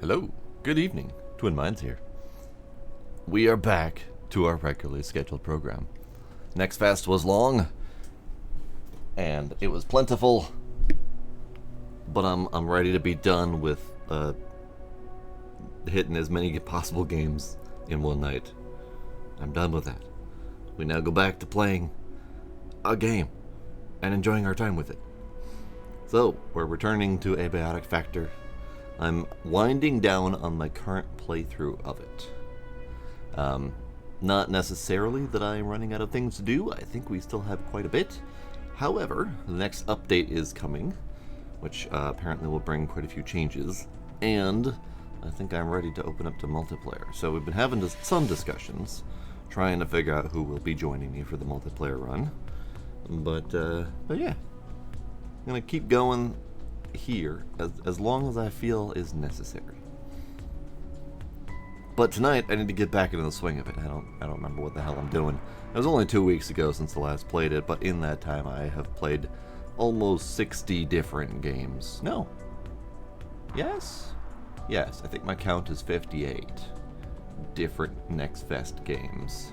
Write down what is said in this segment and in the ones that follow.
Hello, good evening, Twin Minds here. We are back to our regularly scheduled program. Next Fest was long, and it was plentiful, but I'm ready to be done with hitting as many possible games in one night. I'm done with that. We now go back to playing a game and enjoying our time with it. So, we're returning to Abiotic Factor. I'm winding down on my current playthrough of it. Not necessarily that I'm running out of things to do. I think we still have quite a bit. However, the next update is coming, which apparently will bring quite a few changes. And I think I'm ready to open up to multiplayer. So we've been having some discussions, trying to figure out who will be joining me for the multiplayer run. But yeah, I'm gonna keep going here as long as I feel is necessary. But tonight I need to get back into the swing of it. I don't remember what the hell I'm doing. It was only 2 weeks ago since I last played it, but in that time I have played almost 60 different games. No. Yes, I think my count is 58 different Next Fest games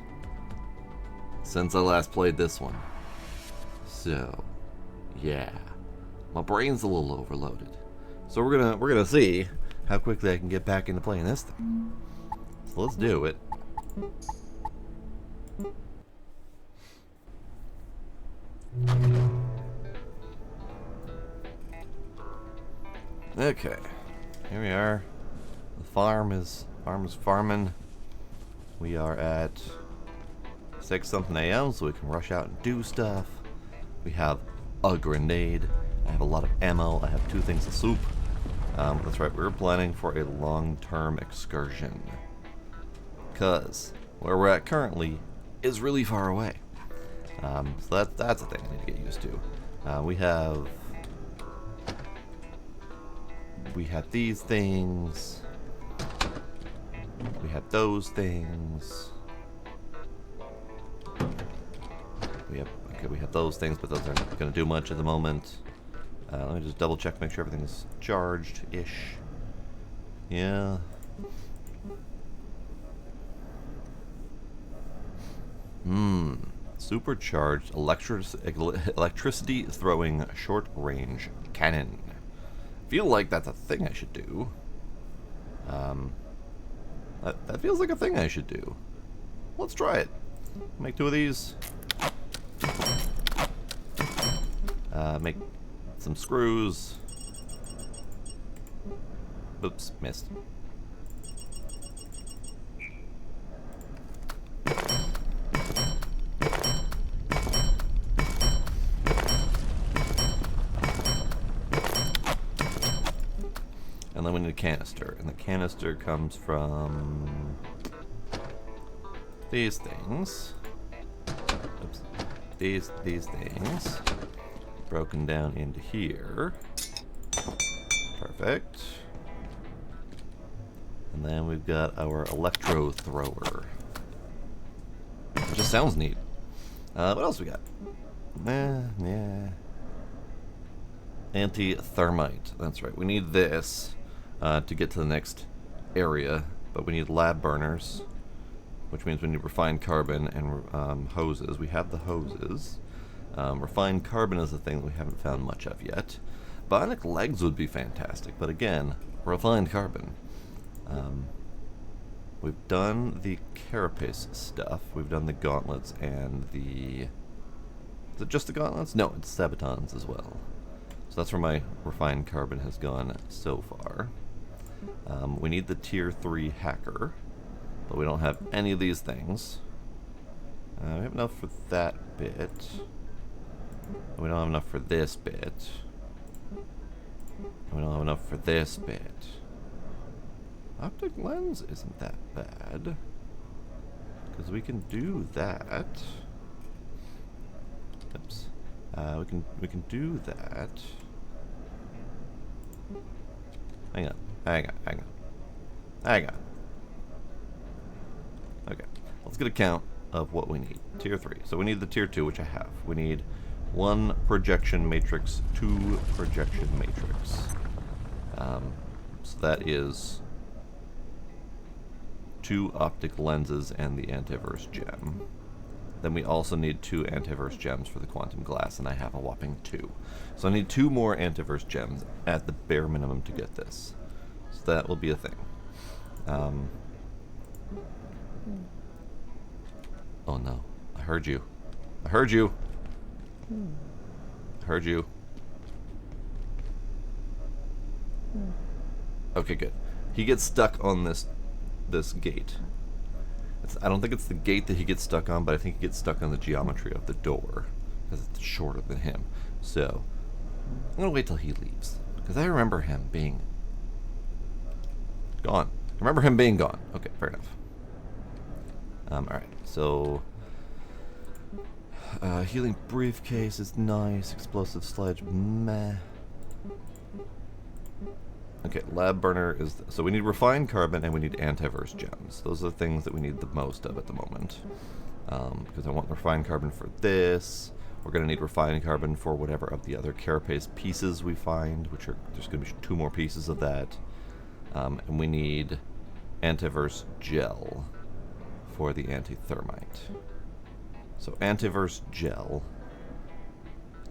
since I last played this one. So, yeah. My brain's a little overloaded. So we're gonna see how quickly I can get back into playing this thing. So let's do it. Okay. Here we are. The farm is farming. We are at 6-something a.m. so we can rush out and do stuff. We have a grenade. I have a lot of ammo. I have 2 things of soup. That's right, we were planning for a long-term excursion. Because where we're at currently is really far away. So that's a thing I need to get used to. We have these things. We have those things. We have those things, but those aren't going to do much at the moment. Let me just double check, make sure everything is charged-ish. Yeah. Supercharged electricity throwing short-range cannon. Feel like that's a thing I should do. That feels like a thing I should do. Let's try it. Make 2 of these. Make some screws. Oops, missed. And then we need a canister, and the canister comes from these things. Oops. These things. Broken down into here. Perfect. And then we've got our electro thrower. It just sounds neat. What else we got? Yeah. Anti-thermite. That's right. We need this to get to the next area, but we need lab burners, which means we need refined carbon and hoses. We have the hoses. Refined carbon is a thing that we haven't found much of yet. Bionic legs would be fantastic, but again, refined carbon. We've done the carapace stuff. We've done the gauntlets and the... Is it just the gauntlets? No, it's sabatons as well. So that's where my refined carbon has gone so far. We need the tier 3 hacker, but we don't have any of these things. We have enough for that bit. We don't have enough for this bit. We don't have enough for this bit. Optic lens isn't that bad, because we can do that. Oops. We can do that. Hang on. Okay, let's get a count of what we need. Tier 3. So we need the tier 2, which I have. We need 1 projection matrix, 2 projection matrix. So that is 2 optic lenses and the antiverse gem. Then we also need 2 antiverse gems for the quantum glass, and I have a whopping 2. So I need 2 more antiverse gems at the bare minimum to get this. So that will be a thing. Oh no. I heard you. I heard you. I heard you. Okay, good. He gets stuck on this gate. I don't think it's the gate that he gets stuck on, but I think he gets stuck on the geometry of the door because it's shorter than him. So I'm gonna wait till he leaves because I remember him being gone. I remember him being gone. Okay, fair enough. All right, so healing briefcase is nice. Explosive sledge, meh. Okay, lab burner is... So we need refined carbon and we need antiverse gems. Those are the things that we need the most of at the moment. Because I want refined carbon for this. We're going to need refined carbon for whatever of the other carapace pieces we find, which are... There's going to be 2 more pieces of that. And we need antiverse gel for the antithermite. So antiverse gel,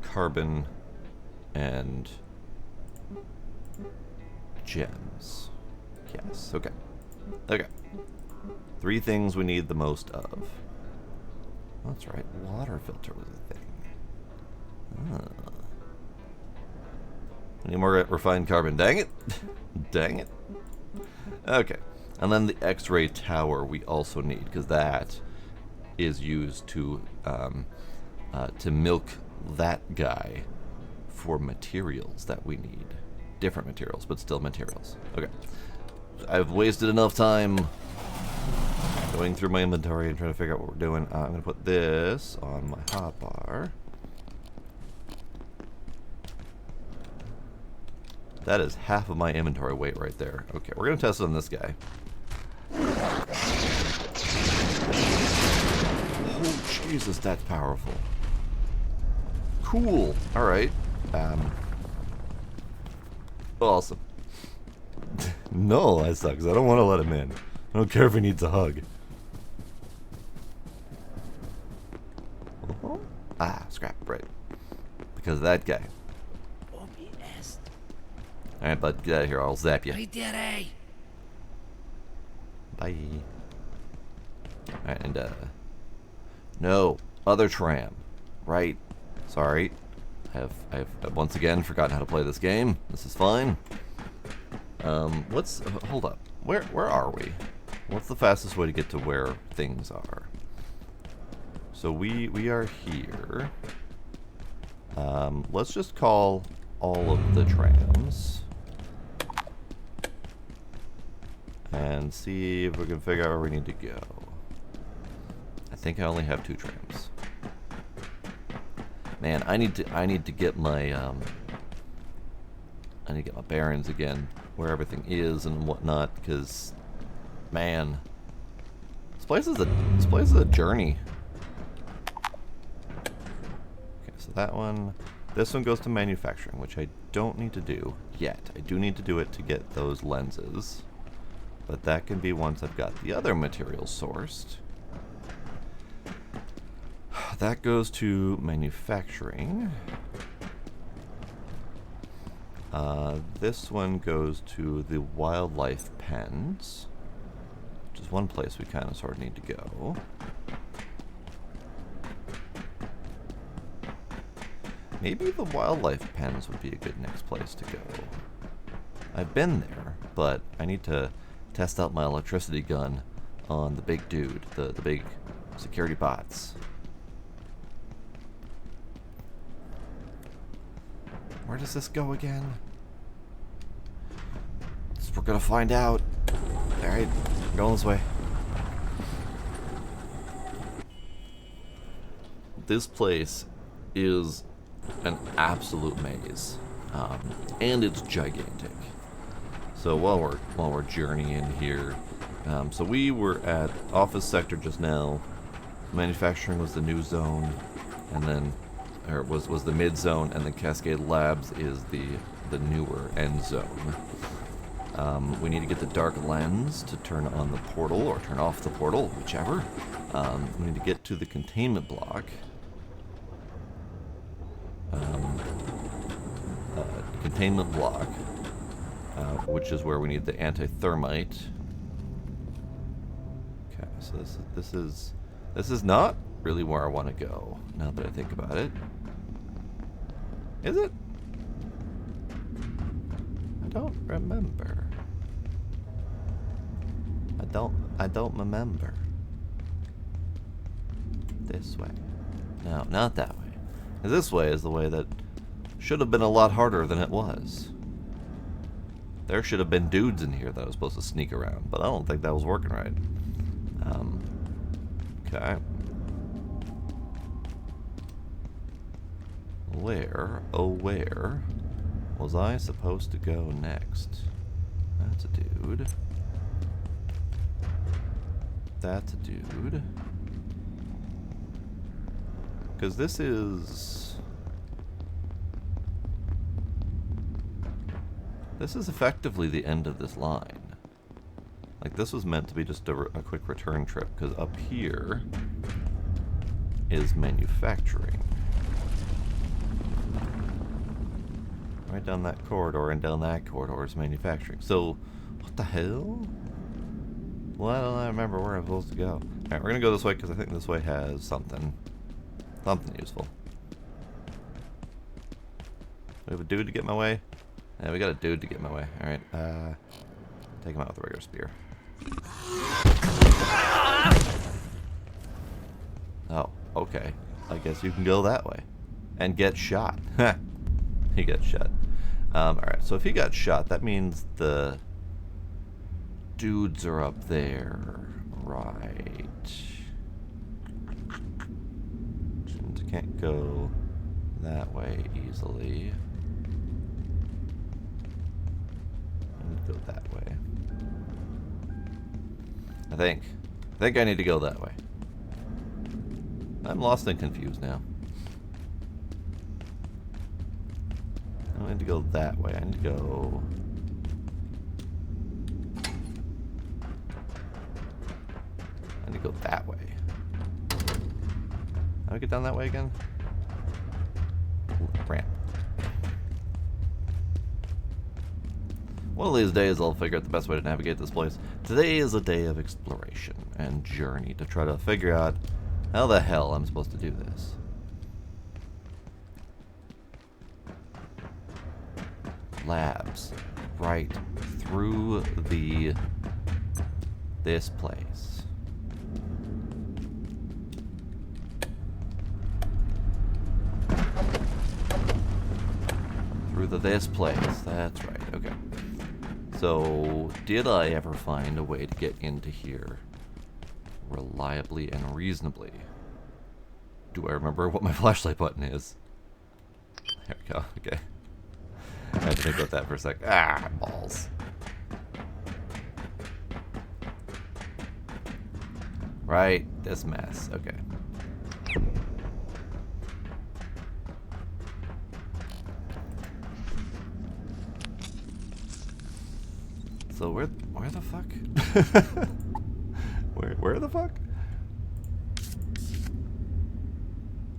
carbon, and... gems. Yes, okay. Okay. 3 things we need the most of. That's right, water filter was a thing. I need more refined carbon. Dang it! Dang it. Okay. And then the X-ray tower we also need, because that is used to milk that guy for materials that we need. Different materials, but still materials. Okay. I've wasted enough time going through my inventory and trying to figure out what we're doing. I'm going to put this on my hotbar. That is half of my inventory weight right there. Okay, we're going to test it on this guy. Oh, Jesus, that's powerful. Cool. All right. Awesome. No, that sucks. I don't want to let him in. I don't care if he needs a hug. Oh. Ah, scrap, right. Because of that guy. Alright, bud, get out of here. I'll zap you. Bye. Alright, and, no. Other tram. Right. Sorry. I've once again forgotten how to play this game. This is fine. Hold up. Where are we? What's the fastest way to get to where things are? So we are here. Let's just call all of the trams. And see if we can figure out where we need to go. I think I only have 2 trams. Man, I need to get my bearings again, where everything is and whatnot, because man, this place is a journey. Okay, so that one, this one goes to manufacturing, which I don't need to do yet. I do need to do it to get those lenses, but that can be once I've got the other materials sourced. That goes to manufacturing. This one goes to the wildlife pens, which is one place we kind of sort of need to go. Maybe the wildlife pens would be a good next place to go. I've been there, but I need to test out my electricity gun on the big dude, the big security bots. Where does this go again? We're gonna find out. Alright, going this way. This place is an absolute maze. And it's gigantic. So while we're journeying here, so we were at office sector just now. Manufacturing was the new zone, and then was the mid zone, and then Cascade Labs is the newer end zone. We need to get the dark lens to turn on the portal, or turn off the portal, whichever. We need to get to the containment block. Containment block, which is where we need the anti-thermite. Okay, so this is not really where I want to go, now that I think about it. Is it? I don't remember. I don't remember. This way. No, not that way. This way is the way that should have been a lot harder than it was. There should have been dudes in here that I was supposed to sneak around, but I don't think that was working right. Okay. Where, oh where, was I supposed to go next? That's a dude. That's a dude. Because this is effectively the end of this line. Like, this was meant to be just a quick return trip, because up here is manufacturing. Right down that corridor and down that corridor is manufacturing. So, what the hell? Well, I don't remember where I'm supposed to go. Alright, we're gonna go this way because I think this way has something useful. We have a dude to get in my way? Yeah, we got a dude to get in my way. Alright, take him out with a regular spear. Oh, okay. I guess you can go that way. And get shot. He got shot. Alright, so if he got shot, that means the dudes are up there. Right. Can't go that way easily. Go that way. I think I need to go that way. I'm lost and confused now. I don't need to go that way. I need to go... I need to go that way. How do I get down that way again? Ooh, ramp. One of these days I'll figure out the best way to navigate this place. Today is a day of exploration and journey to try to figure out how the hell I'm supposed to do this. Labs. Right through this place. Through this place. That's right. Okay. So, did I ever find a way to get into here reliably and reasonably? Do I remember what my flashlight button is? There we go. Okay. I had to think about that for a sec. Ah, balls. Right, this mess. Okay. So where the fuck? where the fuck?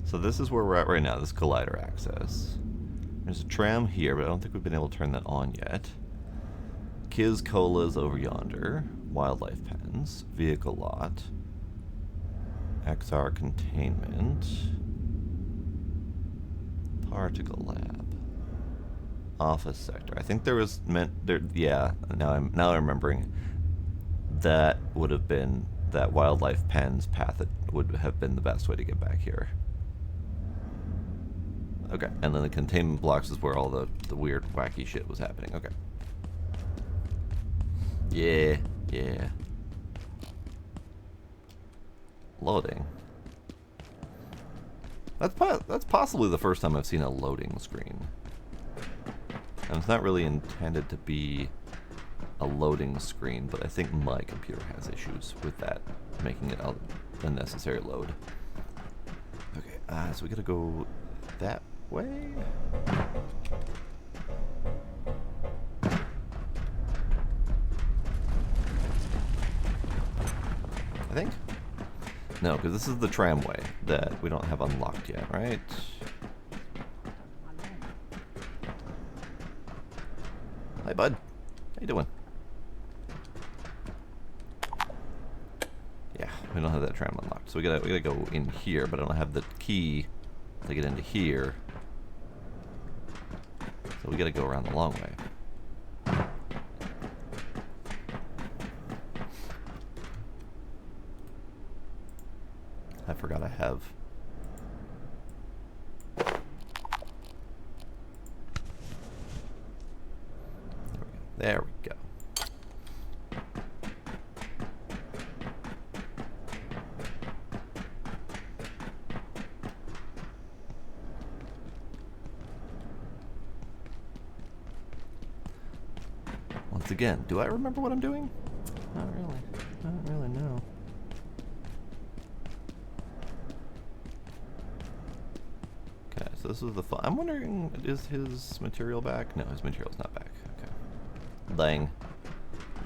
So this is where we're at right now, this collider access. There's a tram here, but I don't think we've been able to turn that on yet. Kiz Cola's over yonder. Wildlife pens. Vehicle lot. XR containment. Particle lab. Office sector. I think there was yeah, now I'm remembering. That would have been that wildlife pens path. That would have been the best way to get back here. Okay, and then the containment blocks is where all the weird, wacky shit was happening. Okay. Yeah, yeah. Loading. That's possibly the first time I've seen a loading screen. And it's not really intended to be a loading screen, but I think my computer has issues with that, making it a unnecessary load. Okay, so we gotta go that way? I think. No, because this is the tramway that we don't have unlocked yet, right? Hi, bud. How you doing? Yeah, we don't have that tram unlocked, so we gotta go in here, but I don't have the key to get into here. So we gotta go around the long way. I forgot I have. There we go. Once again, do I remember what I'm doing? Not really. I don't really know. Okay, so this is the fun. I'm wondering, is his material back? No, his material's not back. Okay. Dang.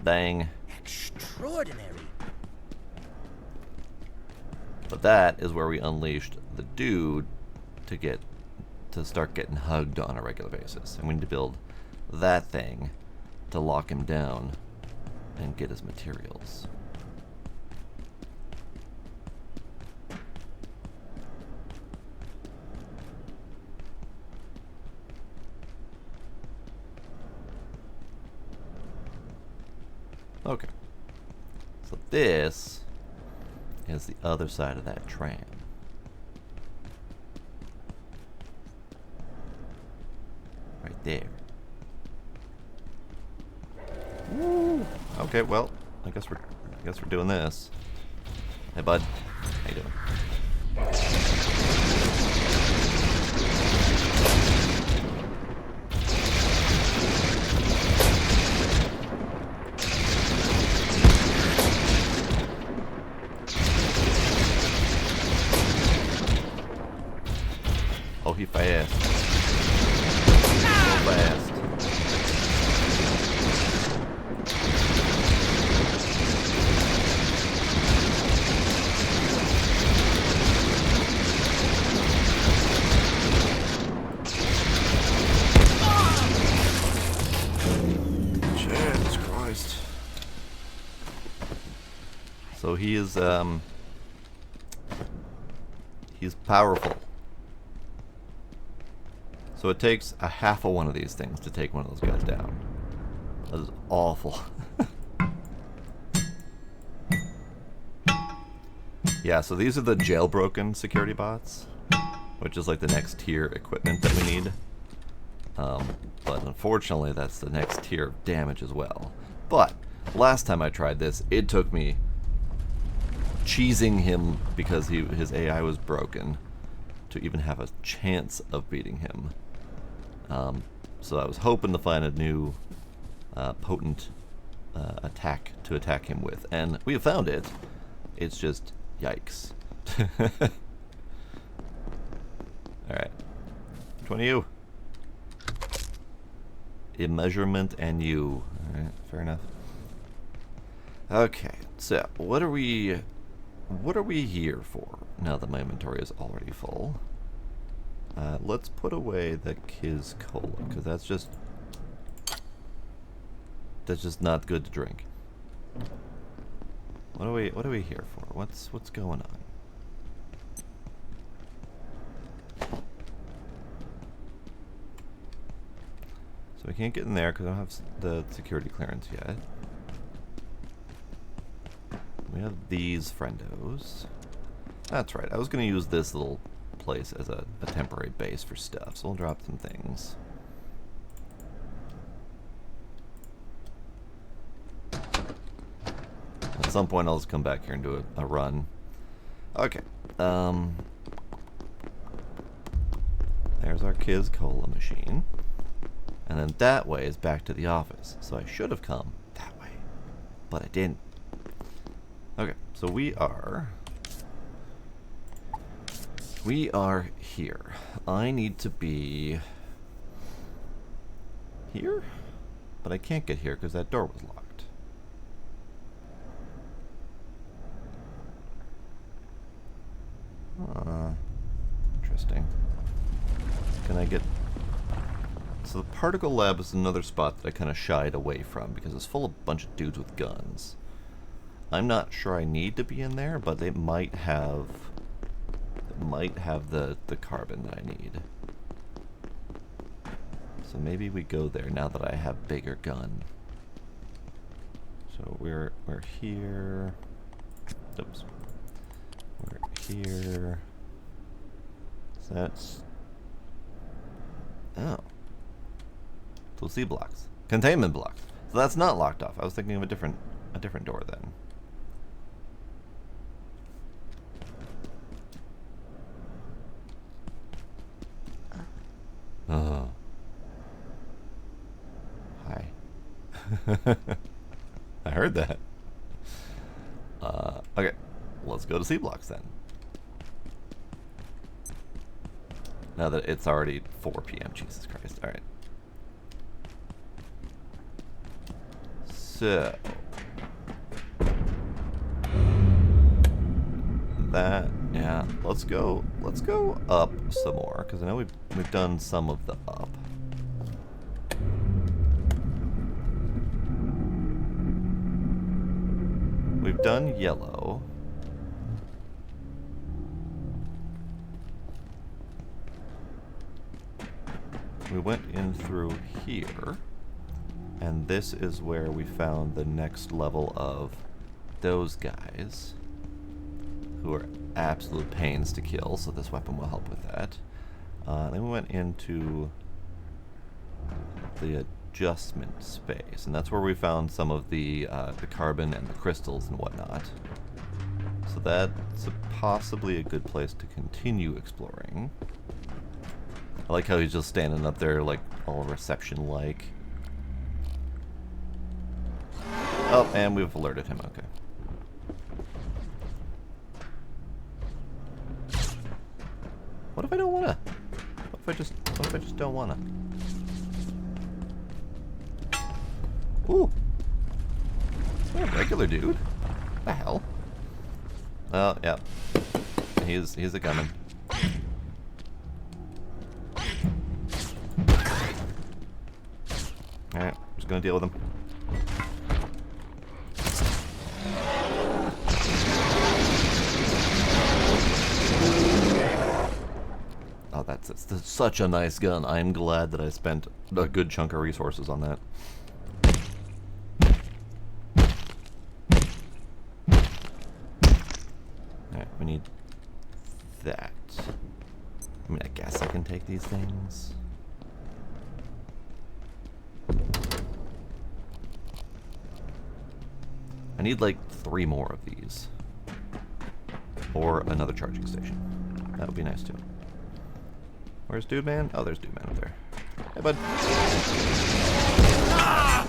Dang. Extraordinary. But that is where we unleashed the dude to start getting hugged on a regular basis. And we need to build that thing to lock him down and get his materials. Okay. So this is the other side of that tram. Right there. Woo! Okay, well, I guess we're doing this. Hey, bud. How you doing? Oh, he fast. So fast. Jesus Christ. So he is, he's powerful. So it takes a half of one of these things to take one of those guys down. That is awful. Yeah, so these are the jailbroken security bots, which is like the next tier equipment that we need. But unfortunately, that's the next tier of damage as well. But last time I tried this, it took me cheesing him because his AI was broken to even have a chance of beating him. So I was hoping to find a new potent attack to attack him with, and we have found it. It's just yikes. Alright. Which one are you? Immeasurement and you. Alright, fair enough. Okay, so what are we here for now that my inventory is already full? Let's put away the Kiz Cola, because that's just not good to drink. What are we here for? What's going on? So we can't get in there because I don't have the security clearance yet. We have these friendos. That's right. I was going to use this little place as a temporary base for stuff, so we'll drop some things. At some point I'll just come back here and do a run. Okay. There's our Kiz Cola machine. And then that way is back to the office. So I should have come that way, but I didn't. Okay, so we are here. I need to be here, but I can't get here because that door was locked. I get... So the particle lab is another spot that I kind of shied away from because it's full of a bunch of dudes with guns. I'm not sure I need to be in there, but they might have the carbon that I need. So maybe we go there now that I have bigger gun. So we're here. Oops. We're here. So that's... Oh. So C blocks. Containment blocks. So that's not locked off. I was thinking of a different door then. Oh. Hi. I heard that. Okay. Let's go to C blocks then. Now that it's already 4 p.m. Jesus Christ. Alright. So that, yeah, let's go up some more, because I know we've done some of the up. We've done yellow. We went in through here, and this is where we found the next level of those guys, who are absolute pains to kill, so this weapon will help with that. Then we went into the adjustment space, and that's where we found some of the carbon and the crystals and whatnot. So that's possibly a good place to continue exploring. I like how he's just standing up there, like, all reception-like. Oh, and we've alerted him, okay. What if I don't wanna? What if I just don't wanna? Ooh. Is that a regular dude? What the hell? Oh, yeah. He's a gunman. Alright, just gonna deal with him. Oh, that's such a nice gun. I'm glad that I spent a good chunk of resources on that. Alright, we need that. I mean, I guess I can take these things. I need like 3 more of these. Or another charging station. That would be nice too. Where's Dude Man? Oh, there's Dude Man up there. Hey, bud. Ah!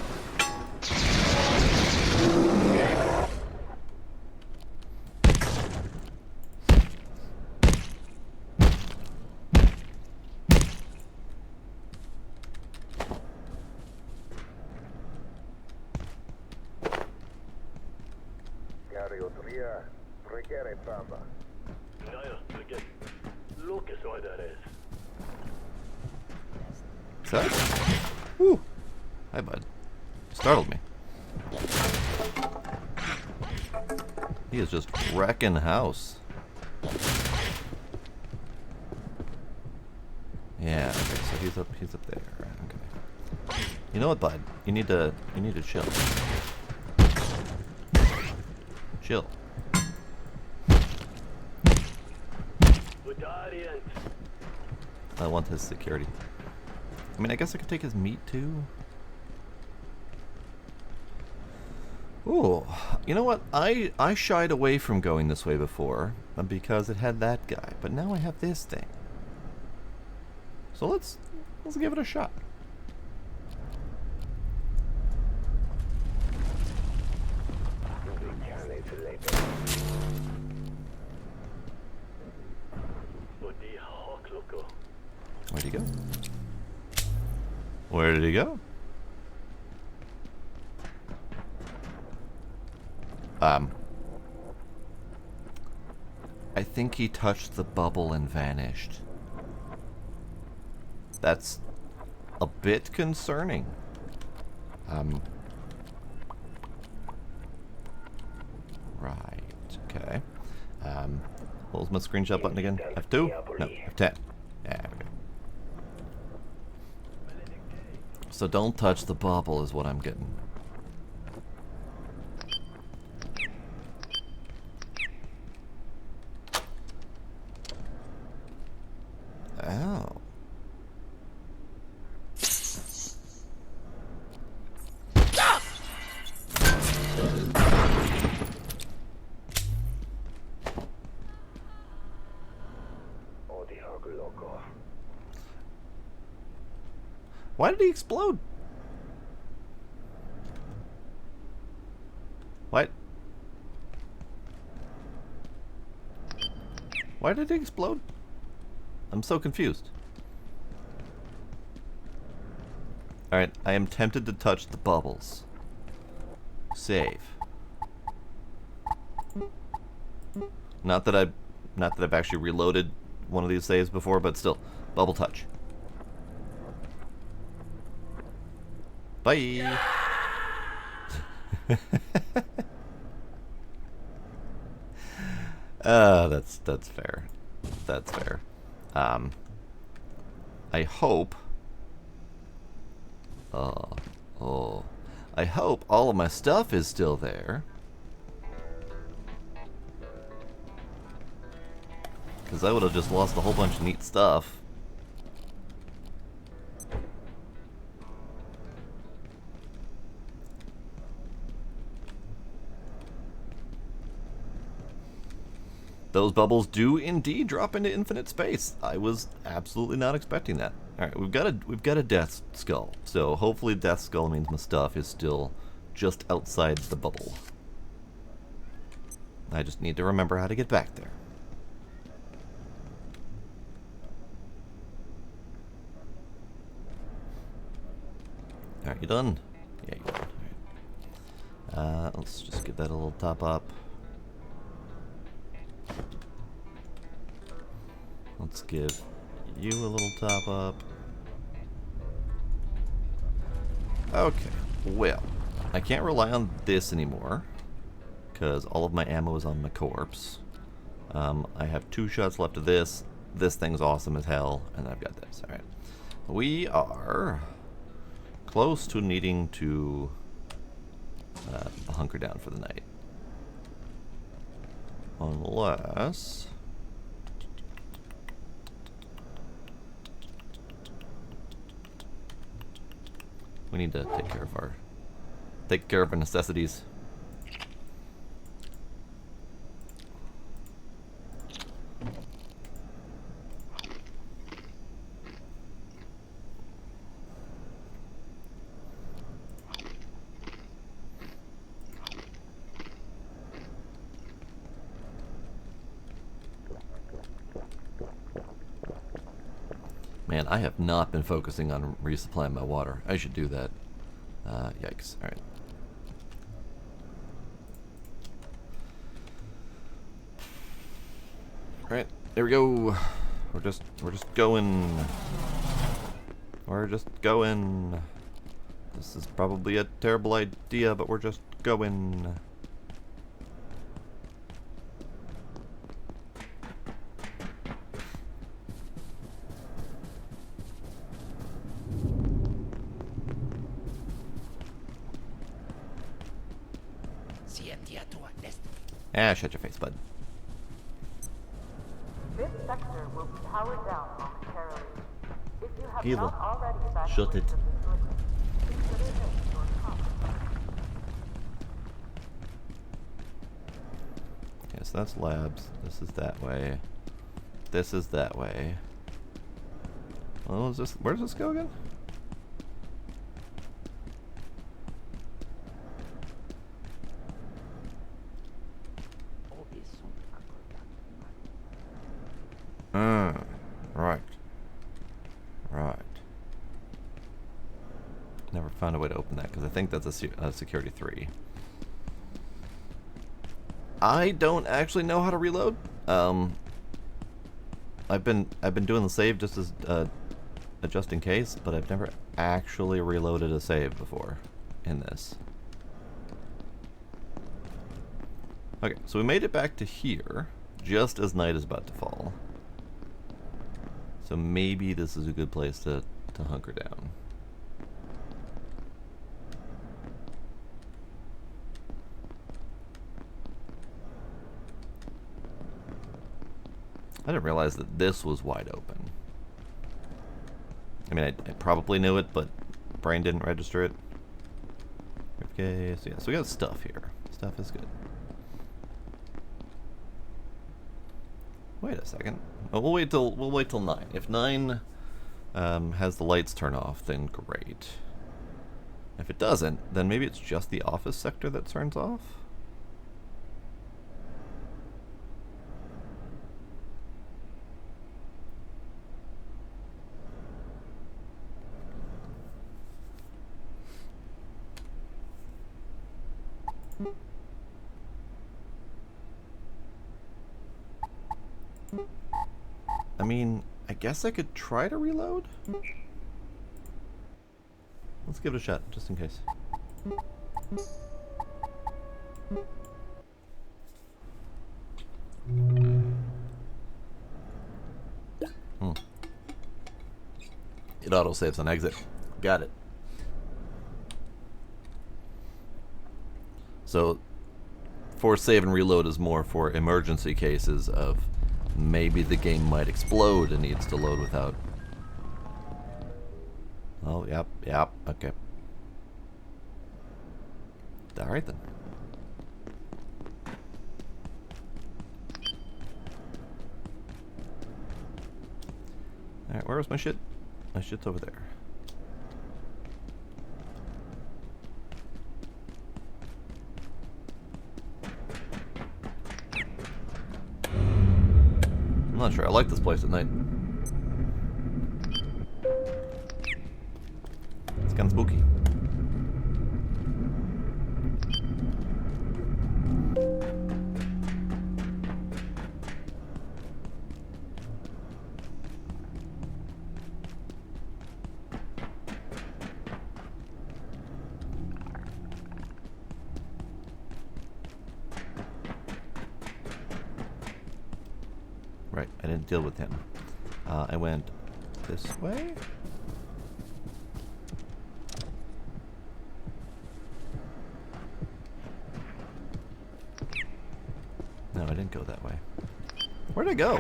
Is that? Woo! Hi, bud. Startled me. He is just wrecking house. Yeah, okay, so he's up there. Okay. You know what, bud? You need to chill. Chill. I want his security. I mean, I guess I could take his meat too. Ooh, you know what? I shied away from going this way before because it had that guy, but now I have this thing. So let's give it a shot. Where'd he go? Where did he go? I think he touched the bubble and vanished. That's a bit concerning. Right, okay. What was my screenshot button again? F2? No, F10. Yeah, we go. So don't touch the bubble is what I'm getting. Oh. Why did he explode? What? Why did it explode? I'm so confused. Alright, I am tempted to touch the bubbles. Save. Not that I've actually reloaded one of these saves before, but still. Bubble touch. Bye! That's fair. That's fair. I hope... I hope all of my stuff is still there. Because I would have just lost a whole bunch of neat stuff. Those bubbles do indeed drop into infinite space. I was absolutely not expecting that. All right, we've got a death skull. So hopefully death skull means my stuff is still just outside the bubble. I just need to remember how to get back there. All right, you done? Yeah, you done. All right. Let's just give that a little top up. Let's give you a little top up. Okay, well, I can't rely on this anymore because all of my ammo is on my corpse. I have 2 shots left of this. This thing's awesome as hell, and I've got this. All right, we are close to needing to hunker down for the night, unless. We need to take care of our necessities. Man, I have not been focusing on resupplying my water. I should do that. Yikes. Alright. Alright, there we go. We're just going. We're just going. This is probably a terrible idea, but we're just going. Ah, shut your face, bud. This sector will be powered down momentarily. If you have Evil. not already Shut it. evacuated the facility, consider this your compromise. Okay, so that's labs. This is that way. This is that way. Oh, is this? Where does this go again? Right. Right. Never found a way to open that because I think that's a security 3. I don't actually know how to reload. I've been doing the save just as a just in case, but I've never actually reloaded a save before in this. Okay, so we made it back to here just as night is about to fall. So maybe this is a good place to hunker down. I didn't realize that this was wide open. I mean, I probably knew it, but brain didn't register it. Okay, so yeah, so we got stuff here. Stuff is good. Wait a second. Oh, we'll wait till 9. If 9 has the lights turn off, then great. If it doesn't, then maybe it's just the office sector that turns off. I mean, I guess I could try to reload? Let's give it a shot, just in case. It autosaves on exit. Got it. So, force save and reload is more for emergency cases of maybe the game might explode and needs to load without. Oh, yep, okay. Alright then. Alright, where was my shit? My shit's over there. I'm not sure. I like this place at night. It's kind of spooky. Right, I didn't deal with him. I went this way? No, I didn't go that way. Where'd I go?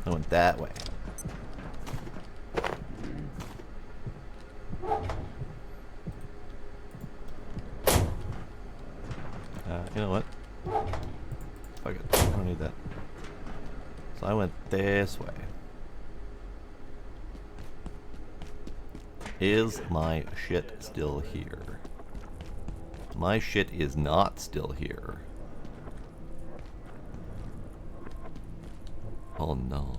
I went that way. You know what? Fuck it. I don't need that. So I went this way. Is my shit still here? My shit is not still here. Oh no.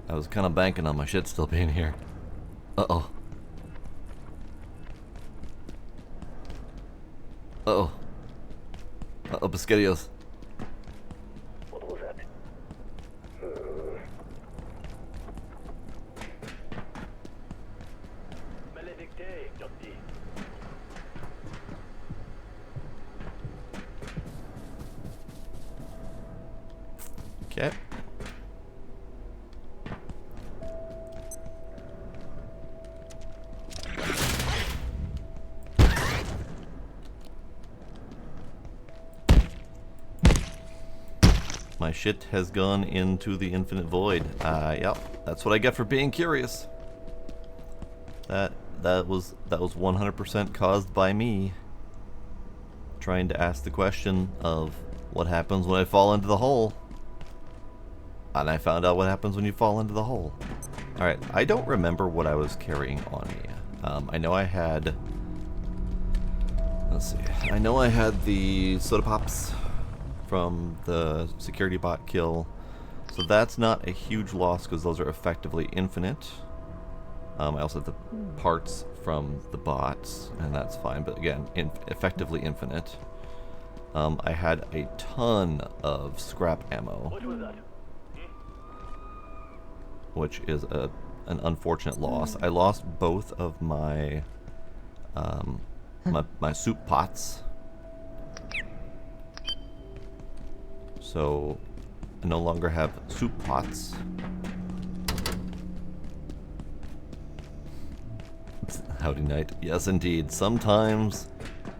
I was kind of banking on my shit still being here. Uh-oh. Uh-oh. Uh-oh, Biscottios. What was that? Maledicte, Jotti. Okay. My shit has gone into the infinite void. Yep, that's what I get for being curious. That was 100% caused by me trying to ask the question of what happens when I fall into the hole. And I found out what happens when you fall into the hole. Alright, I don't remember what I was carrying on me. I know I had... Let's see. I know I had the soda pops from the security bot kill. So that's not a huge loss because those are effectively infinite. I also have the parts from the bots, and that's fine, but again, effectively infinite. I had a ton of scrap ammo, What was that? which is an unfortunate loss. I lost both of my my soup pots, so I no longer have soup pots. Howdy night. Yes, indeed. Sometimes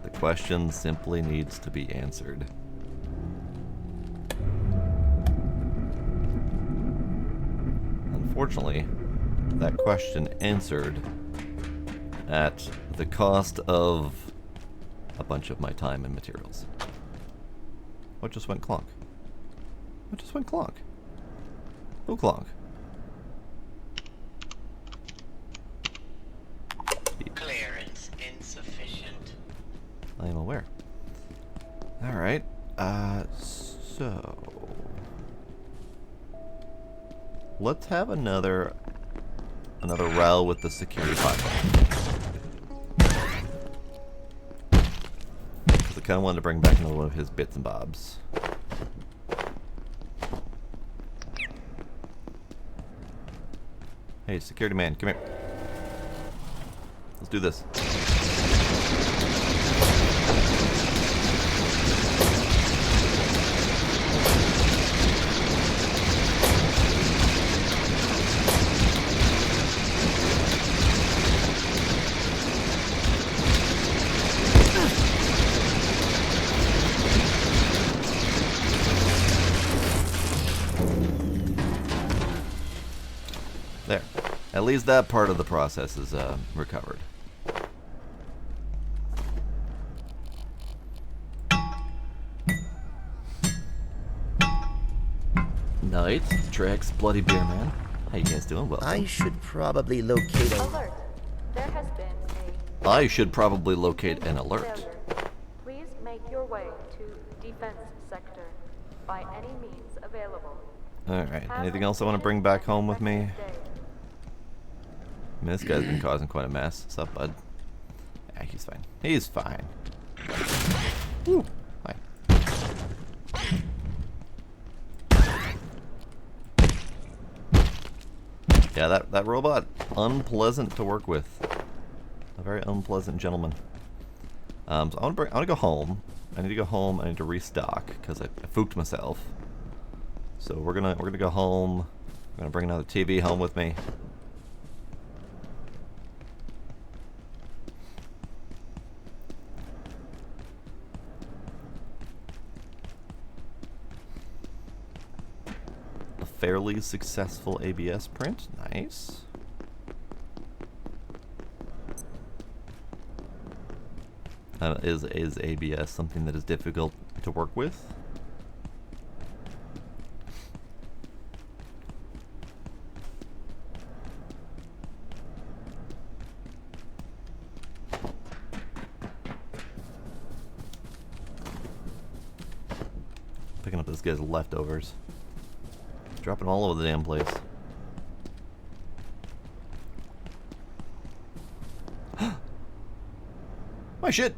the question simply needs to be answered. Unfortunately, that question answered at the cost of a bunch of my time and materials. What just went clonk? What just went clonk? Who clonk? Clearance insufficient. I am aware. Alright, so... let's have another row with the security pipeline. Because I kind of wanted to bring back another one of his bits and bobs. Hey, security man, come here. Let's do this. There. At least that part of the process is recovered. Night, Trex, Bloody Beer Man. How you guys doing? Welcome. I should probably locate a... Alert. There has been a I should probably locate an alert. failure. Please make your way to defense sector by any means available. Alright, anything else I want to bring back home with me? Next day. I mean, this guy's been causing quite a mess. What's up, bud? Yeah, he's fine. He's fine. Woo. Hi. Yeah, that robot, unpleasant to work with. A very unpleasant gentleman. So I want to go home. I need to go home. I need to restock because I fooked myself. So we're gonna go home. I'm gonna bring another TV home with me. A fairly successful ABS print. Nice. Is ABS something that is difficult to work with? Picking up this guy's leftovers. Dropping all over the damn place. My shit!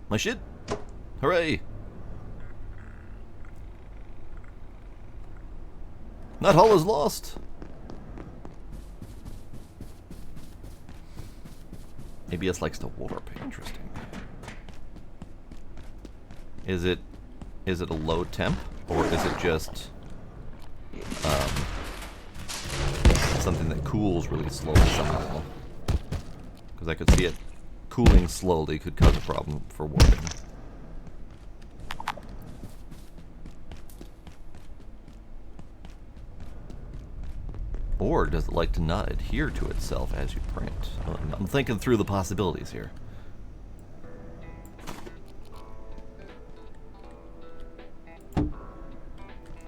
My shit! Hooray! Not hull is lost! ABS likes to warp. Interesting. Is it a low temp, or is it just something that cools really slowly somehow? Because I could see it cooling slowly could cause a problem for warping. Or does it like to not adhere to itself as you print? I'm thinking through the possibilities here.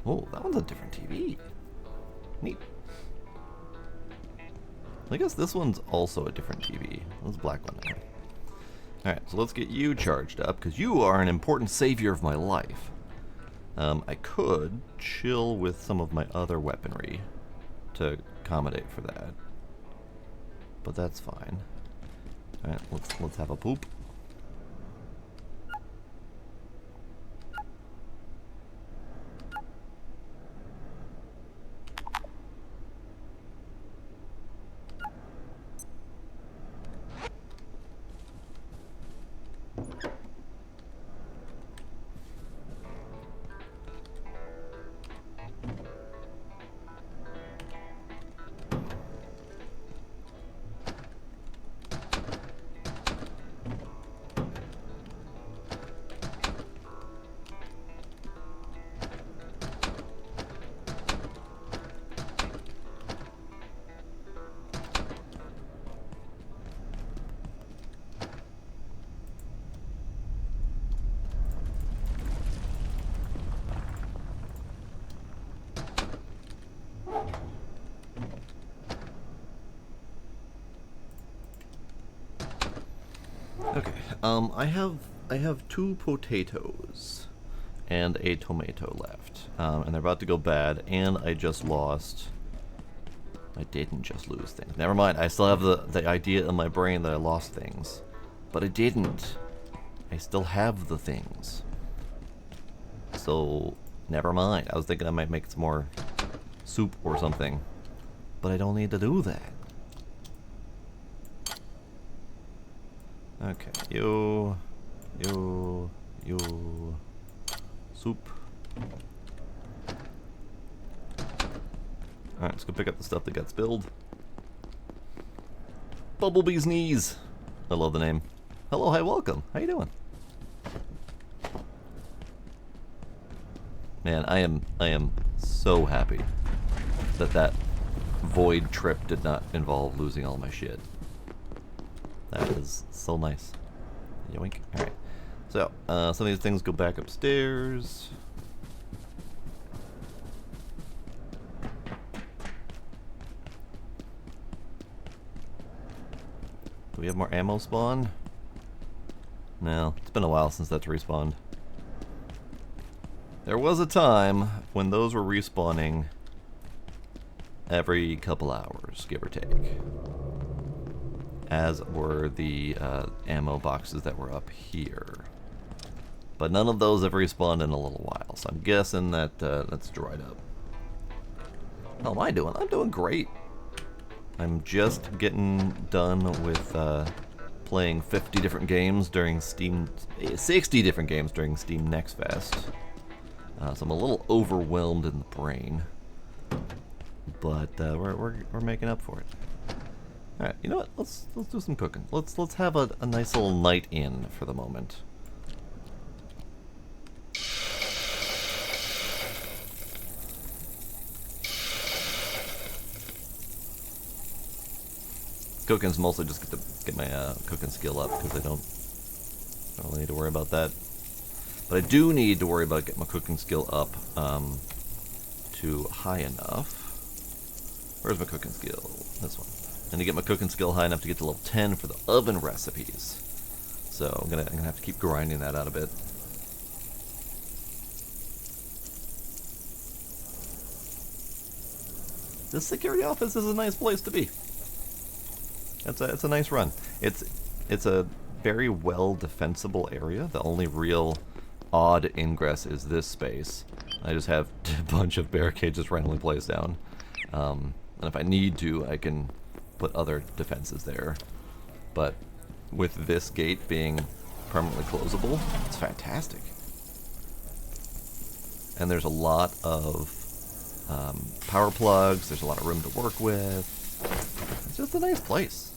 Oh, that one's a different TV. Neat. I guess this one's also a different TV. This black one. Okay. Alright, so let's get you charged up, because you are an important savior of my life. I could chill with some of my other weaponry to accommodate for that, but that's fine. All right, let's have a poop. Okay, I have 2 potatoes and a tomato left, and they're about to go bad, and I just lost. I didn't just lose things. Never mind. I still have the idea in my brain that I lost things, but I didn't. I still have the things. So never mind. I was thinking I might make some more soup or something, but I don't need to do that. Okay, you, soup. Alright, let's go pick up the stuff that got spilled. Bumblebee's Knees. I love the name. Hello, hi, welcome. How you doing? Man, I am so happy that void trip did not involve losing all my shit. That is so nice. Yoink. Alright. So, some of these things go back upstairs. Do we have more ammo spawn? No, it's been a while since that's respawned. There was a time when those were respawning every couple hours, give or take. As were the ammo boxes that were up here. But none of those have respawned in a little while, so I'm guessing that that's dried up. How am I doing? I'm doing great. I'm just getting done with playing 50 different games during Steam, 60 different games during Steam Next Fest. So I'm a little overwhelmed in the brain, but we're making up for it. All right, you know what? Let's do some cooking. Let's have a nice little night in for the moment. Cooking's mostly just to get my cooking skill up because I don't really need to worry about that. But I do need to worry about getting my cooking skill up to high enough. Where's my cooking skill? This one. And to get my cooking skill high enough to get to level 10 for the oven recipes. So I'm gonna have to keep grinding that out a bit. This security office is a nice place to be. It's a nice run. It's a very well defensible area. The only real odd ingress is this space. I just have a bunch of barricades just randomly placed down. And if I need to, I can put other defenses there. But with this gate being permanently closable, it's fantastic. And there's a lot of power plugs. There's a lot of room to work with. It's just a nice place.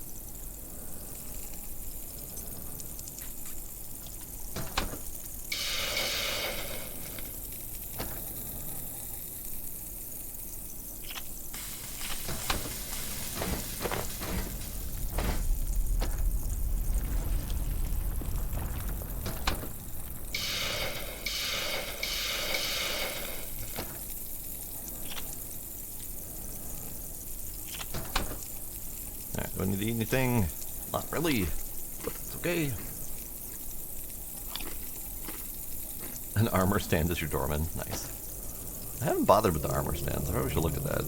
Alright, do I need to eat anything? Not really, but it's okay. An armor stand is your doorman. Nice. I haven't bothered with the armor stands. I probably should look at that.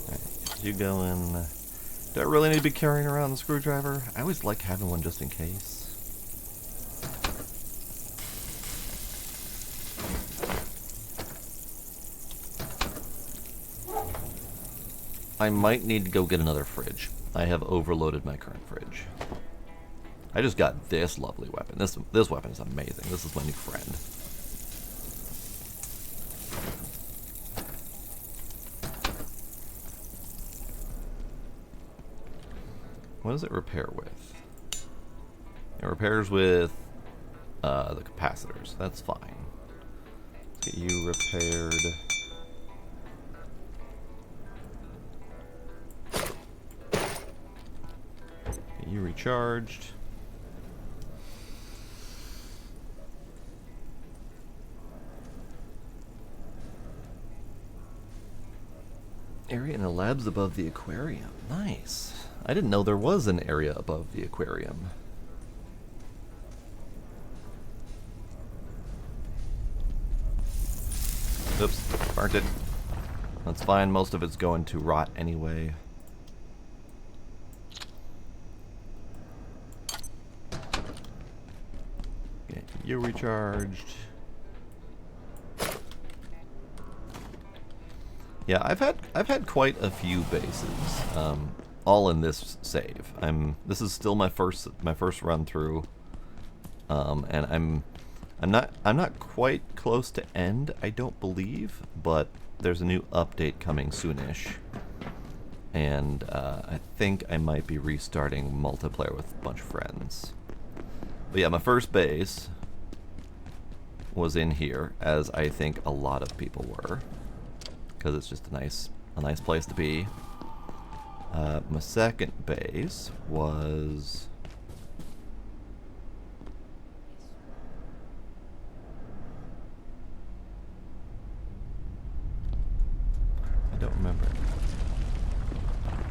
Alright, you going... do I really need to be carrying around the screwdriver? I always like having one just in case. I might need to go get another fridge. I have overloaded my current fridge. I just got this lovely weapon. This weapon is amazing. This is my new friend. What does it repair with? It repairs with the capacitors. That's fine. Let's get you repaired. Get you recharged. Area in the labs above the aquarium. Nice. I didn't know there was an area above the aquarium. Oops, burnt it. That's fine, most of it's going to rot anyway. Get you recharged. Yeah, I've had quite a few bases, all in this save. This is still my first run through, and I'm not quite close to end, I don't believe, but there's a new update coming soonish, and I think I might be restarting multiplayer with a bunch of friends. But yeah, my first base was in here, as I think a lot of people were. Because it's just a nice place to be. My second base was... I don't remember.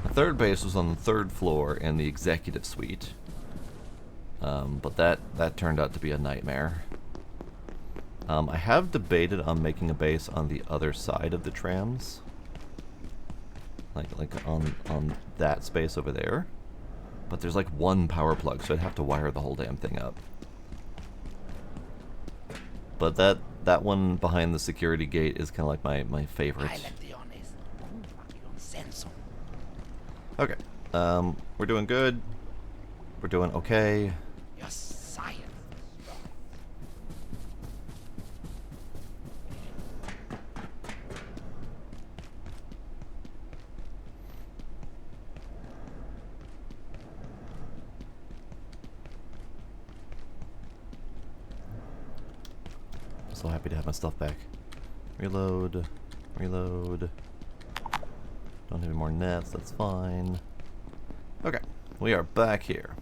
The third base was on the 3rd floor in the executive suite. But that turned out to be a nightmare. I have debated on making a base on the other side of the trams, like on that space over there, but there's like one power plug, so I'd have to wire the whole damn thing up. But that one behind the security gate is kind of like my favorite. Okay, we're doing good. We're doing okay. So happy to have my stuff back. Reload. Reload. Don't have any more nets, that's fine. Okay, we are back here.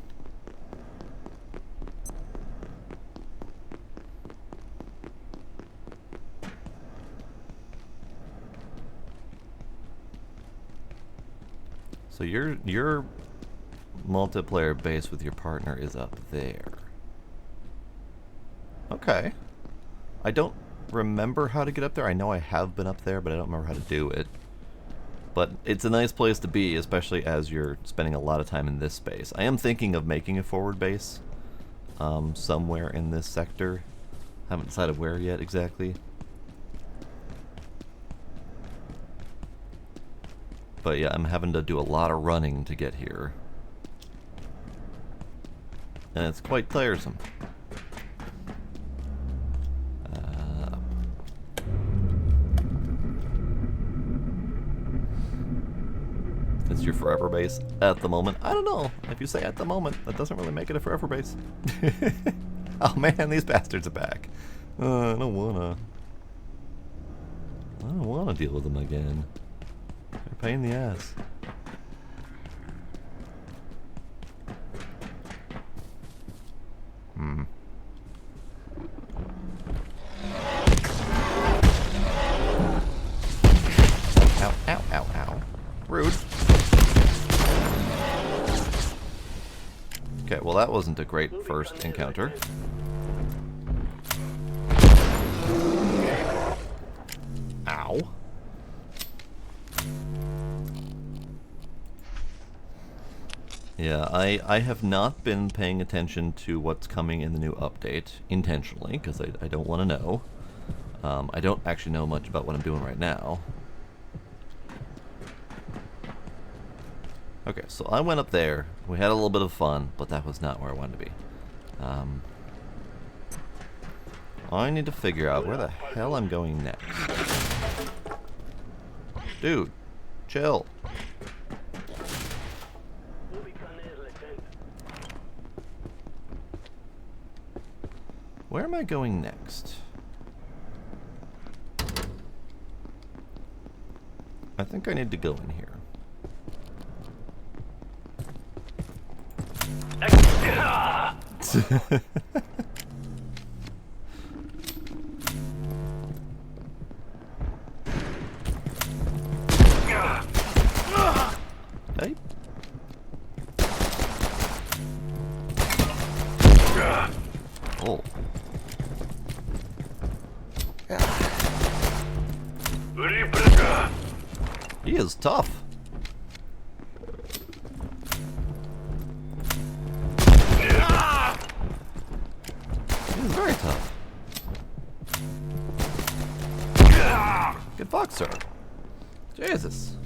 So your multiplayer base with your partner is up there. Okay. I don't remember how to get up there. I know I have been up there, but I don't remember how to do it. But it's a nice place to be, especially as you're spending a lot of time in this space. I am thinking of making a forward base somewhere in this sector. Haven't decided where yet exactly. But yeah, I'm having to do a lot of running to get here. And it's quite tiresome. It's your forever base at the moment. I don't know. If you say at the moment, that doesn't really make it a forever base. Oh man, these bastards are back. I don't wanna deal with them again. They're a pain in the ass. Ow, ow, ow, ow. Rude. Okay, well that wasn't a great first encounter. Yeah, I have not been paying attention to what's coming in the new update intentionally, because I don't want to know. I don't actually know much about what I'm doing right now. Okay, so I went up there, we had a little bit of fun, but that was not where I wanted to be. I need to figure out where the hell I'm going next. Dude, chill. Where am I going next? I think I need to go in here. Hey. Oh. He is tough. He is very tough. Good fuck, sir. Jesus.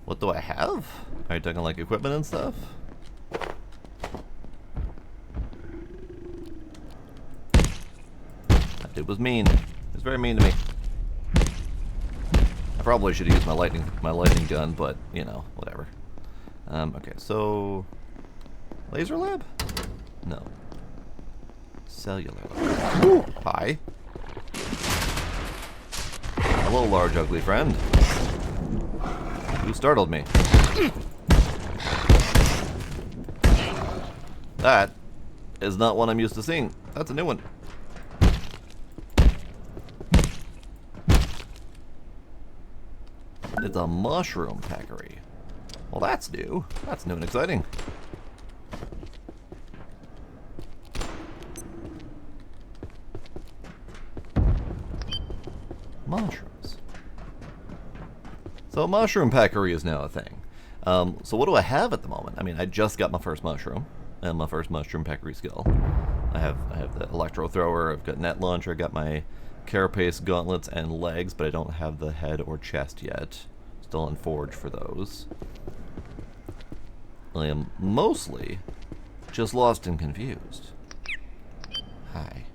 What do I have? Are you talking like equipment and stuff? That dude was mean. He was very mean to me. I probably should have used my lightning gun, but you know, whatever. Okay, so laser lab? No. Cellular lab. Ooh, hi. Hello, large ugly friend. You startled me. That is not one I'm used to seeing. That's a new one. It's a mushroom packery. Well, that's new. That's new and exciting. Mushrooms. So mushroom packery is now a thing. So what do I have at the moment? I mean, I just got my first mushroom and my first mushroom packery skill. I have the electro thrower. I've got net launcher. I got my carapace gauntlets and legs, but I don't have the head or chest yet. Still on forge for those. I am mostly just lost and confused. Hi.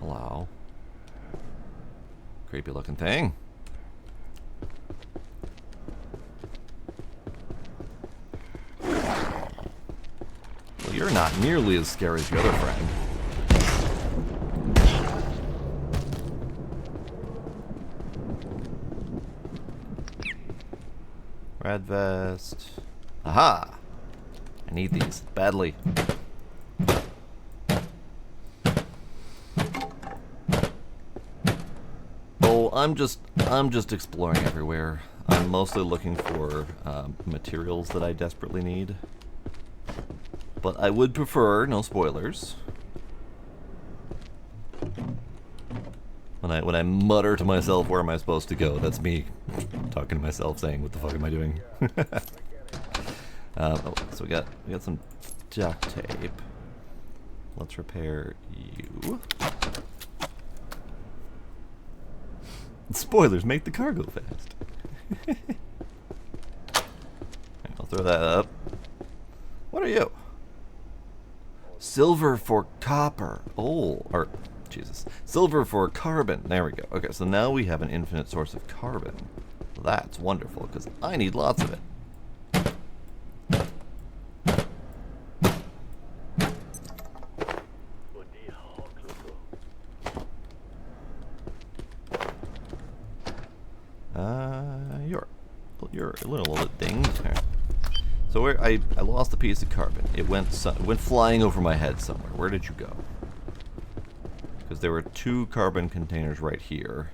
Hello. Creepy looking thing. Well, you're not nearly as scary as your other friend. Red vest. Aha! I need these badly. Oh, I'm just exploring everywhere. I'm mostly looking for materials that I desperately need. But I would prefer no spoilers. When I mutter to myself, where am I supposed to go? That's me talking to myself, saying, "What the fuck am I doing?" Oh, so we got some duct tape. Let's repair you. Spoilers make the car go fast. I'll throw that up. What are you? Silver for copper. Oh, or Jesus. Silver for carbon. There we go. Okay, so now we have an infinite source of carbon. That's wonderful, because I need lots of it. You're a little bit dinged there. So where I lost a piece of carbon. It went flying over my head somewhere. Where did you go? Because there were 2 carbon containers right here.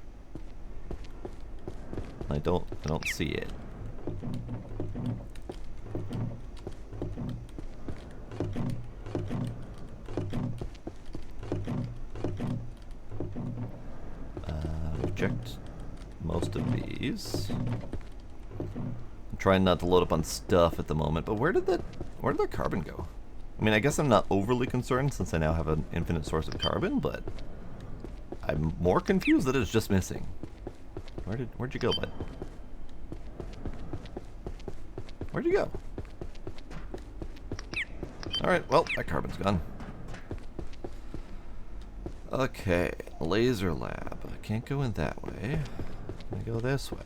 I don't see it. Reject. most of these. I'm trying not to load up on stuff at the moment, but where did the carbon go? I mean, I guess I'm not overly concerned since I now have an infinite source of carbon, but I'm more confused that it's just missing. Where'd you go, bud? Where'd you go? Alright, well, that carbon's gone. Okay, laser lab. I can't go in that way. I'm gonna go this way.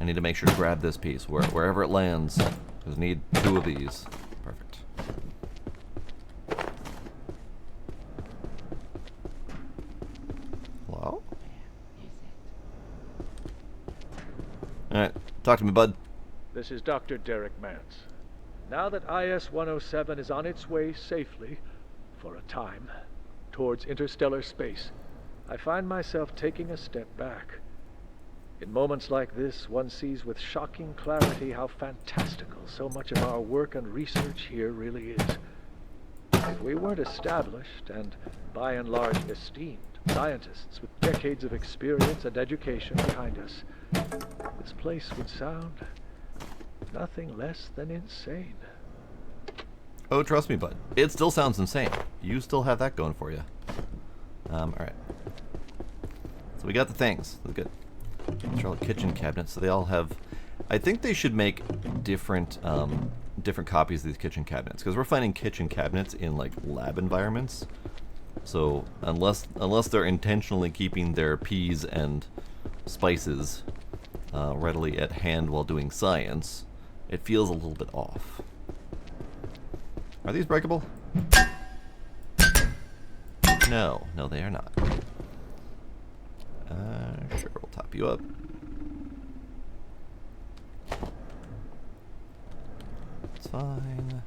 I need to make sure to grab this piece wherever it lands. Because I need 2 of these. Perfect. Hello? Alright, talk to me, bud. This is Dr. Derek Mance. Now that IS-107 is on its way safely, for a time, towards interstellar space, I find myself taking a step back. In moments like this, one sees with shocking clarity how fantastical so much of our work and research here really is. If we weren't established and, by and large, esteemed scientists with decades of experience and education behind us, this place would sound nothing less than insane. Oh, trust me, bud. It still sounds insane. You still have that going for you. Alright. So we got the things. That's good. These are all kitchen cabinets, so they all have... I think they should make different different copies of these kitchen cabinets, because we're finding kitchen cabinets in, like, lab environments. So, unless they're intentionally keeping their peas and spices readily at hand while doing science, it feels a little bit off. Are these breakable? No, they are not. Sure, we'll top you up. It's fine.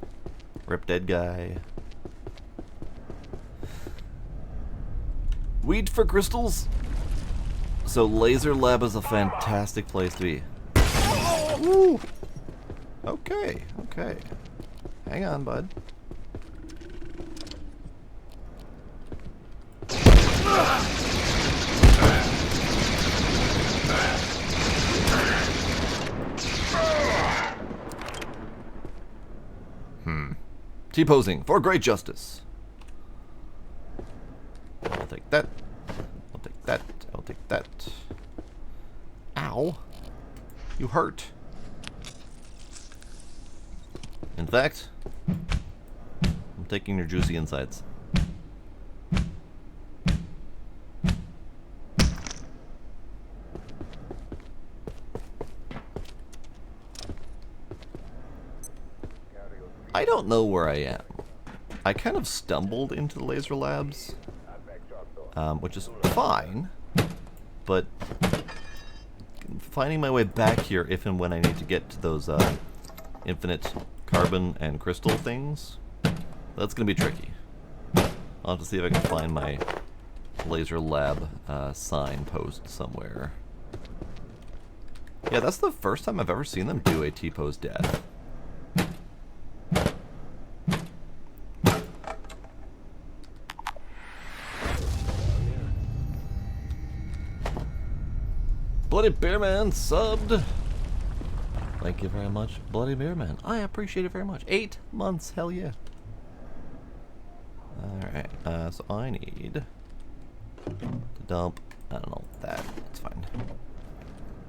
Rip dead guy. Weed for crystals. So laser lab is a fantastic place to be. Woo! Okay. Hang on, bud. T-posing for great justice. I'll take that. I'll take that. I'll take that. Ow. You hurt. In fact, I'm taking your juicy insides. I don't know where I am. I kind of stumbled into the laser labs, which is fine, but finding my way back here if and when I need to get to those infinite carbon and crystal things, that's going to be tricky. I'll have to see if I can find my laser lab signpost somewhere. Yeah, that's the first time I've ever seen them do a T-pose death. Bloody Bear Man subbed. Thank you very much, Bloody Bear Man. I appreciate it very much. 8 months, hell yeah. Alright, so I need to dump, I don't know, that. It's fine.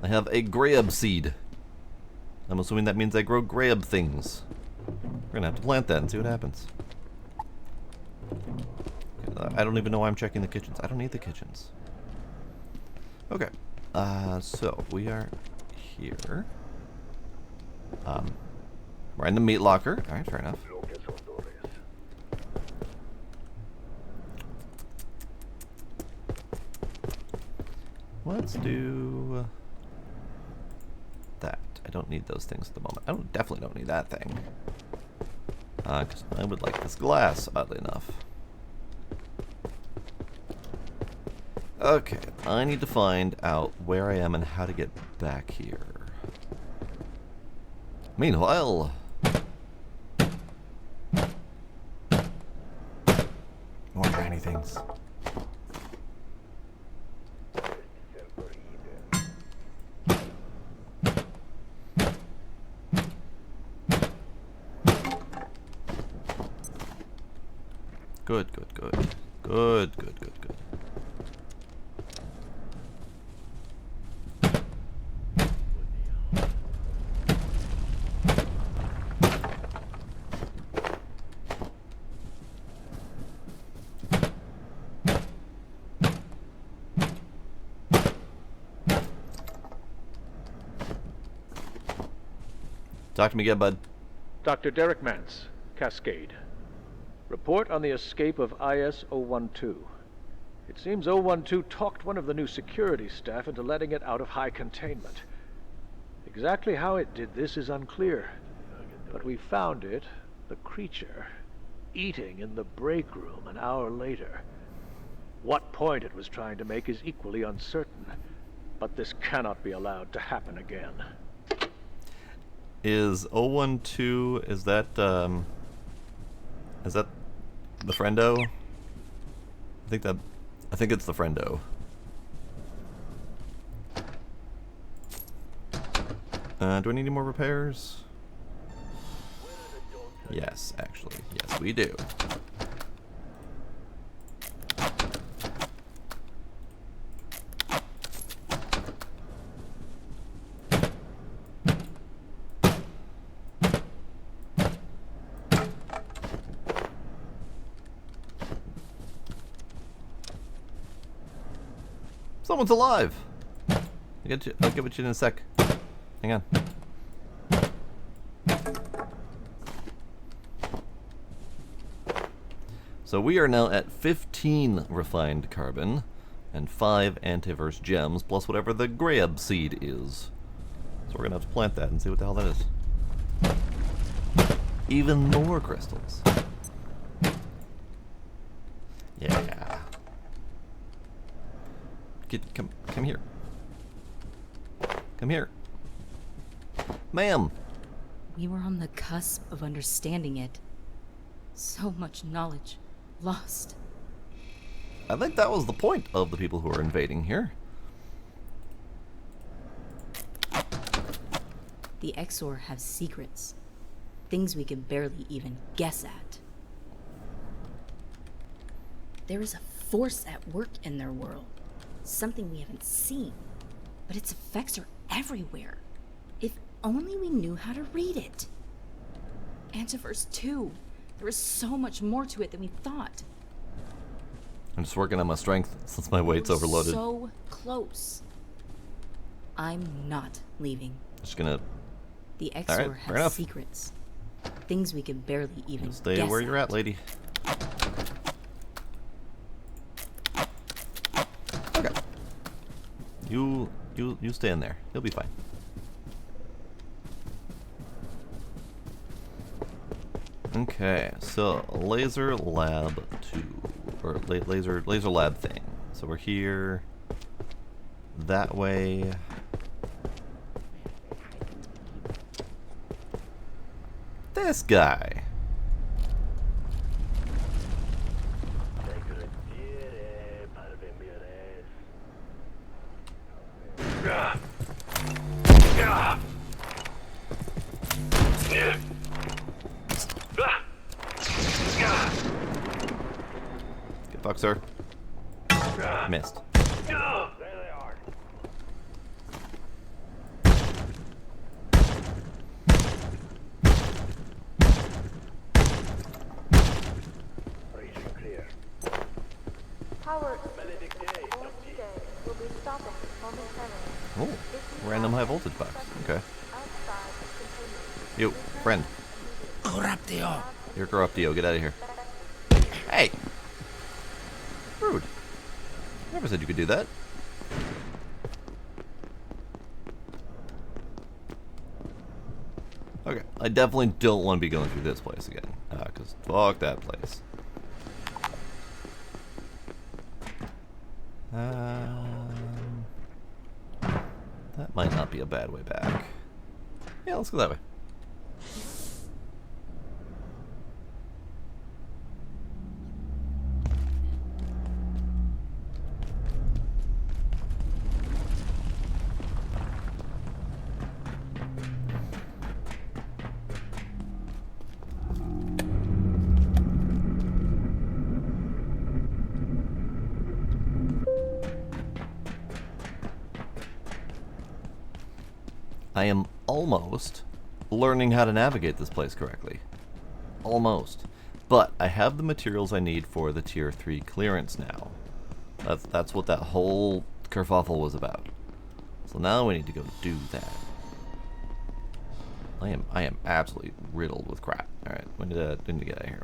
I have a grab seed. I'm assuming that means I grow grab things. We're gonna have to plant that and see what happens. I don't even know why I'm checking the kitchens. I don't need the kitchens. Okay. So we are here. We're in the meat locker. Alright, fair enough. Let's do that. I don't need those things at the moment. I definitely don't need that thing. Because I would like this glass, oddly enough. Okay, I need to find out where I am and how to get back here. Meanwhile... more tiny things. Good, good, good. Good, good, good, good. Talk to me again, bud. Dr. Derek Mance, Cascade. Report on the escape of IS-012. It seems 012 talked one of the new security staff into letting it out of high containment. Exactly how it did this is unclear, but we found it, the creature, eating in the break room an hour later. What point it was trying to make is equally uncertain, but this cannot be allowed to happen again. Is 012, is that the friendo? I think it's the friendo. Do I need any more repairs? Yes, actually. Yes, we do. Someone's alive! I'll get you in a sec. Hang on. So we are now at 15 refined carbon and 5 antiverse gems, plus whatever the grab seed is. So we're gonna have to plant that and see what the hell that is. Even more crystals. Yeah. Come here. Come here. Ma'am! We were on the cusp of understanding it. So much knowledge lost. I think that was the point of the people who are invading here. The Exor have secrets. Things we can barely even guess at. There is a force at work in their world. Something we haven't seen. But its effects are everywhere. If only we knew how to read it. Antiverse 2. There is so much more to it than we thought. I'm just working on my strength since my weight's overloaded. So close. I'm not leaving. Just gonna The Exor Alright, fair have enough. secrets. Things we can barely even stay guess where you're at, lady. Okay. You stay in there. You'll be fine. Okay, so laser lab 2 or laser lab thing. So we're here that way. This guy. Get fucked, sir. Missed. Power only day will be stopping momentarily. Oh, If you random high have voltage box. Okay. outside containment, You, friend. Corruptio. You're Corruptio. Get out of here. Hey! Rude. Never said you could do that. Okay, I definitely don't want to be going through this place again. Because fuck that place. might not be a bad way back. Yeah, let's go that way. I am almost learning how to navigate this place correctly. Almost. But I have the materials I need for the tier 3 clearance now. That's what that whole kerfuffle was about. So now we need to go do that. I am absolutely riddled with crap. Alright, we need to get out of here.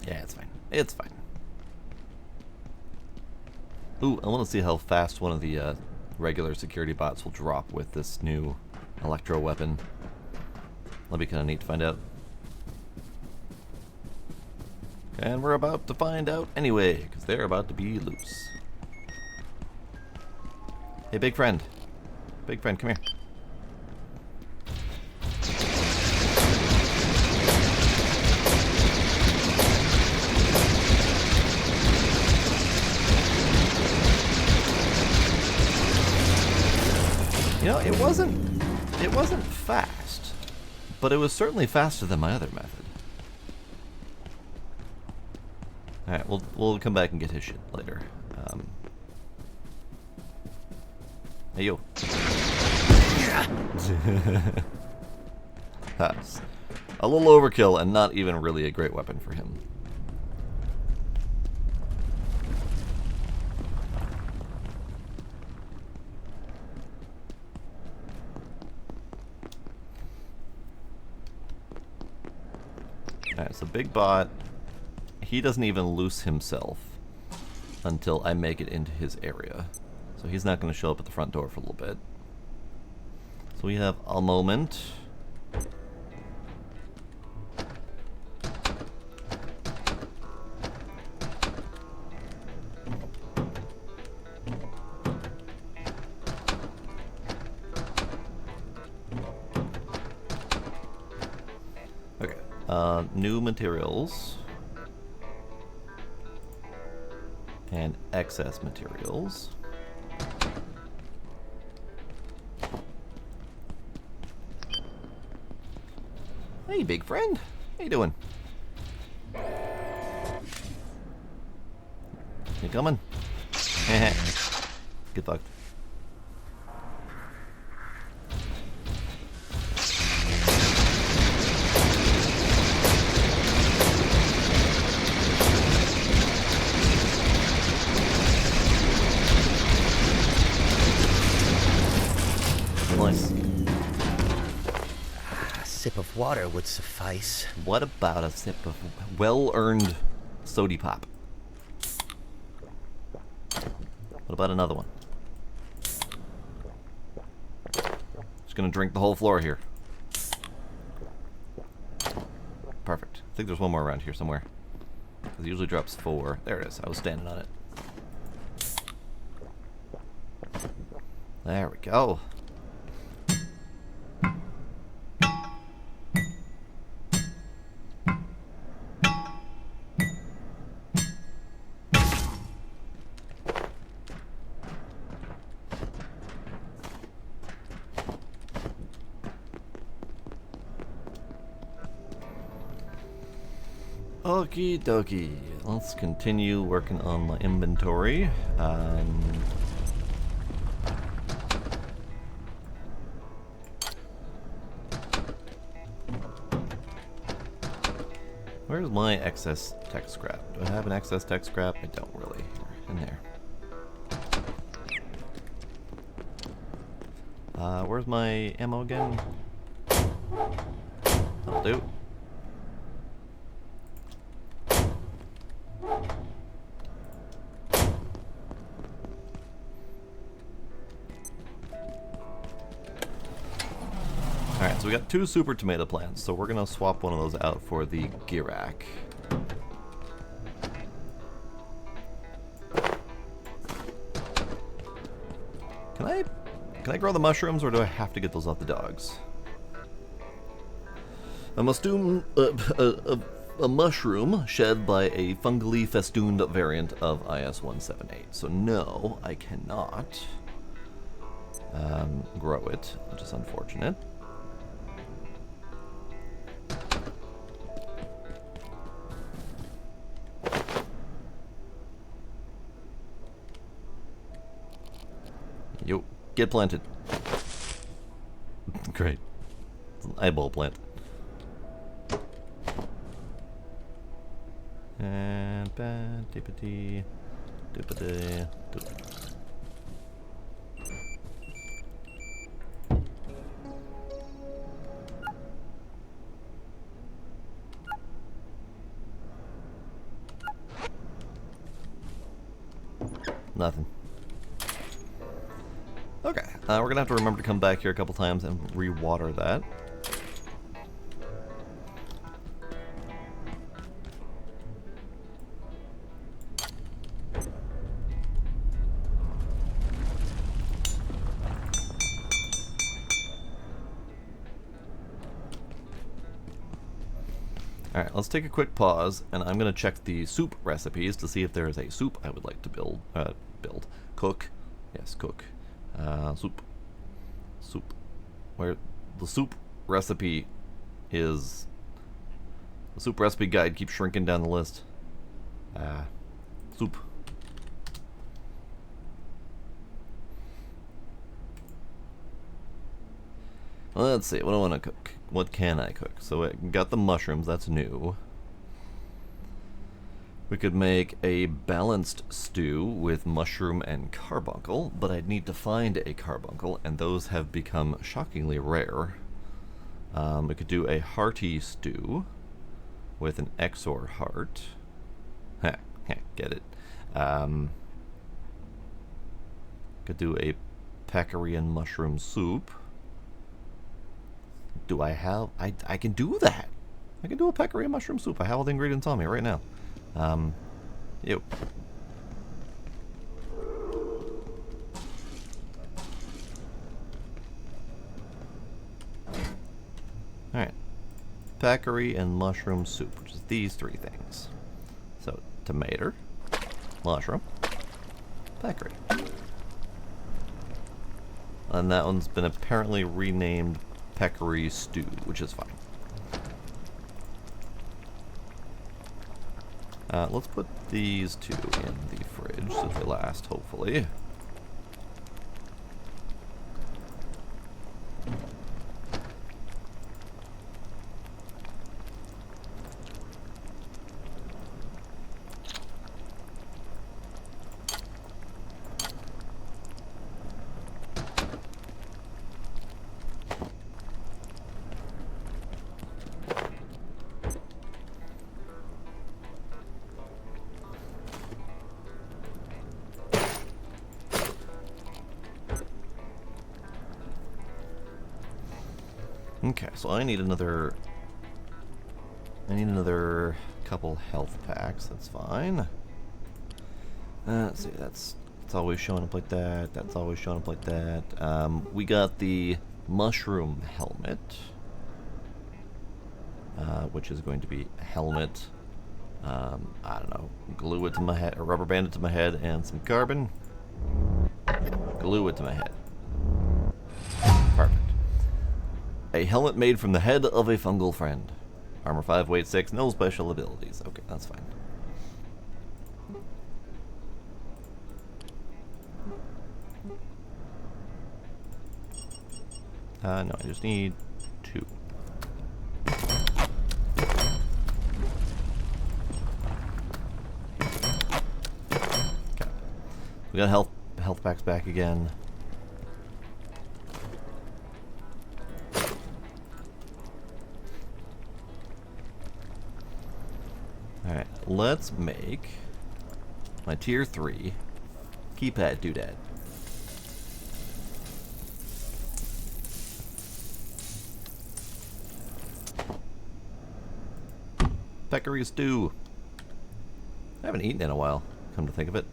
Yeah, it's fine. It's fine. Ooh, I want to see how fast one of the regular security bots will drop with this new electro weapon. That'll be kind of neat to find out. And we're about to find out anyway, because they're about to be loose. Hey, big friend. Big friend, come here. You know, it wasn't fast, but it was certainly faster than my other method. Alright, we'll come back and get his shit later. Hey, yo. That's a little overkill and not even really a great weapon for him. Alright, so Big Bot, he doesn't even loose himself until I make it into his area. So he's not going to show up at the front door for a little bit. So we have a moment. Okay, new materials. And excess materials. Hey, big friend. How you doing? You coming? Get fucked. Nice. A sip of water would suffice. What about a sip of well-earned sody pop? What about another one? Just gonna drink the whole floor here. Perfect. I think there's one more around here somewhere. Because it usually drops 4. There it is. I was standing on it. There we go. Okie dokie. Let's continue working on my inventory. Where's my excess tech scrap? Do I have an excess tech scrap? I don't really. In there. Where's my ammo again? That'll do. so we got 2 super tomato plants, so we're gonna swap one of those out for the Girak. Can I grow the mushrooms, or do I have to get those off the dogs? A mushroom shed by a fungally festooned variant of IS-178. So no, I cannot grow it, which is unfortunate. Yo, get planted. Great. It's an eyeball plant. And bad dippity dippity dip. Nothing. Okay, we're gonna have to remember to come back here a couple times and re-water that. Alright, let's take a quick pause, and I'm gonna check the soup recipes to see if there is a soup I would like to cook. Yes, cook. Soup. Where the soup recipe is... The soup recipe guide keeps shrinking down the list. Soup. Let's see, what do I want to cook? What can I cook? So I got the mushrooms, that's new. We could make a balanced stew with mushroom and carbuncle, but I'd need to find a carbuncle, and those have become shockingly rare. We could do a hearty stew with an Exor heart. Get it. Could do a peccary and mushroom soup. Do I have... I can do that! I can do a peccary and mushroom soup. I have all the ingredients on me right now. Ew. Alright. Peccary and mushroom soup, which is these 3 things. So, tomato, mushroom, peccary. And that one's been apparently renamed peccary stew, which is fine. Let's put these 2 in the fridge so they last, hopefully. Okay, so I need another couple health packs. That's fine. Let's see, that's always showing up like that. That's always showing up like that. We got the mushroom helmet, which is going to be a helmet. I don't know, glue it to my head, or rubber band it to my head, and some carbon. Glue it to my head. Perfect. A helmet made from the head of a fungal friend. Armor 5, weight 6, no special abilities. Okay, that's fine. No, I just need 2. Okay. We got health packs back again. Alright, let's make my tier 3 keypad doodad. Peccary stew. I haven't eaten in a while, come to think of it.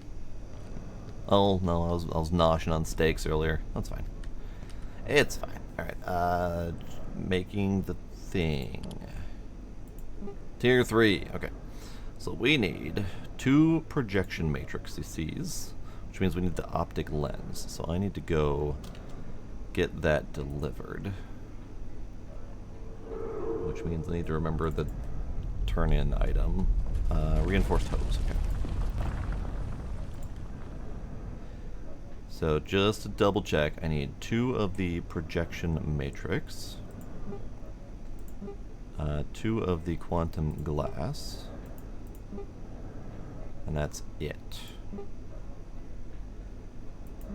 Oh, no, I was noshing on steaks earlier. That's fine. It's fine. Alright, making the thing. Tier 3. Okay. So we need 2 projection matrices, which means we need the optic lens. So I need to go get that delivered. Which means I need to remember the turn-in item. Reinforced hose. Okay. So just to double check, I need 2 of the projection matrix, 2 of the quantum glass, and that's it.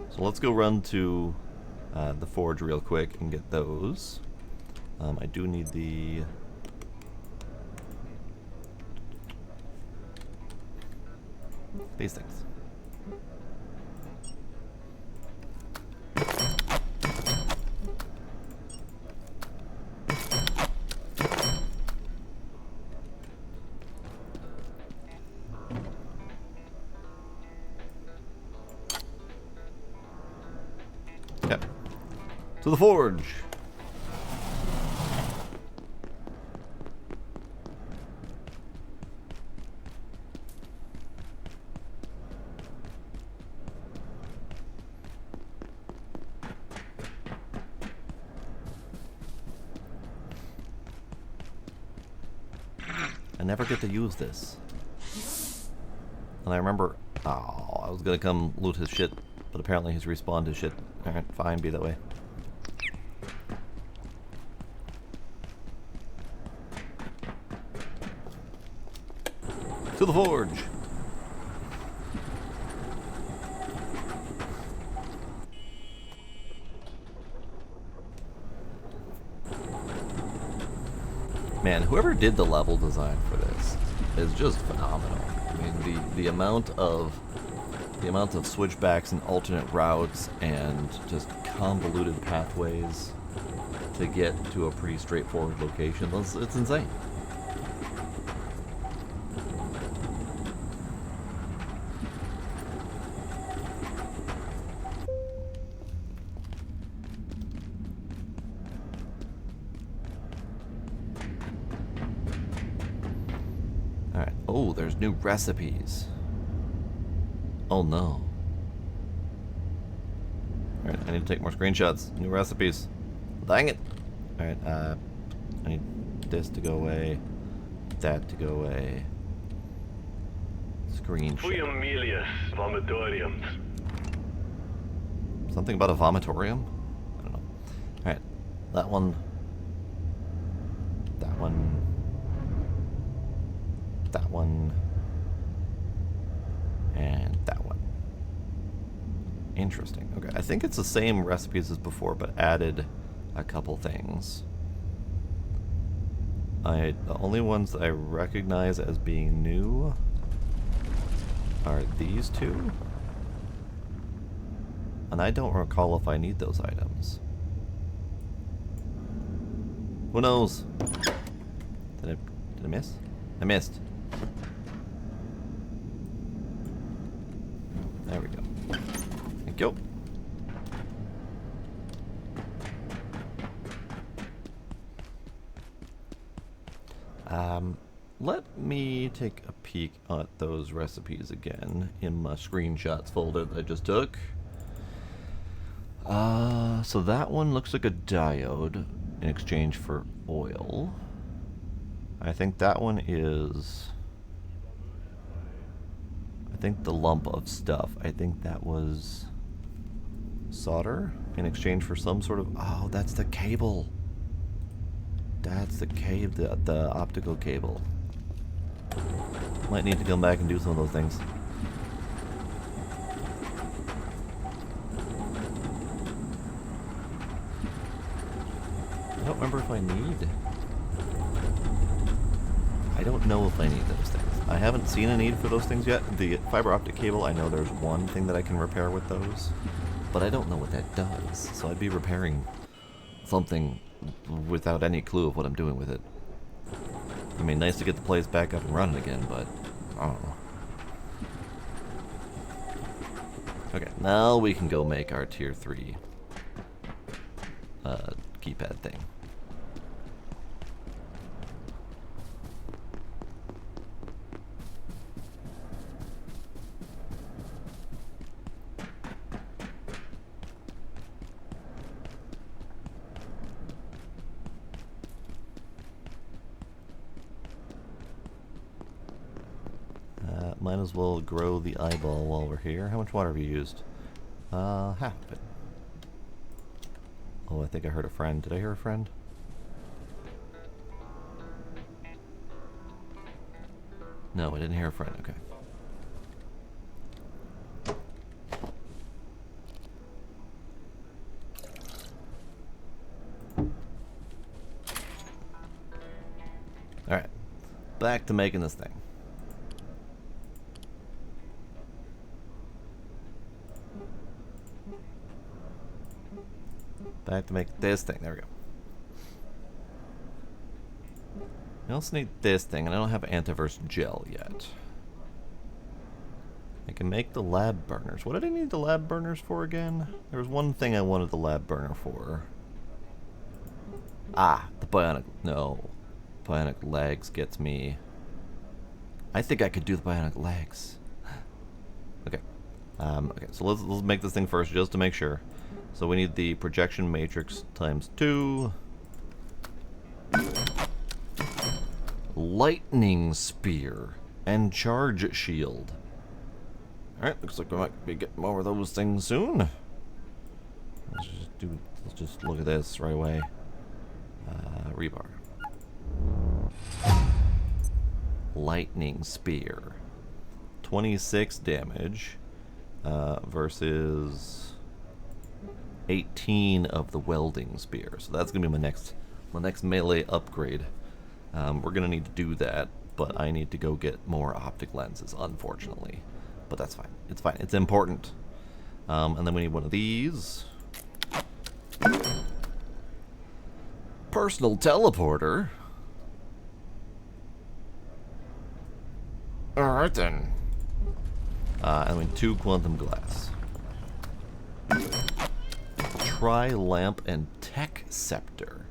So let's go run to the forge real quick and get those. I do need these things. Yep. To the forge. I never get to use this. And I remember, oh, I was gonna come loot his shit, but apparently he's respawned his shit. Alright, fine, be that way. To the forge! Man, whoever did the level design for this is just phenomenal. I mean, the amount of switchbacks and alternate routes and just convoluted pathways to get to a pretty straightforward location, it's insane. Alright, oh, there's new recipes. Oh no. Alright, I need to take more screenshots. New recipes. Dang it! Alright, I need this to go away. That to go away. Screenshot. Fuimelius vomitoriums. Something about a vomitorium? I don't know. Alright, that one. That one. That one. And that one. Interesting. Okay, I think it's the same recipes as before, but added a couple things. The only ones that I recognize as being new are these 2. And I don't recall if I need those items. Who knows? Did I miss? I missed. There we go. Thank you. Let me take a peek at those recipes again in my screenshots folder that I just took. So that one looks like a diode in exchange for oil. I think that one is... I think the lump of stuff, I think that was solder in exchange for some sort of... Oh, that's the cable. That's the cable, the optical cable. Might need to come back and do some of those things. I don't remember if I need... I don't know if I need those things. I haven't seen a need for those things yet. The fiber optic cable, I know there's one thing that I can repair with those, but I don't know what that does. So I'd be repairing something without any clue of what I'm doing with it. I mean, nice to get the place back up and running again, but I don't know. Okay, now we can go make our tier 3 keypad thing. Might as well grow the eyeball while we're here. How much water have you used? Half of it. Oh, I think I heard a friend. Did I hear a friend? No, I didn't hear a friend. Okay. Alright. Back to making this thing. Back to make this thing. There we go. I also need this thing, and I don't have antivirus gel yet. I can make the lab burners. What did I need the lab burners for again? There was one thing I wanted the lab burner for. Ah, the bionic... No. Bionic legs gets me... I think I could do the bionic legs. Okay. Okay, so let's make this thing first, just to make sure. So we need the projection matrix times 2. Lightning spear and charge shield. Alright, looks like we might be getting more of those things soon. Let's just look at this right away. Rebar. Lightning spear. 26 damage versus 18 of the welding spear. So that's gonna be my next melee upgrade. We're gonna need to do that, but I need to go get more optic lenses, unfortunately. But that's fine. It's fine. It's important. And then we need one of these. Personal teleporter. Alright then. And we need 2 quantum glass. Tri-lamp and tech scepter.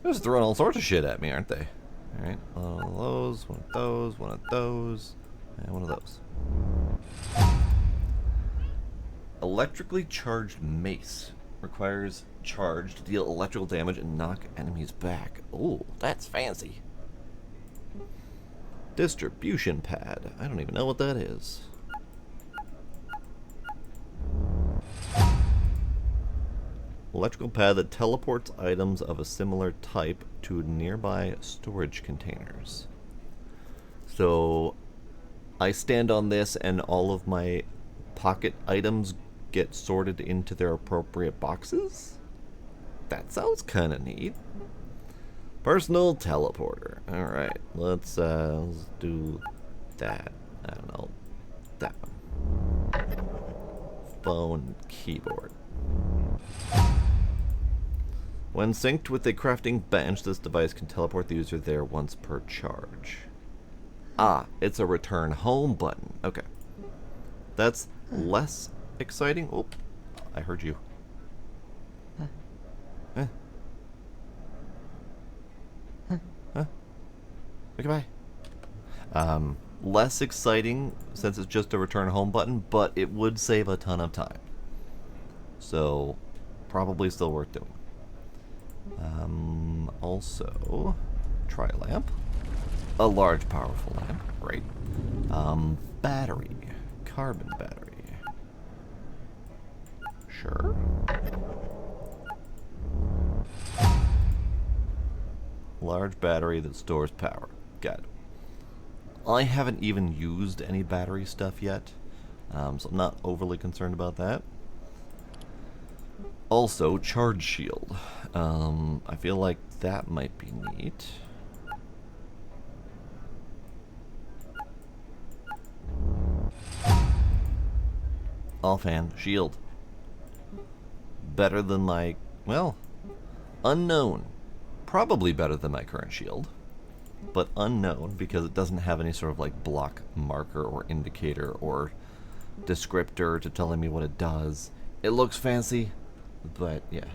They're just throwing all sorts of shit at me, aren't they? Alright, one of those, one of those, one of those, and one of those. Electrically charged mace. Requires charge to deal electrical damage and knock enemies back. Oh, that's fancy. Distribution pad. I don't even know what that is. Electrical pad that teleports items of a similar type to nearby storage containers. So I stand on this and all of my pocket items get sorted into their appropriate boxes? That sounds kind of neat. Personal teleporter. Alright, let's do that. I don't know. That one. Phone keyboard. When synced with a crafting bench, this device can teleport the user there once per charge. Ah, it's a return home button. Okay. That's less exciting. Oh, I heard you. Huh? Okay, bye. Less exciting since it's just a return home button, but it would save a ton of time. So, probably still worth doing. Also, tri-lamp. A large, powerful lamp. Great. Battery. Carbon battery. Sure. Large battery that stores power. Got it. I haven't even used any battery stuff yet, so I'm not overly concerned about that. Also, charge shield. I feel like that might be neat. Offhand, shield. Better than my, well, unknown. Probably better than my current shield. but unknown because it doesn't have any sort of like block marker or indicator or descriptor to telling me what it does. It looks fancy, but yeah.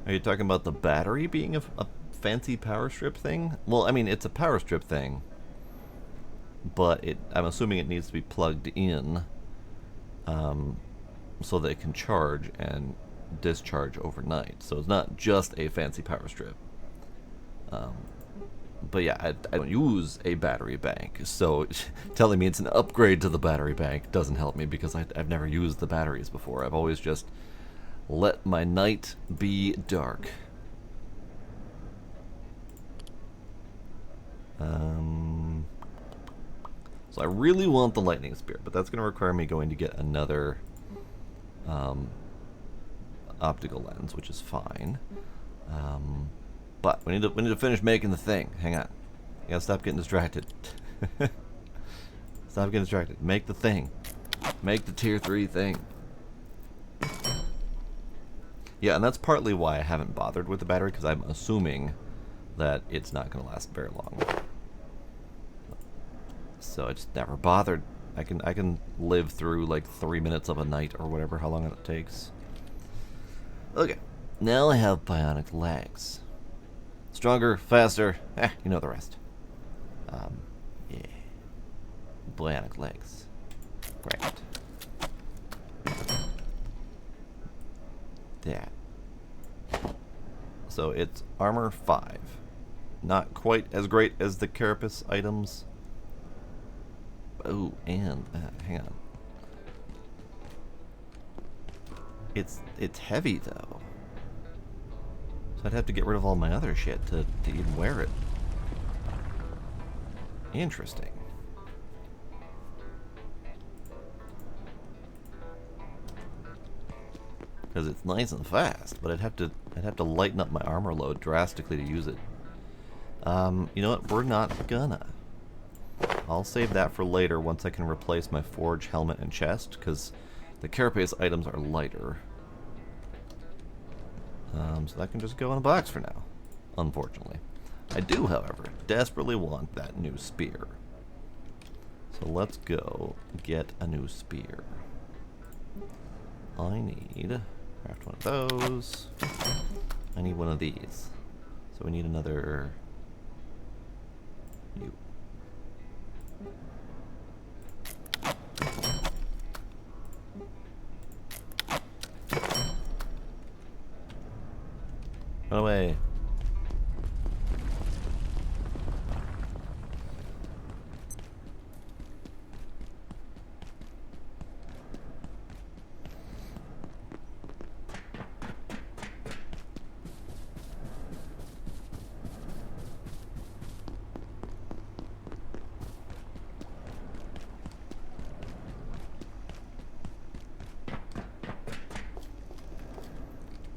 Are you talking about the battery being a fancy power strip thing? Well, I mean, it's a power strip thing, but I'm assuming it needs to be plugged in so that it can charge and discharge overnight. So it's not just a fancy power strip. But yeah, I don't use a battery bank, so telling me it's an upgrade to the battery bank doesn't help me because I've never used the batteries before. I've always just let my night be dark. So I really want the lightning spear, but that's going to require me going to get another optical lens, which is fine. But we need to finish making the thing. Hang on. You gotta stop getting distracted. Stop getting distracted. Make the thing. Make the tier 3 thing. Yeah, and that's partly why I haven't bothered with the battery, because I'm assuming that it's not going to last very long. So I just never bothered. I can live through like 3 minutes of a night or whatever, how long it takes. Okay, now I have bionic legs. Stronger, faster, you know the rest. Yeah. Bionic legs. Great. That. So it's armor 5. Not quite as great as the carapace items. Oh, and hang on. It's heavy though. So I'd have to get rid of all my other shit to even wear it. Interesting. Because it's nice and fast, but I'd have to lighten up my armor load drastically to use it. You know what? We're not gonna. I'll save that for later once I can replace my forge, helmet, and chest, because the carapace items are lighter. So that can just go in a box for now, unfortunately. I do, however, desperately want that new spear. So let's go get a new spear. I need... craft one of those. I need one of these. So we need another... you. Run away.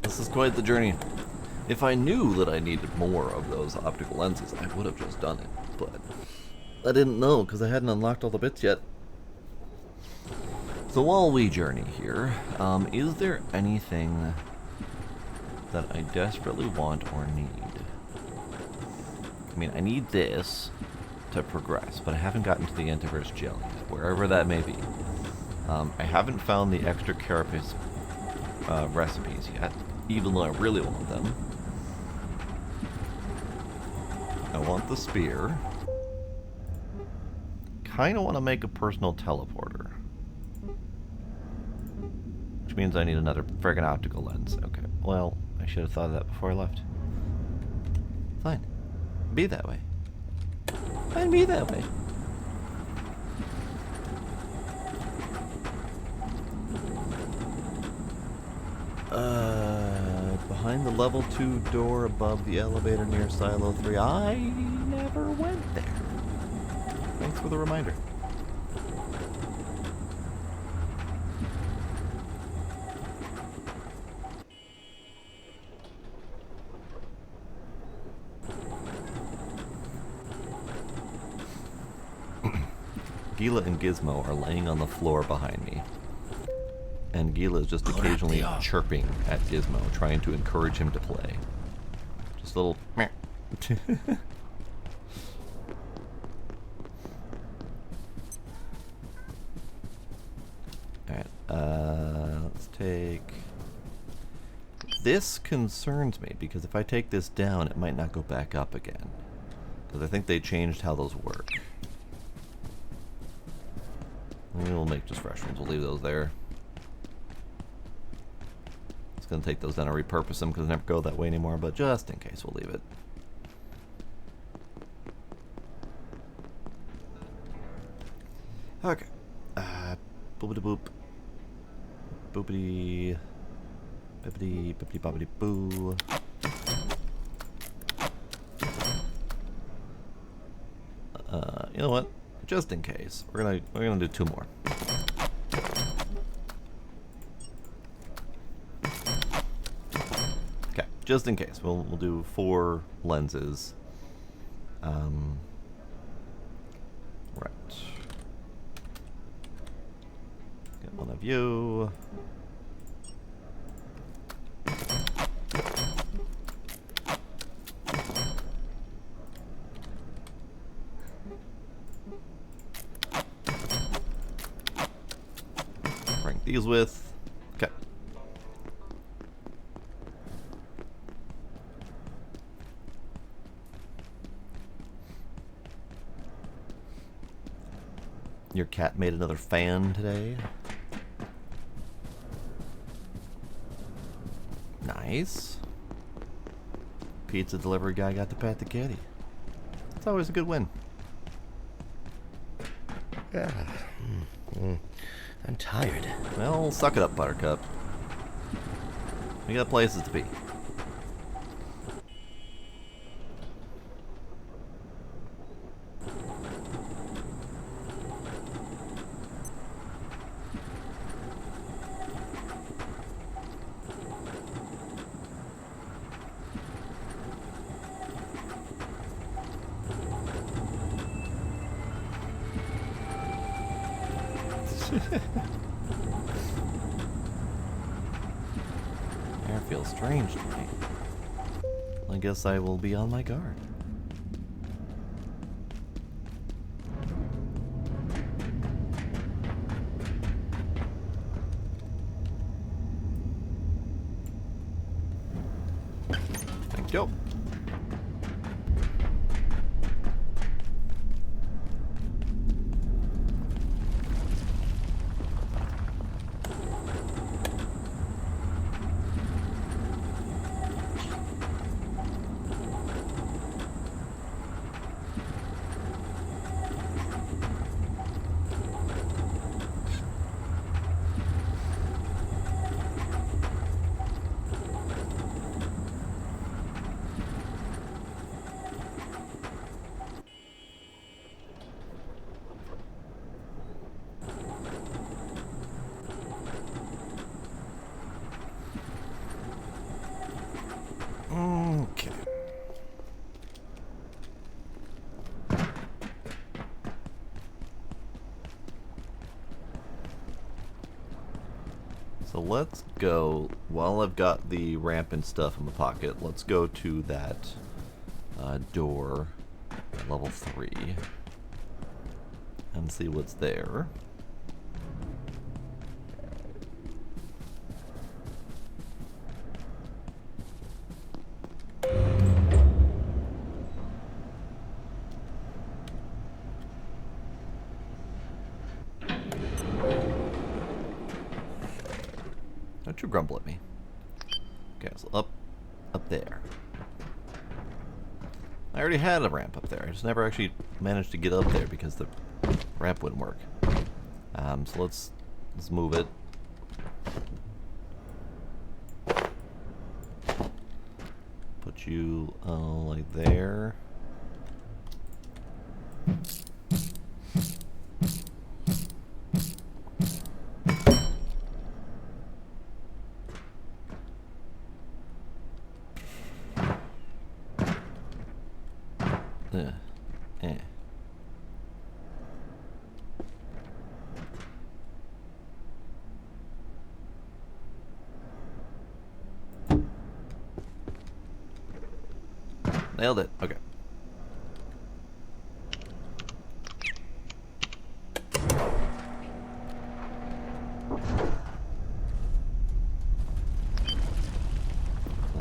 This is quite the journey. If I knew that I needed more of those optical lenses, I would have just done it, but I didn't know because I hadn't unlocked all the bits yet. So while we journey here, is there anything that I desperately want or need? I mean, I need this to progress, but I haven't gotten to the antivirus gel yet, wherever that may be. I haven't found the extra carapace recipes yet, even though I really want them. I want the spear. Kinda want to make a personal teleporter. Which means I need another friggin' optical lens. Okay, well, I should have thought of that before I left. Fine. Be that way. Fine, be that way. Behind the level 2 door above the elevator near Silo 3. I never went there. Thanks for the reminder. Gila and Gizmo are laying on the floor behind me. And Gila is just occasionally chirping at Gizmo, trying to encourage him to play. Just a little meh. Alright, let's take... This concerns me, because if I take this down, it might not go back up again. Because I think they changed how those work. We'll make just fresh ones. We'll leave those there. It's going to take those down and repurpose them because they never go that way anymore, but just in case, we'll leave it. Okay. Boopity boop. Boopity. Bippity, bippity boppity boo. You know what? Just in case, we're gonna do 2 more. Okay, just in case, we'll do 4 lenses. Right. Get one of you. Bring these with. Okay. Your cat made another fan today. Nice. Pizza delivery guy got to pat the kitty. It's always a good win. Yeah. I'm tired. Well, suck it up, Buttercup. We got places to be. Air feels strange tonight. I guess I will be on my guard. Thank you. Okay. So let's go, while I've got the ramp and stuff in my pocket, let's go to that door at level 3 and see what's there. Don't you grumble at me. Okay, so up there. I already had a ramp up there. I just never actually managed to get up there because the ramp wouldn't work. So let's move it. Put you like there. Eh. Nailed it. Okay.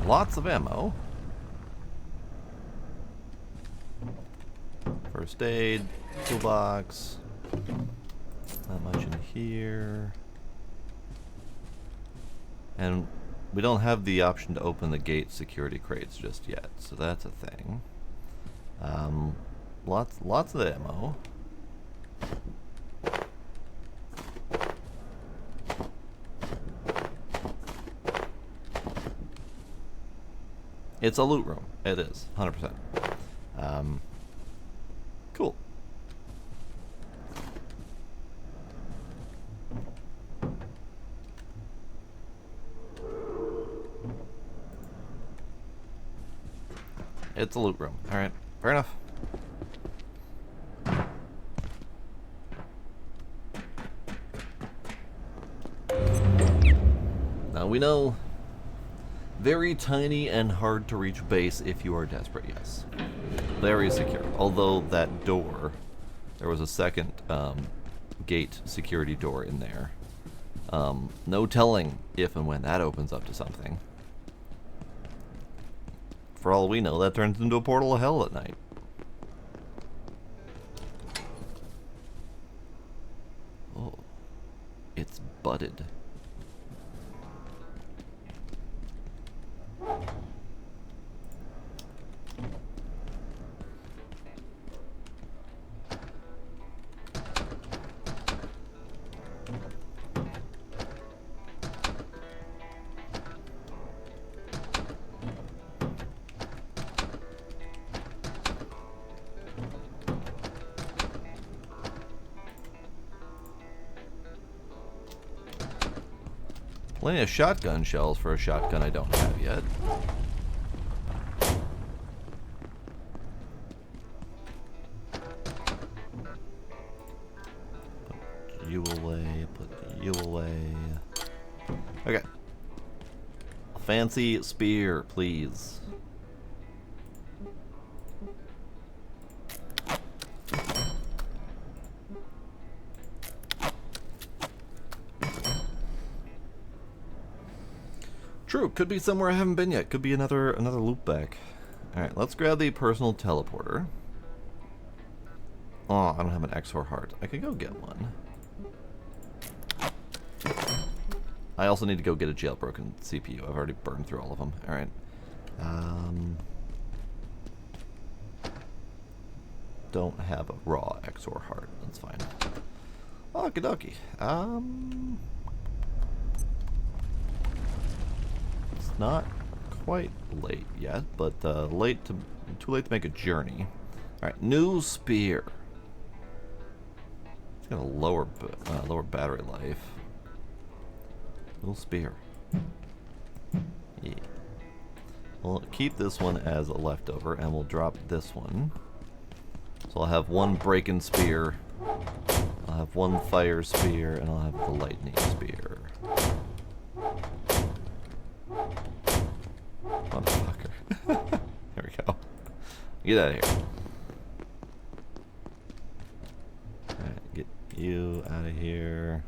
Lots of ammo. First aid, toolbox. Not much in here. And we don't have the option to open the gate security crates just yet, so that's a thing. Lots of ammo. It's a loot room. It is, 100%. Cool. It's a loot room. Alright, fair enough. Now we know, very tiny and hard to reach base if you are desperate, yes. Very secure. Although that door, there was a second gate security door in there. No telling if and when that opens up to something. For all we know, that turns into a portal of hell at night. Oh, it's budded. Plenty of shotgun shells for a shotgun I don't have yet. Put you away, put you away. Okay. A fancy spear, please. True, could be somewhere I haven't been yet. Could be another loop back. Alright, let's grab the personal teleporter. Oh, I don't have an XOR heart. I could go get one. I also need to go get a jailbroken CPU. I've already burned through all of them. Alright. Don't have a raw XOR heart. That's fine. Okie dokie. It's not quite late yet, but too late to make a journey. All right, new spear. It's got a lower battery life. New spear. Yeah. We'll keep this one as a leftover, and we'll drop this one. So I'll have one breaking spear. I'll have one fire spear, and I'll have the lightning spear. Motherfucker. There we go. Get out of here. Alright, get you out of here.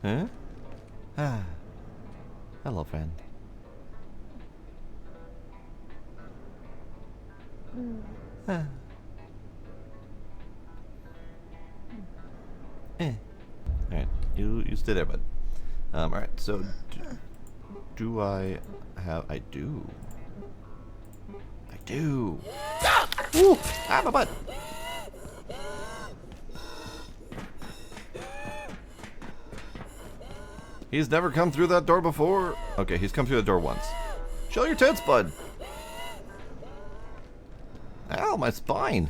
Huh? Ah. Hello, friend. Ah. Alright, you stay there, bud. Alright, so do I have... I do. Ooh! Ah, my butt! He's never come through that door before. Okay, he's come through the door once. Show your tits, bud. Ow, my spine.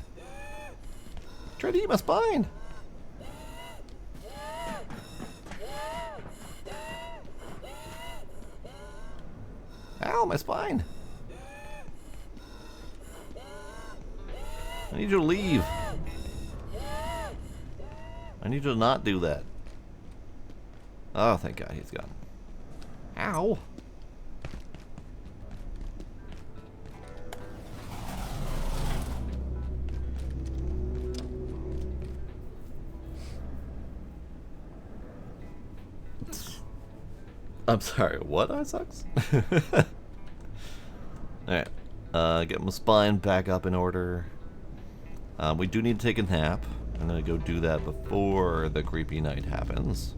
Try to eat my spine. Ow, my spine. I need you to leave. I need you to not do that. Oh, thank God, he's gone. Ow! I'm sorry, what? That sucks? Alright. Get my spine back up in order. We do need to take a nap. I'm gonna go do that before the creepy night happens.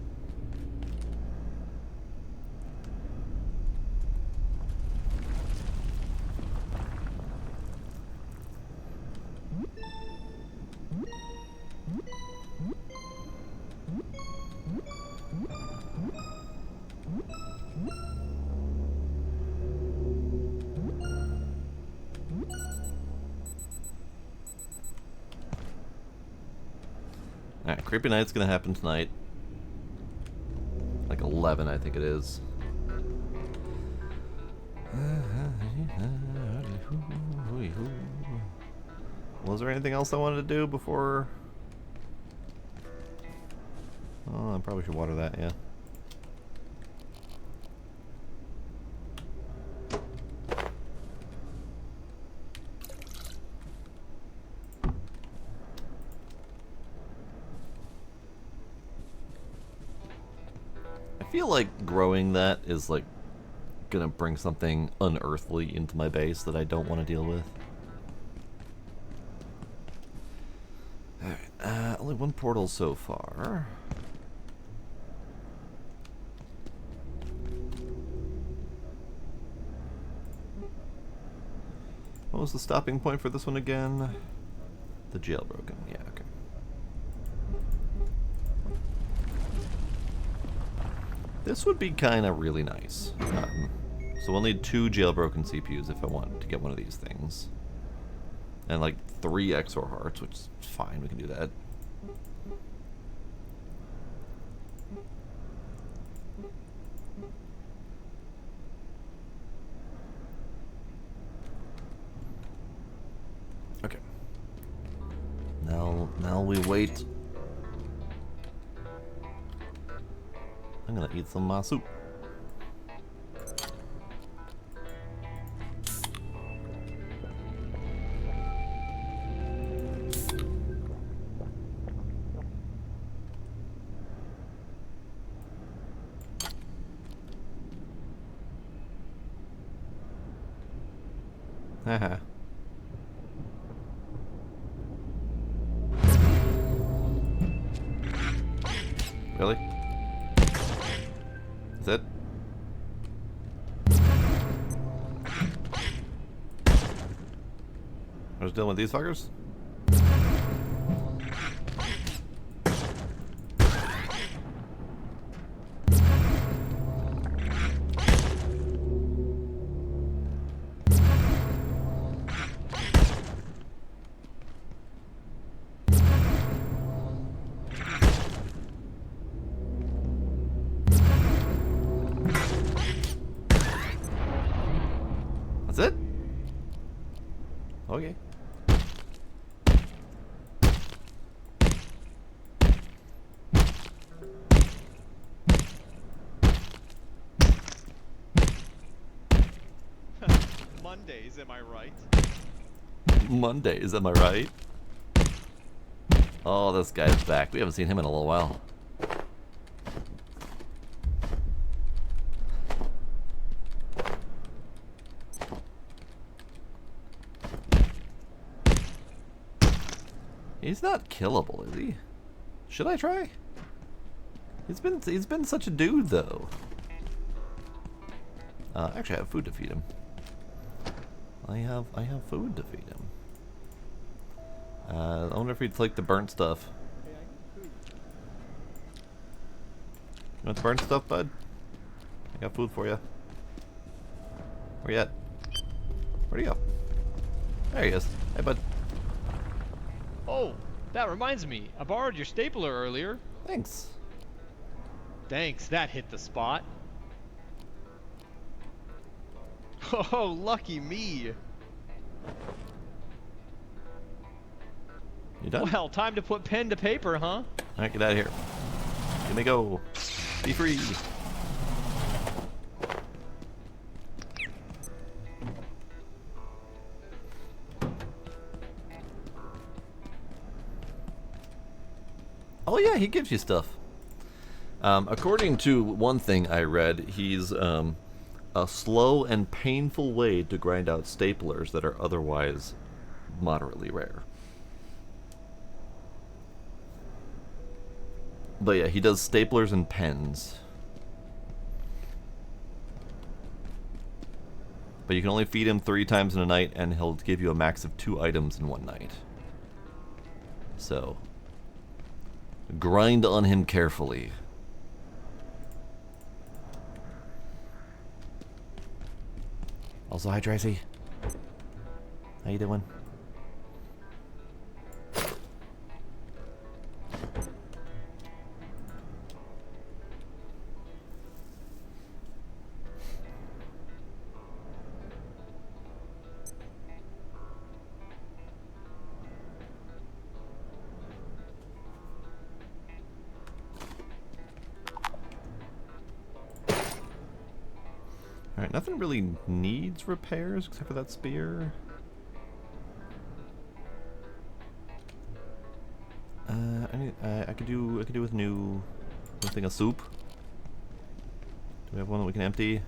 Alright, creepy night's gonna happen tonight. Like 11, I think it is. Was there anything else I wanted to do before? Oh, I probably should water that, yeah. I feel like growing that is like gonna bring something unearthly into my base that I don't want to deal with. Alright, only one portal so far. What was the stopping point for this one again? The jailbroken, yeah, okay. This would be kind of really nice. So we'll need 2 jailbroken CPUs if I want to get one of these things. And like 3 XOR hearts, which is fine, we can do that. Okay. Now we wait. I'm gonna eat some soup. Haha. Really? Is it? I was dealing with these fuckers? That's it? Okay. Mondays, am I right? Mondays, am I right? Oh, this guy's back. We haven't seen him in a little while. He's not killable, is he? Should I try? He's been such a dude though. Actually, I have food to feed him. I have food to feed him. I wonder if he'd like the burnt stuff. You want the burnt stuff, bud? I got food for you. Where you at? Where'd he go? There he is. Hey, bud. Oh, that reminds me. I borrowed your stapler earlier. Thanks. Thanks, that hit the spot. Oh, lucky me. You done? Well, time to put pen to paper, huh? Alright, get out of here. Let me go. Be free. Oh yeah, he gives you stuff. According to one thing I read, he's a slow and painful way to grind out staplers that are otherwise moderately rare. But yeah, he does staplers and pens. But you can only feed him 3 times in a night, and he'll give you a max of 2 items in one night. So, grind on him carefully. Also, hi Tracy. How you doing? Alright, nothing really needs repairs except for that spear. I could do with new thing of soup. Do we have one that we can empty?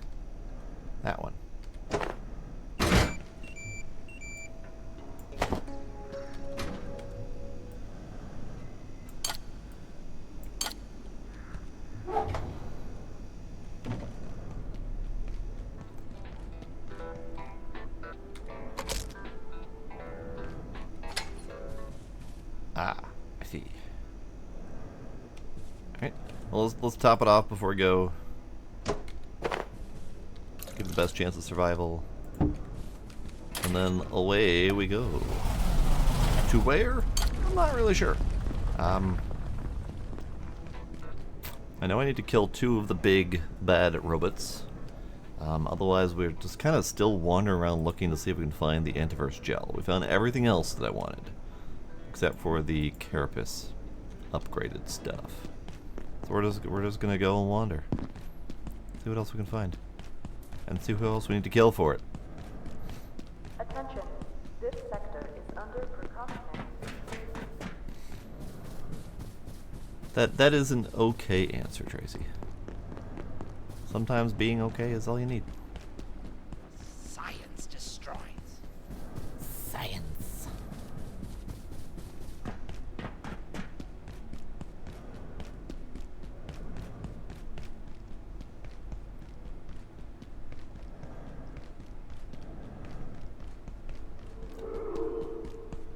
That one. Ah, I see. Alright, well, let's top it off before we go. Give the best chance of survival. And then away we go. To where? I'm not really sure. I know I need to kill 2 of the big bad robots. Otherwise we're just kind of still wandering around looking to see if we can find the antivirus gel. We found everything else that I wanted. Except for the carapace upgraded stuff. So we're just gonna go and wander. See what else we can find. And see who else we need to kill for it. Attention. This sector is under precautionary. That is an okay answer, Tracy. Sometimes being okay is all you need. Science destroys. Science.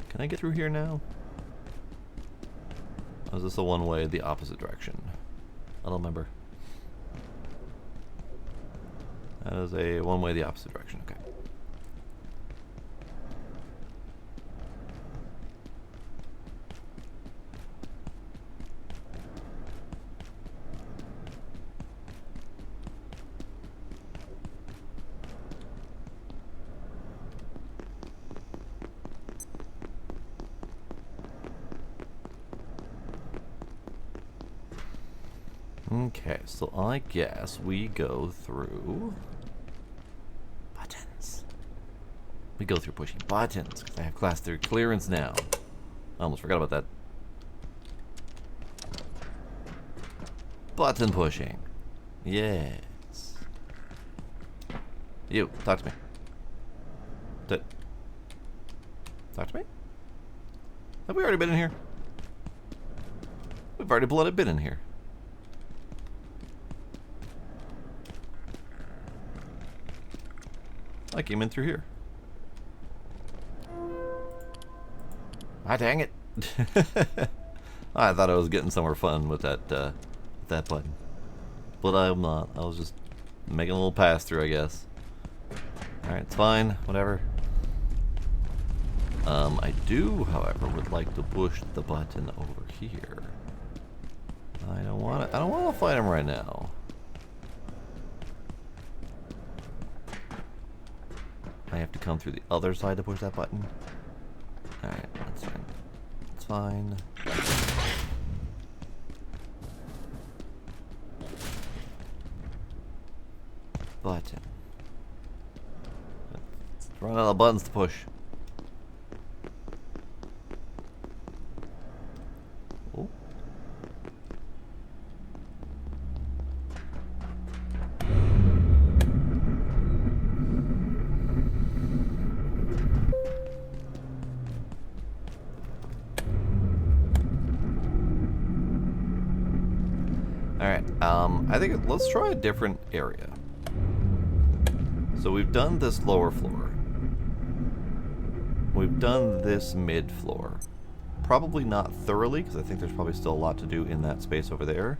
Can I get through here now? Or is this a one-way the opposite direction? I don't remember. That is a one-way the opposite direction, okay. Okay, so I guess we go through buttons. We go through pushing buttons because I have class 3 clearance now. I almost forgot about that. Button pushing. Yes. You, talk to me. Talk to me? Have we already been in here? We've already blooded been in here. I came in through here. Ah, dang it. I thought I was getting somewhere fun with that button. But I'm not. I was just making a little pass through, I guess. Alright, it's fine. Whatever. I do, however, would like to push the button over here. I don't want to fight him right now. I have to come through the other side to push that button. Alright, that's fine. It's fine. Button. Let's run out of buttons to push. Oh. Alright, I think let's try a different area. So we've done this lower floor. We've done this mid floor. Probably not thoroughly, because I think there's probably still a lot to do in that space over there.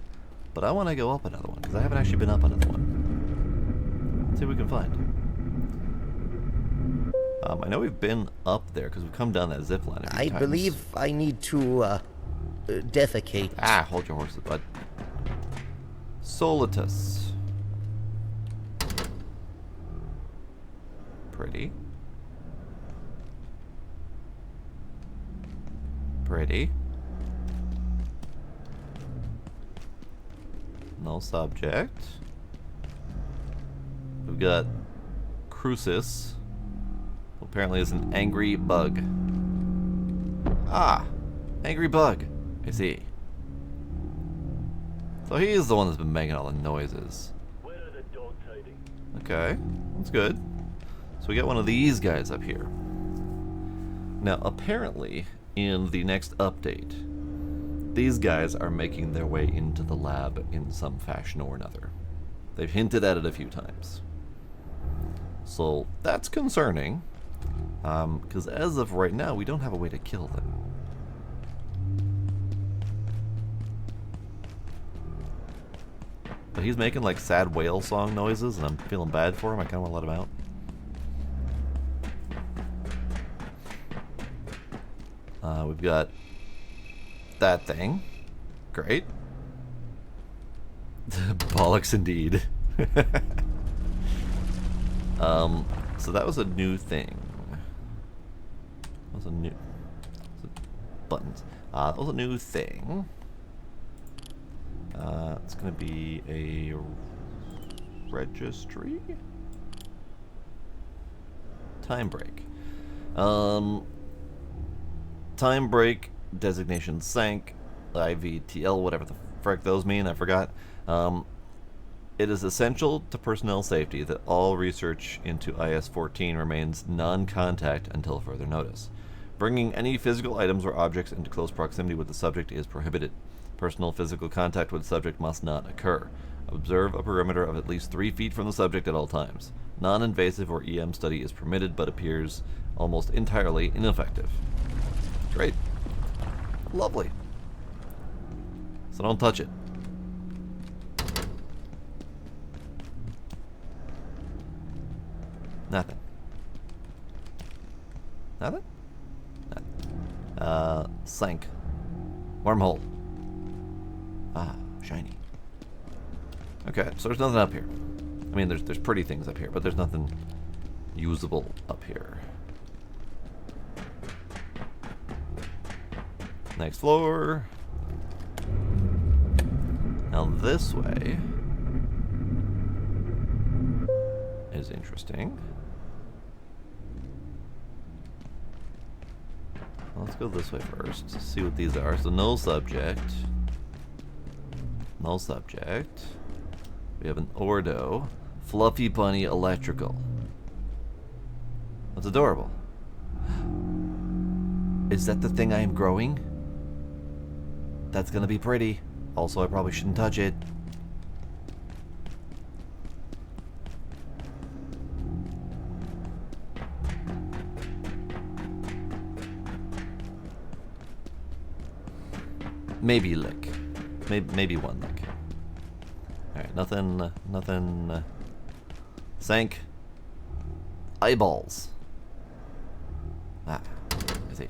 But I want to go up another one, because I haven't actually been up another one. Let's see what we can find. I know we've been up there, because we've come down that zip line a few I times. believe I need to, defecate. Ah, hold your horses, bud. Solitus. Pretty. Pretty. No subject. We've got Crucis, who apparently is an angry bug. Ah! Angry bug. I see. So he is the one that's been making all the noises. Where are the dogs hiding? Okay, that's good. So we got one of these guys up here. Now, apparently, in the next update, these guys are making their way into the lab in some fashion or another. They've hinted at it a few times. So that's concerning, because as of right now, we don't have a way to kill them. But he's making like sad whale song noises, and I'm feeling bad for him. I kind of want to let him out. We've got that thing. Great. Bollocks indeed. So that was a new thing. That was a new... buttons. That was a new thing. It's going to be a registry? Time break. Time break, designation sank, IVTL, whatever the frick those mean, I forgot. It is essential to personnel safety that all research into IS-14 remains non-contact until further notice. Bringing any physical items or objects into close proximity with the subject is prohibited. Personal physical contact with the subject must not occur. Observe a perimeter of at least 3 feet from the subject at all times. Non-invasive or EM study is permitted but appears almost entirely ineffective. Great. Lovely. So don't touch it. Nothing. Nothing? Nothing. Sank. Wormhole. Ah, shiny. Okay, so there's nothing up here. I mean, there's pretty things up here, but there's nothing usable up here. Next floor. Now this way is interesting. Let's go this way first to see what these are. So no subject. No subject. We have an Ordo. Fluffy Bunny Electrical. That's adorable. Is that the thing I am growing? That's gonna be pretty. Also, I probably shouldn't touch it. Maybe lick. Maybe one lick. Alright, nothing, sank. Eyeballs. Ah, I see.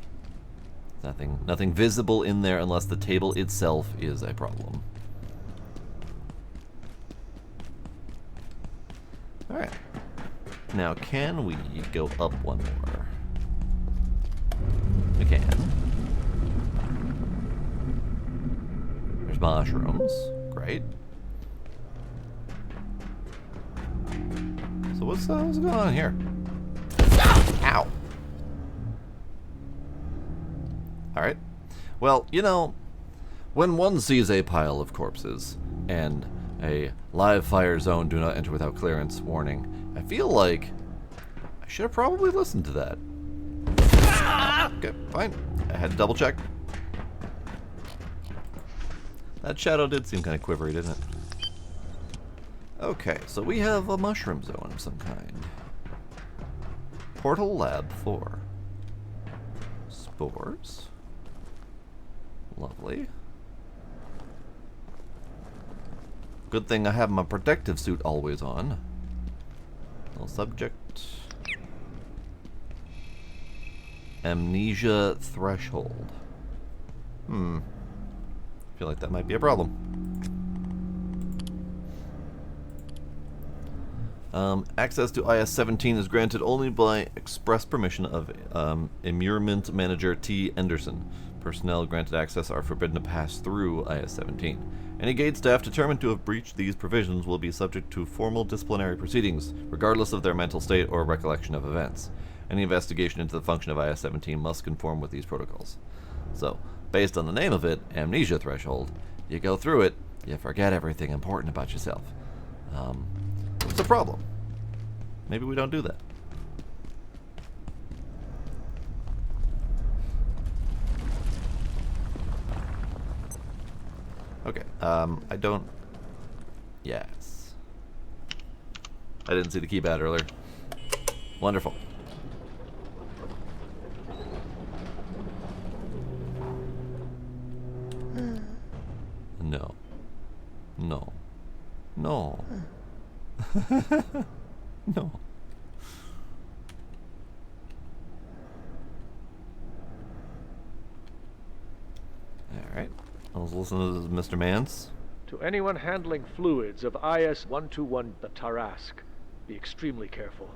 Nothing visible in there unless the table itself is a problem. Alright. Now, can we go up one more? We can. mushrooms. Great. So what's going on here? Ow. Alright. Well, you know, when one sees a pile of corpses and a live fire zone, do not enter without clearance warning, I feel like I should have probably listened to that. Okay, fine. I had to double check. That shadow did seem kind of quivery, didn't it? Okay, so we have a mushroom zone of some kind. Portal Lab 4. Spores. Lovely. Good thing I have my protective suit always on. Null subject. Amnesia threshold. Feel like that might be a problem. Access to IS-17 is granted only by express permission of Immurement Manager T. Anderson. Personnel granted access are forbidden to pass through IS-17. Any gate staff determined to have breached these provisions will be subject to formal disciplinary proceedings, regardless of their mental state or recollection of events. Any investigation into the function of IS-17 must conform with these protocols. So, based on the name of it, Amnesia Threshold, you go through it, you forget everything important about yourself. What's the problem? Maybe we don't do that. Okay, I don't... Yes. I didn't see the keypad earlier. Wonderful. No. No. No. No. Alright. I was listening to Mr. Mance. To anyone handling fluids of IS-121, the Tarask, be extremely careful.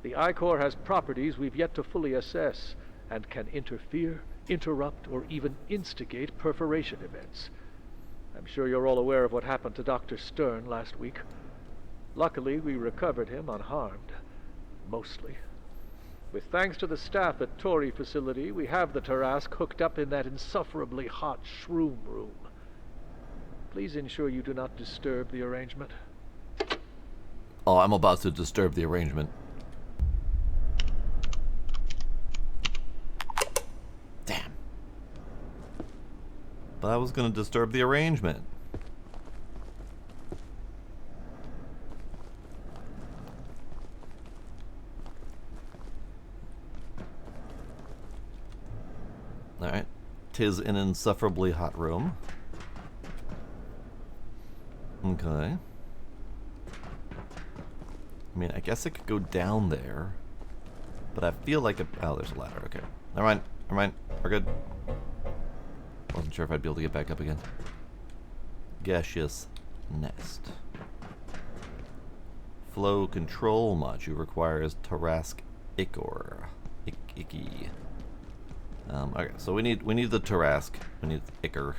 The I-Core has properties we've yet to fully assess, and can interfere, interrupt, or even instigate perforation events. I'm sure you're all aware of what happened to Dr. Stern last week. Luckily, we recovered him unharmed. Mostly. With thanks to the staff at Tory facility, we have the Tarask hooked up in that insufferably hot shroom room. Please ensure you do not disturb the arrangement. Oh, I'm about to disturb the arrangement. Damn. But I was going to disturb the arrangement. Alright. 'Tis an insufferably hot room. Okay. I mean, I guess I could go down there. But I feel like oh, there's a ladder. Okay. Never mind. Never mind. We're good. Wasn't sure if I'd be able to get back up again. Gaseous nest. Flow control module requires Tarask Ichor. Icky. Okay, so we need the Tarask. We need Ichor.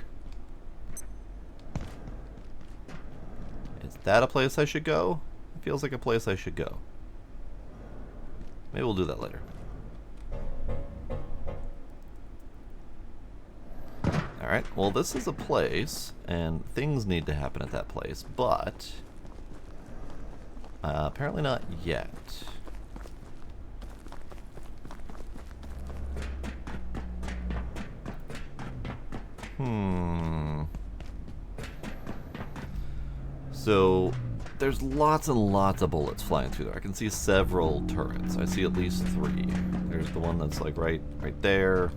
Is that a place I should go? It feels like a place I should go. Maybe we'll do that later. Alright, well this is a place, and things need to happen at that place, but apparently not yet. So there's lots and lots of bullets flying through there. I can see several turrets. I see at least 3. There's the one that's like right there.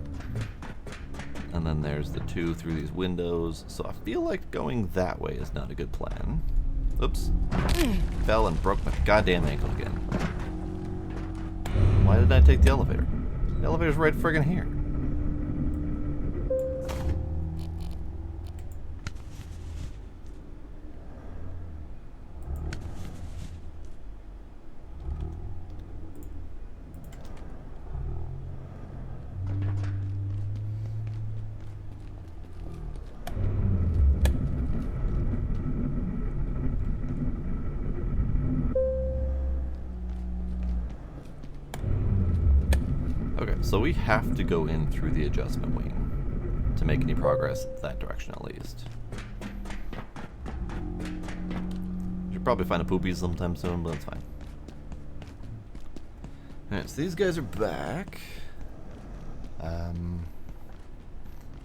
And then there's the 2 through these windows. So I feel like going that way is not a good plan. Oops. Fell and broke my goddamn ankle again. Why didn't I take the elevator? The elevator's right friggin' here. So we have to go in through the adjustment wing to make any progress that direction at least. Should probably find a poopy sometime soon, but that's fine. Alright, so these guys are back.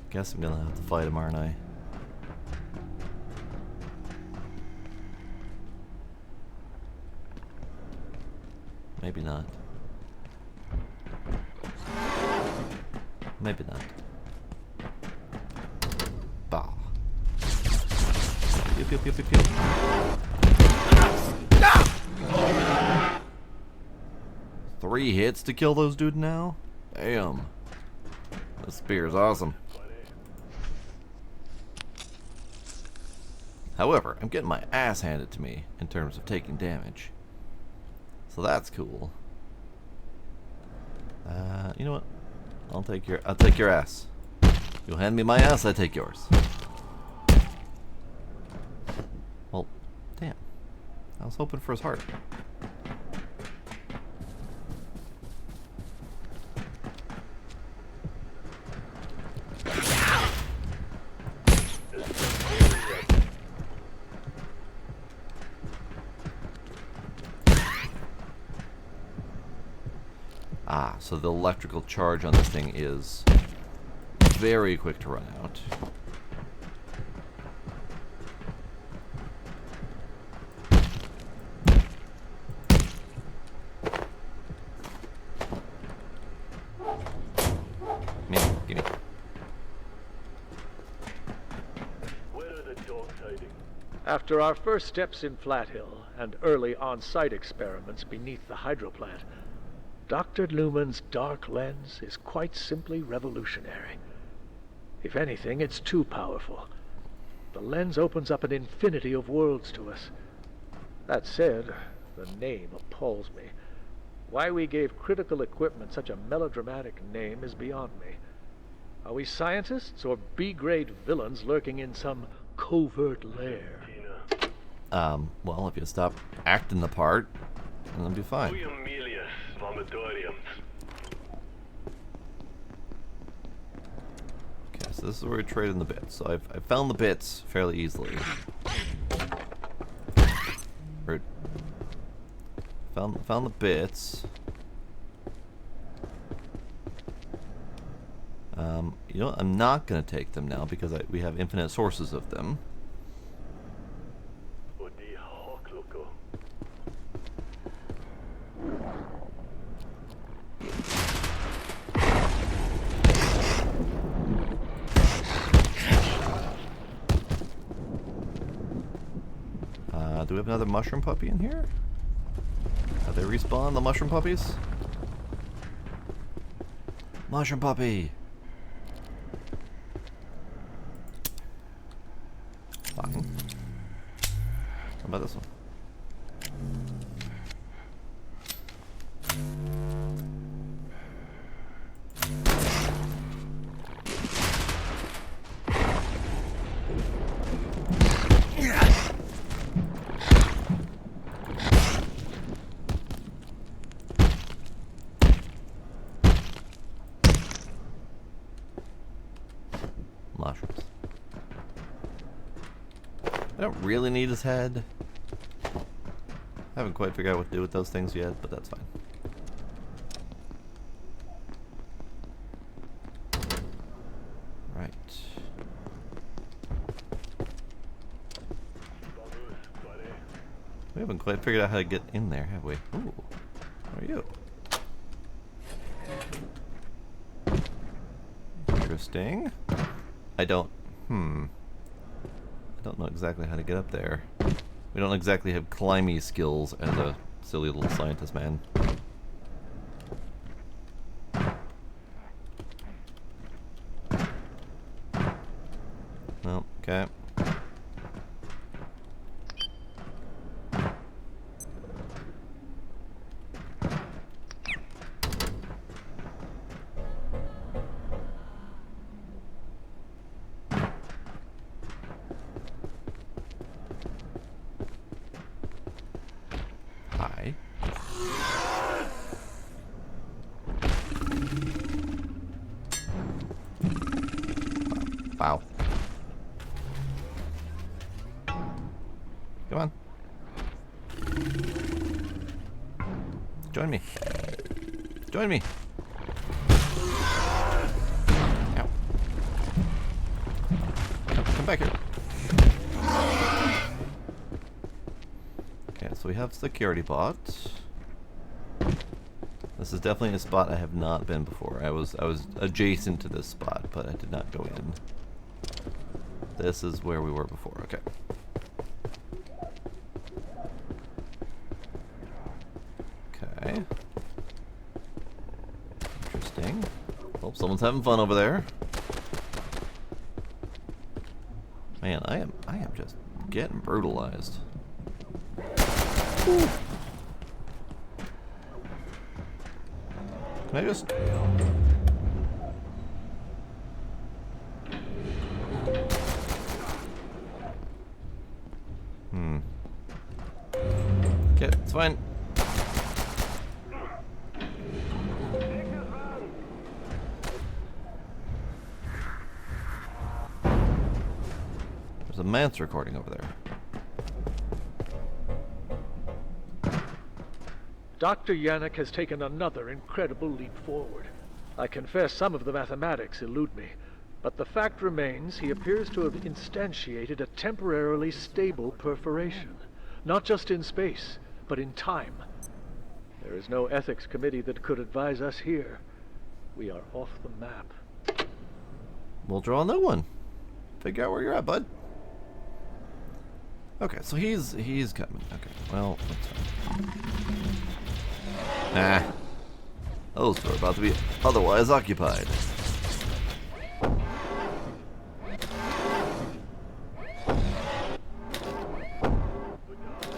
Guess I'm gonna have to fight him, aren't I? Maybe not. Maybe not. Bah. Pew, pew, pew, pew, pew. Three hits to kill those dudes now? Damn. This spear is awesome. However, I'm getting my ass handed to me in terms of taking damage. So that's cool. You know what? I'll take your ass. You'll hand me my ass, I take yours. Well, damn. I was hoping for his heart. Ah, so the electrical charge on this thing is very quick to run out. Gimme. Where are the dog tidings? After our first steps in Flathill and early on-site experiments beneath the hydroplant, Dr. Lumen's dark lens is quite simply revolutionary. If anything, it's too powerful. The lens opens up an infinity of worlds to us. That said, the name appalls me. Why we gave critical equipment such a melodramatic name is beyond me. Are we scientists or B-grade villains lurking in some covert lair? Well, if you stop acting the part, then it'll be fine. Okay, so this is where we trade in the bits. So I've found the bits fairly easily. Or found the bits. You know what? I'm not gonna take them now because we have infinite sources of them. Do we have another mushroom puppy in here? Have they respawned, the mushroom puppies? Mushroom puppy! Fine. How about this one? Mushrooms. I don't really need his head. I haven't quite figured out what to do with those things yet, but that's fine. Right. We haven't quite figured out how to get in there, have we? Ooh. Who are you? Interesting. I don't know exactly how to get up there. We don't exactly have climbing skills as a silly little scientist man. No, okay. Hi. Come on. Join me. Join me. Ow. Come back here. Okay, so we have security bot. This is definitely a spot I have not been before. I was adjacent to this spot, but I did not go in. This is where we were before. Okay. Okay. Interesting. Oh, someone's having fun over there. Man, I am just getting brutalized. Ooh. Can I just... Okay, it's fine. There's a man's recording over there. Dr. Yannick has taken another incredible leap forward. I confess some of the mathematics elude me, but the fact remains he appears to have instantiated a temporarily stable perforation, not just in space, but in time. There is no ethics committee that could advise us here. We are off the map. We'll draw a new one. Figure out where you're at, bud. Okay, so he's coming. Okay, well, that's fine. Nah. Those two are about to be otherwise occupied.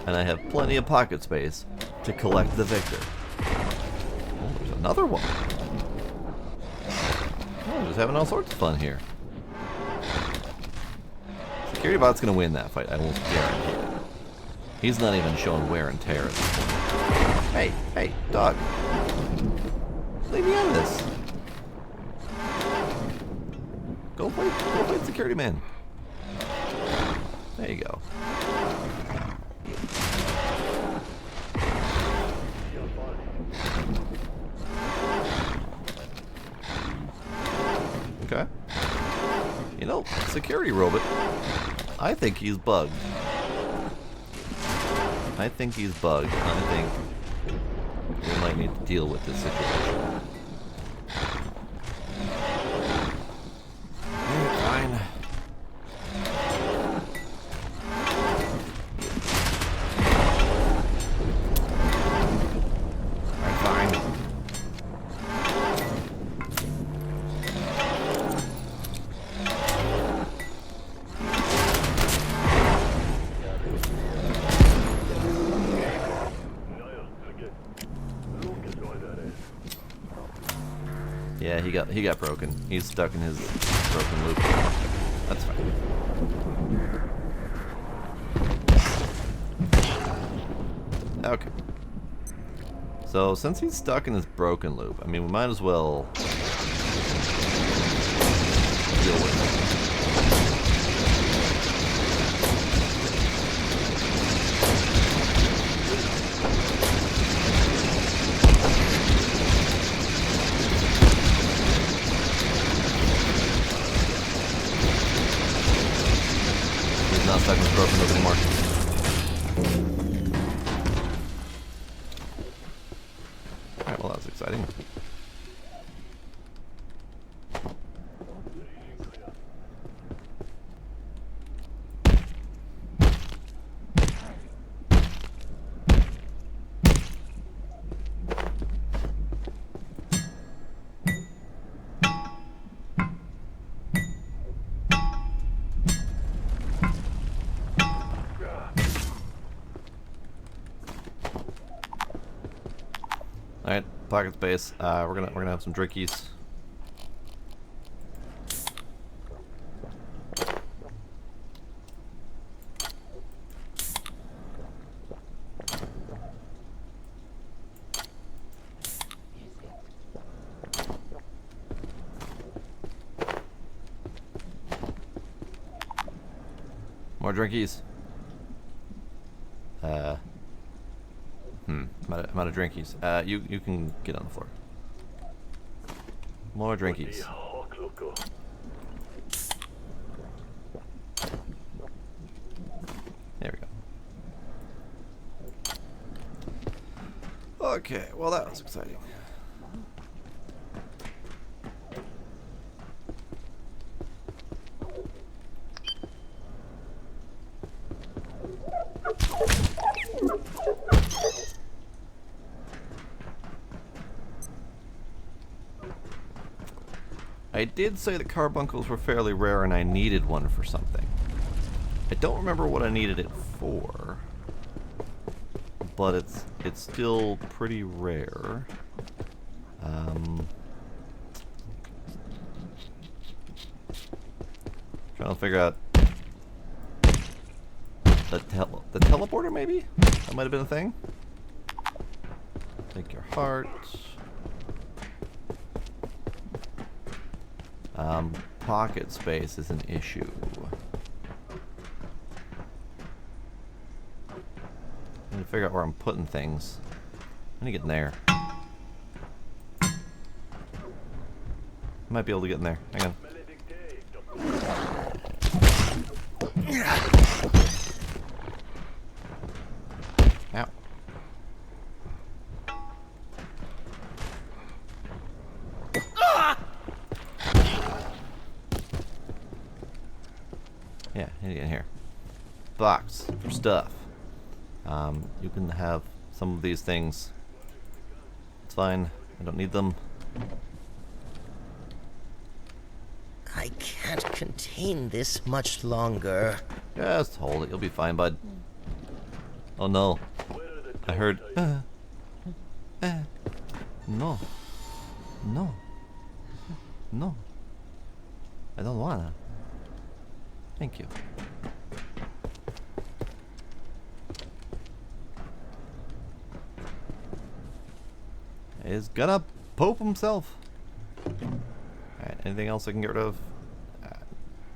And I have plenty of pocket space to collect the victor. Oh, there's another one. Oh, I'm just having all sorts of fun here. Security bot's gonna win that fight, I almost guarantee it. He's not even showing wear and tear at this point. Hey, dog. Leave me out of this. Go fight security man. There you go. Okay. You know, security robot, I think he's bugged. I think he's bugged. I think we might need to deal with this situation. Alright, fine. Alright, fine. Yeah, he got broken. He's stuck in his broken loop. That's fine. Okay. So since he's stuck in his broken loop, I mean, we might as well deal with it. Not stuck with broken loop anymore. Alright, well that's exciting. Alright, pocket space. We're gonna have some drinkies. More drinkies. I'm out of drinkies. You can get on the floor. More drinkies. Hawk loco. There we go. Okay, well that was exciting. I did say the carbuncles were fairly rare and I needed one for something. I don't remember what I needed it for, but it's still pretty rare. Trying to figure out the teleporter, maybe? That might have been a thing. Take your heart. Pocket space is an issue. I need to figure out where I'm putting things. I need to get in there. I might be able to get in there. Hang on. Ow. Yeah, I need to get in here. Box for stuff. You can have some of these things. It's fine. I don't need them. I can't contain this much longer. Just hold it. You'll be fine, bud. Oh no. I heard. No. No. No. I don't wanna. Thank you. He's gonna pope himself. Alright, anything else I can get rid of?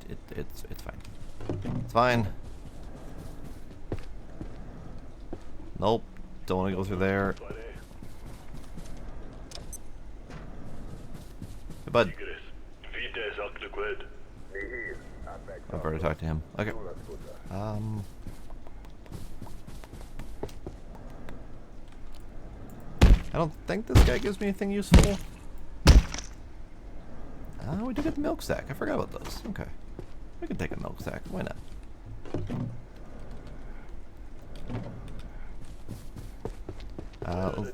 It's fine. It's fine. Nope. Don't want to go through there. Hey, bud. I've already talked to him. Okay. I don't think this guy gives me anything useful. We did get the milk sack. I forgot about those. Okay. We can take a milk sack. Why not?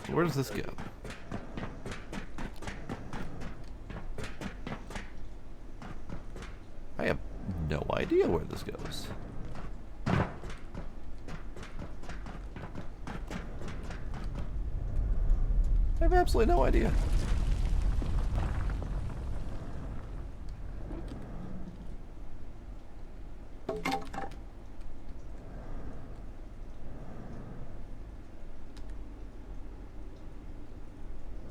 Where does this go? I have no idea where this goes. I have absolutely no idea.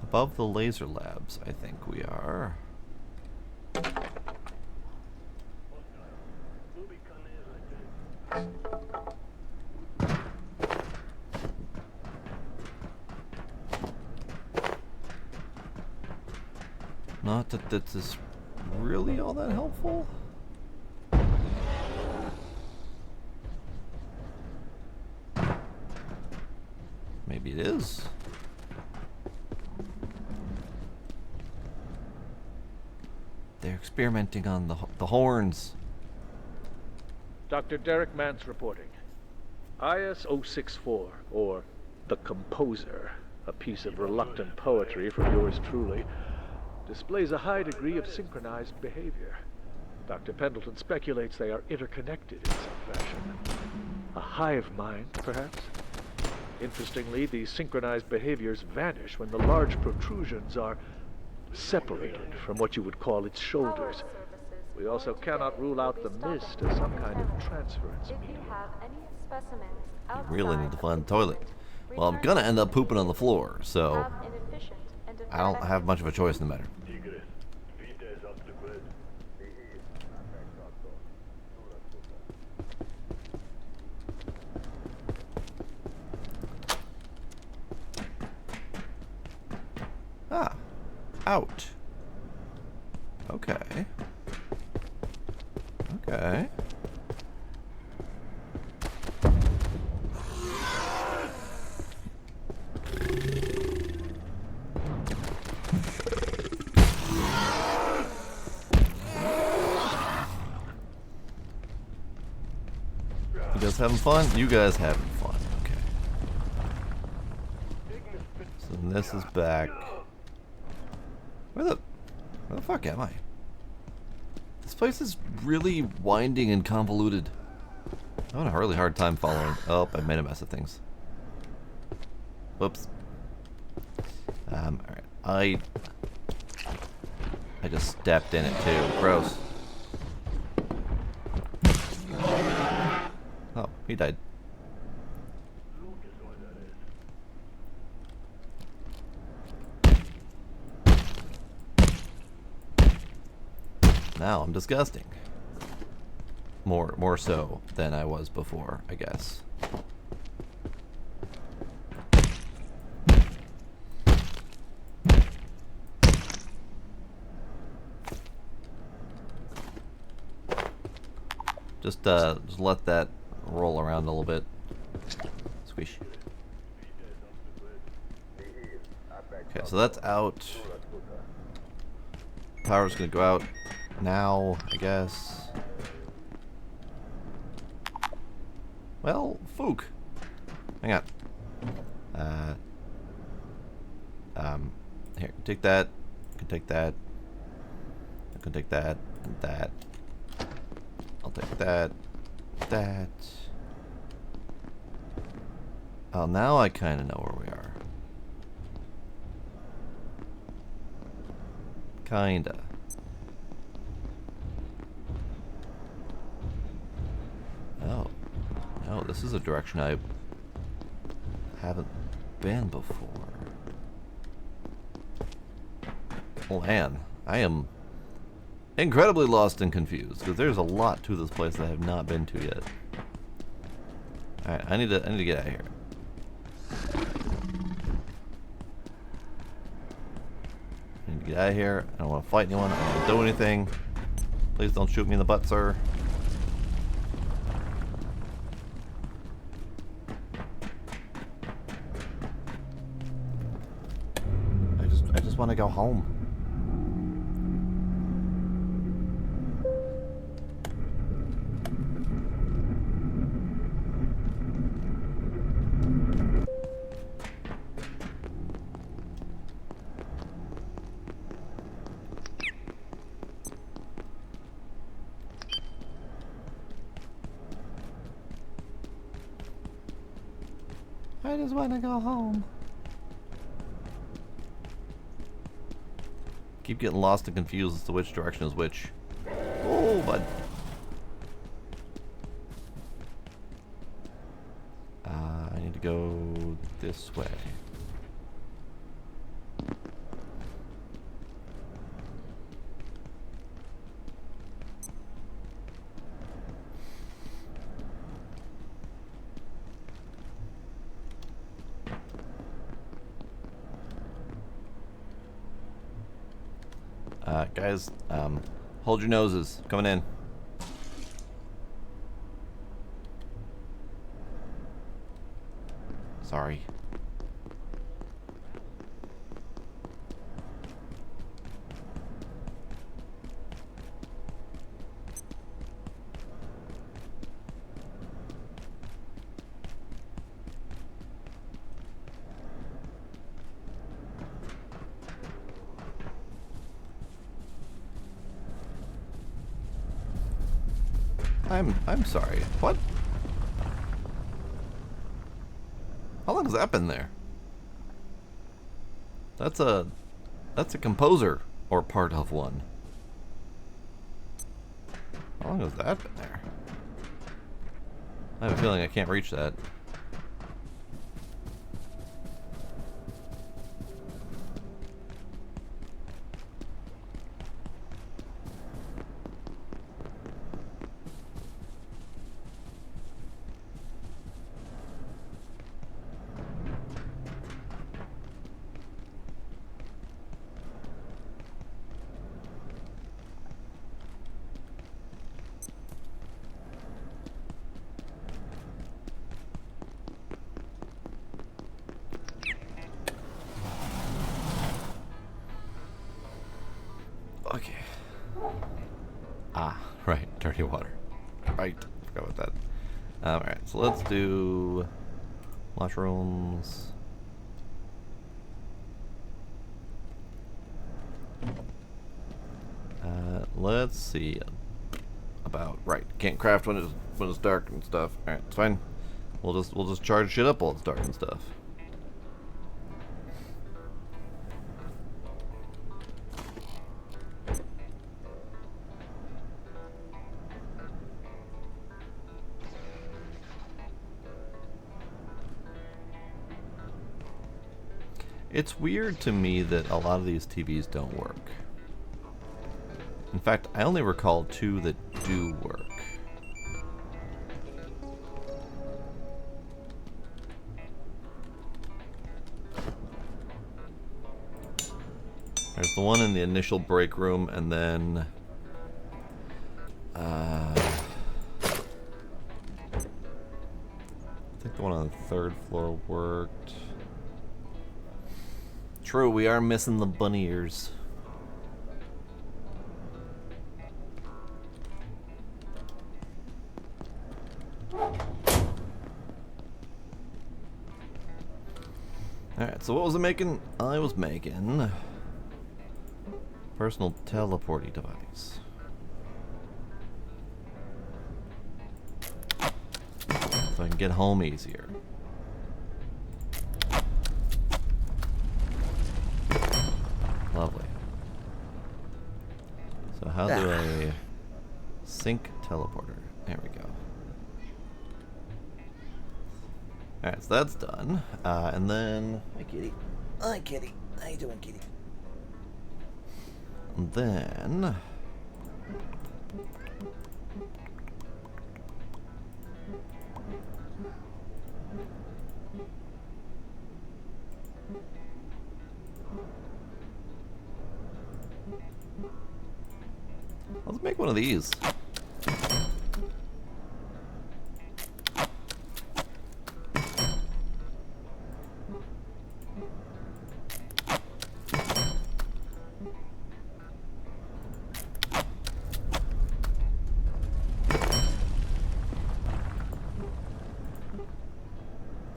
Above the laser labs, I think we are. Not that this is really all that helpful. Maybe it is. They're experimenting on the horns. Dr. Derek Mance reporting. IS-064, or The Composer, a piece of reluctant poetry from yours truly, displays a high degree of synchronized behavior. Dr. Pendleton speculates they are interconnected in some fashion. A hive mind, perhaps? Interestingly, these synchronized behaviors vanish when the large protrusions are separated from what you would call its shoulders. We also cannot rule out the mist as some kind of transference If you medium. have any specimens You really need to outside find of the toilet. facility, Well, I'm return gonna end up pooping on the floor, so have an efficient and I don't effective have much of a choice in the matter. out. Okay. Okay. You guys having fun? You guys having fun. Okay. So this is back. Where the fuck am I? This place is really winding and convoluted. I'm having a really hard time following. Oh, I made a mess of things. Whoops. Alright. I just stepped in it too. Gross. Oh, he died. Now I'm disgusting. More so than I was before, I guess. Just let that roll around a little bit. Squish. Okay, so that's out. Power's gonna go out now, I guess. Well, Fook. Hang on. Here, take that. I can take that. I can take that and that. I'll take that. That. Oh, now I kind of know where we are. Kinda. Oh. No, this is a direction I haven't been before. Oh man, I am incredibly lost and confused because there's a lot to this place that I have not been to yet. All right, I need to get out of here. I need to get out of here. I don't want to fight anyone. I don't want to do anything. Please don't shoot me in the butt, sir. I just want to go home. I just want to go home. Keep getting lost and confused as to which direction is which. Oh, bud. I need to go this way. Guys, hold your noses. Coming in. Sorry. I'm sorry. What? How long has that been there? That's a composer or part of one. How long has that been there? I have a feeling I can't reach that. Alright, so let's do mushrooms. Let's see about right. Can't craft when it's dark and stuff. All right, it's fine. We'll just charge shit up while it's dark and stuff. It's weird to me that a lot of these TVs don't work. In fact, I only recall 2 that do work. There's the one in the initial break room, and then I think the one on the 3rd floor worked. True, we are missing the bunny ears. Alright, so what was I making? I was making personal teleporting device. So I can get home easier. Lovely. So how do I sync teleporter? There we go. Alright, so that's done. And then... Hi, kitty. Hi, kitty. How you doing, kitty? And then... let's make one of these.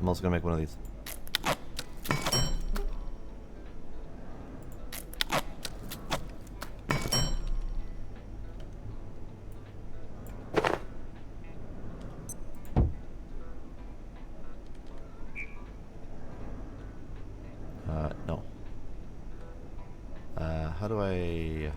I'm also gonna make one of these. No. How do I...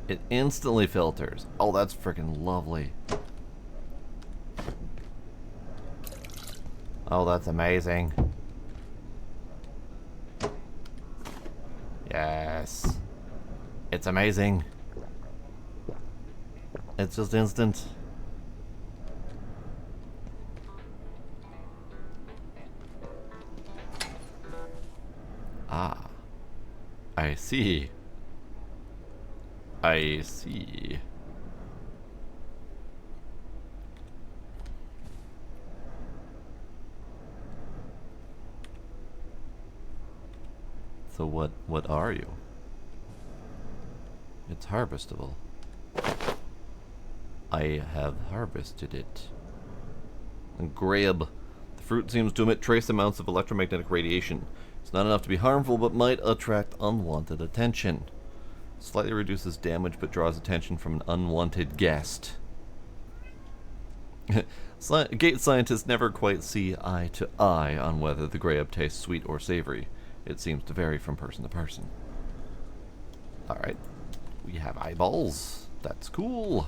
It instantly filters. Oh, that's freaking lovely. Oh, that's amazing. Yes. It's amazing. It's just instant. Ah. I see. I see. So what are you? It's harvestable. I have harvested it. And grab. The fruit seems to emit trace amounts of electromagnetic radiation. It's not enough to be harmful, but might attract unwanted attention. Slightly reduces damage, but draws attention from an unwanted guest. Gate scientists never quite see eye to eye on whether the grab tastes sweet or savory. It seems to vary from person to person. Alright. We have eyeballs. That's cool.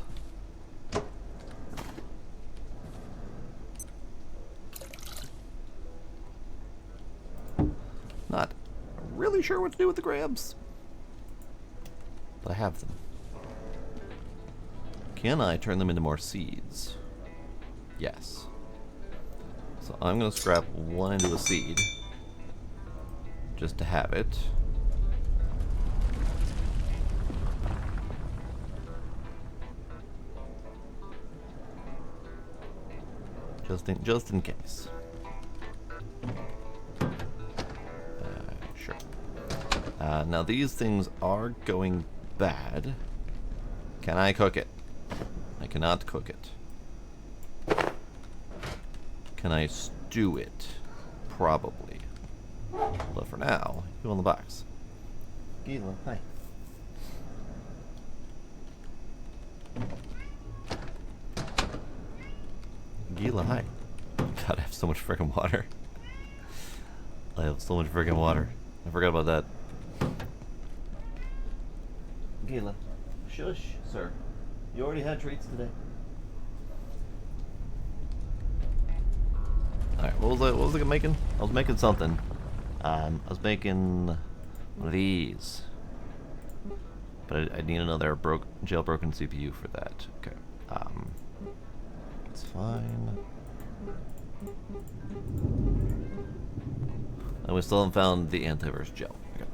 Not really sure what to do with the grabs, but I have them. Can I turn them into more seeds? Yes. So I'm gonna scrap one into a seed. Just to have it. Just in case. Sure. Now these things are going bad. Can I cook it? I cannot cook it. Can I stew it? Probably. But for now, you on the box. Gila, hi. Gila, hi. God, I have so much freaking water. I have so much freaking water. I forgot about that. Gila, shush, sir. You already had treats today. Alright, what was I making? I was making something. I was making one of these. But I need another jailbroken CPU for that. Okay. It's fine. And we still haven't found the antivirus gel. Okay.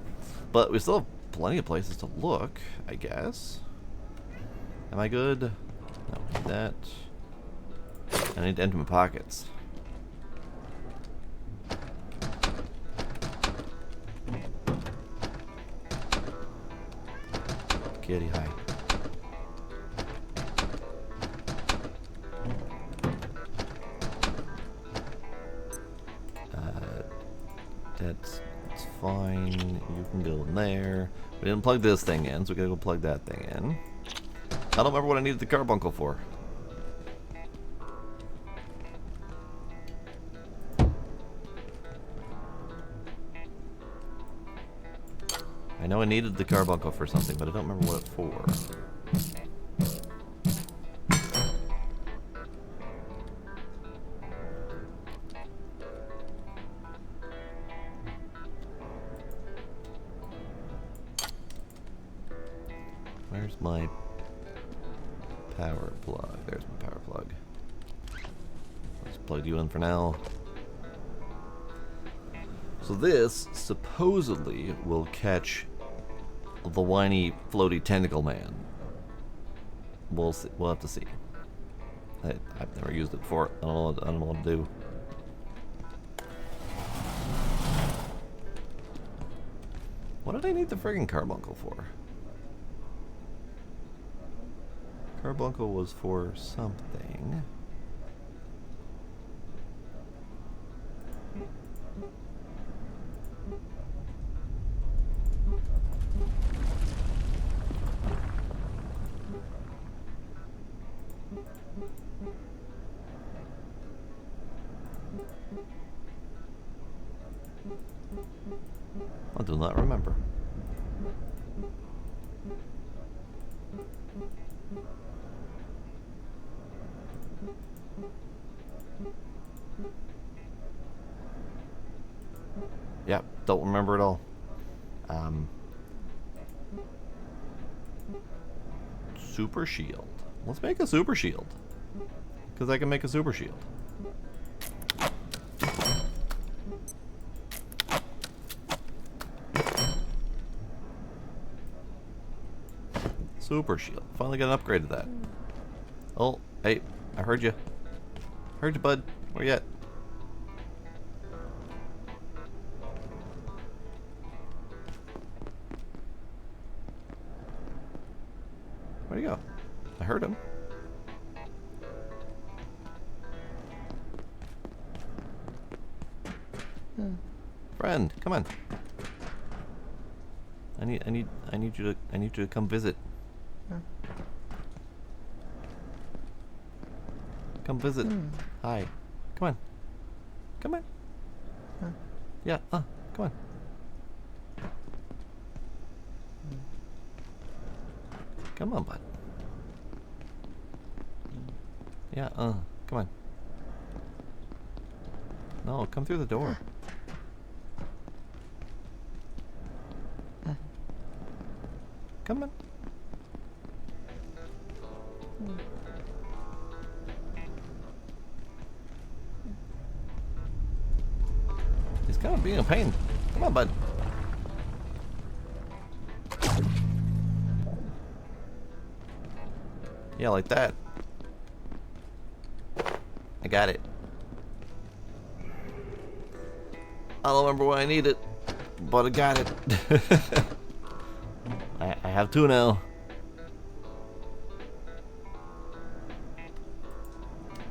But we still have plenty of places to look, I guess. Am I good? No, need that. I need to empty my pockets. Kitty, hi. That's fine. You can go in there. We didn't plug this thing in, so we gotta go plug that thing in. I don't remember what I needed the carbuncle for. I know I needed the carbuncle for something, but I don't remember what it's for. Where's my power plug? There's my power plug. Let's plug you in for now. So this supposedly will catch the whiny, floaty tentacle man. We'll see. We'll have to see. I've never used it before. I don't know what to do. What did I need the friggin' carbuncle for? Carbuncle was for something. I do not remember. Yep, don't remember at all. Super shield. Let's make a super shield. Because I can make a super shield. Super shield. Finally got an upgrade to that. Oh, hey, I heard you. Heard you, bud. Where you at? Where'd he go? I heard him. Friend, come on. I need you to come visit. Come visit. Hi. Come on. Come on. Yeah, come on. Come on, bud. Yeah, come on. No, come through the door. Come on. kind of being a pain. Come on, bud. Yeah, like that. I got it. I don't remember why I need it, but I got it. I have two now.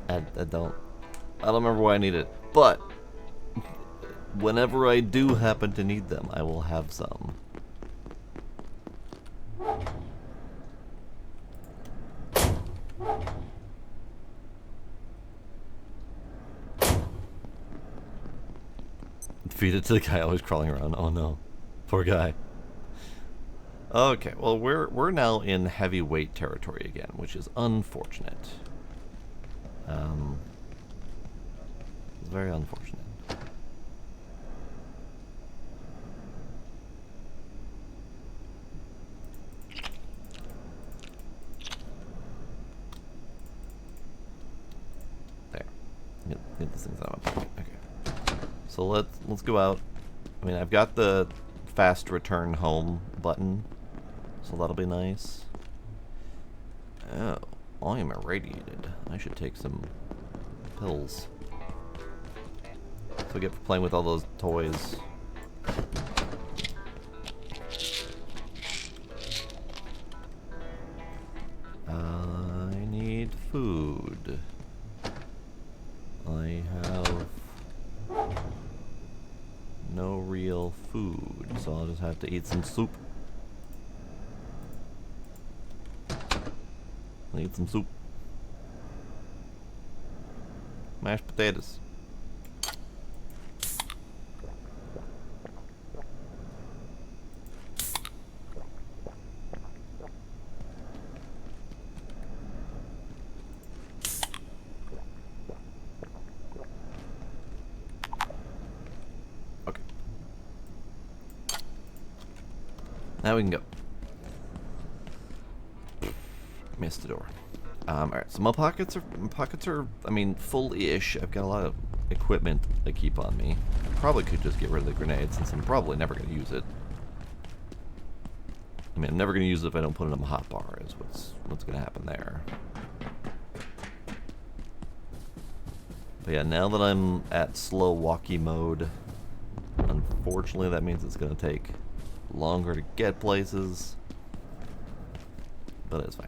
I don't remember why I need it, but whenever I do happen to need them, I will have some. Feed it to the guy always crawling around. Oh no, poor guy. Okay, well we're now in heavyweight territory again, which is unfortunate. It's very unfortunate. There. Get this thing's out of my pocket. Okay. So let's go out. I mean, I've got the fast return home button, so that'll be nice. Oh, I am irradiated. I should take some pills. So I get for playing with all those toys. I need food. I have no real food, so I'll just have to eat some soup. I'll eat some soup. Mashed potatoes. Okay. Now we can go. Missed the door. Alright, so my pockets are, I mean, full-ish. I've got a lot of equipment I keep on me. I probably could just get rid of the grenade since I'm probably never going to use it. I mean, I'm never going to use it if I don't put it in my hotbar, is what's going to happen there. But yeah, now that I'm at slow walkie mode, unfortunately that means it's going to take longer to get places. But it's fine.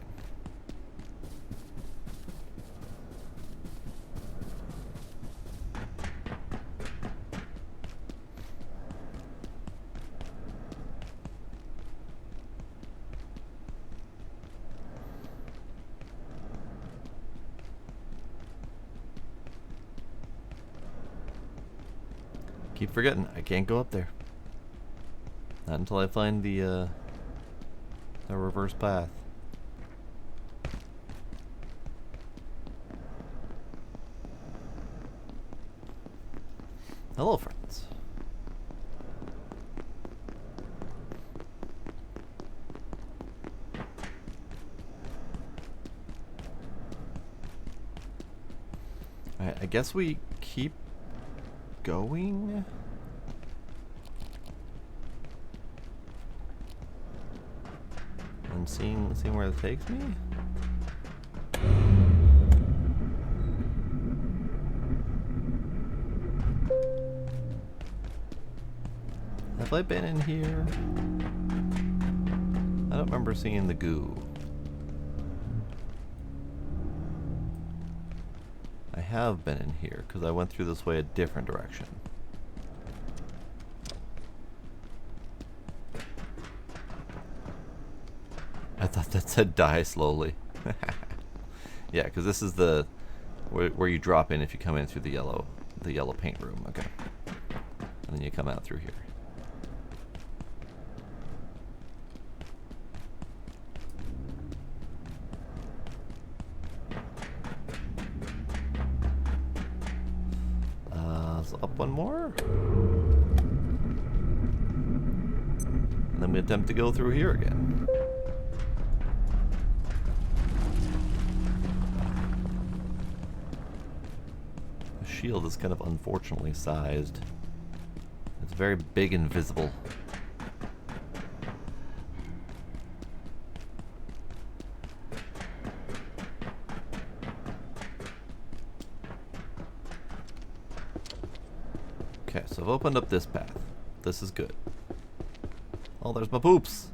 Keep forgetting, I can't go up there. Not until I find the reverse path. Hello, friends. Alright, I guess we keep going? And seeing where it takes me? Have I been in here? I don't remember seeing the goo. I have been in here, because I went through this way a different direction. I thought that said die slowly. Yeah, because this is the where you drop in if you come in through the yellow paint room. Okay, and then you come out through here. So up one more, and then we attempt to go through here again. The shield is kind of unfortunately sized. It's very big and visible. Okay, so I've opened up this path. This is good. Oh, there's my poops.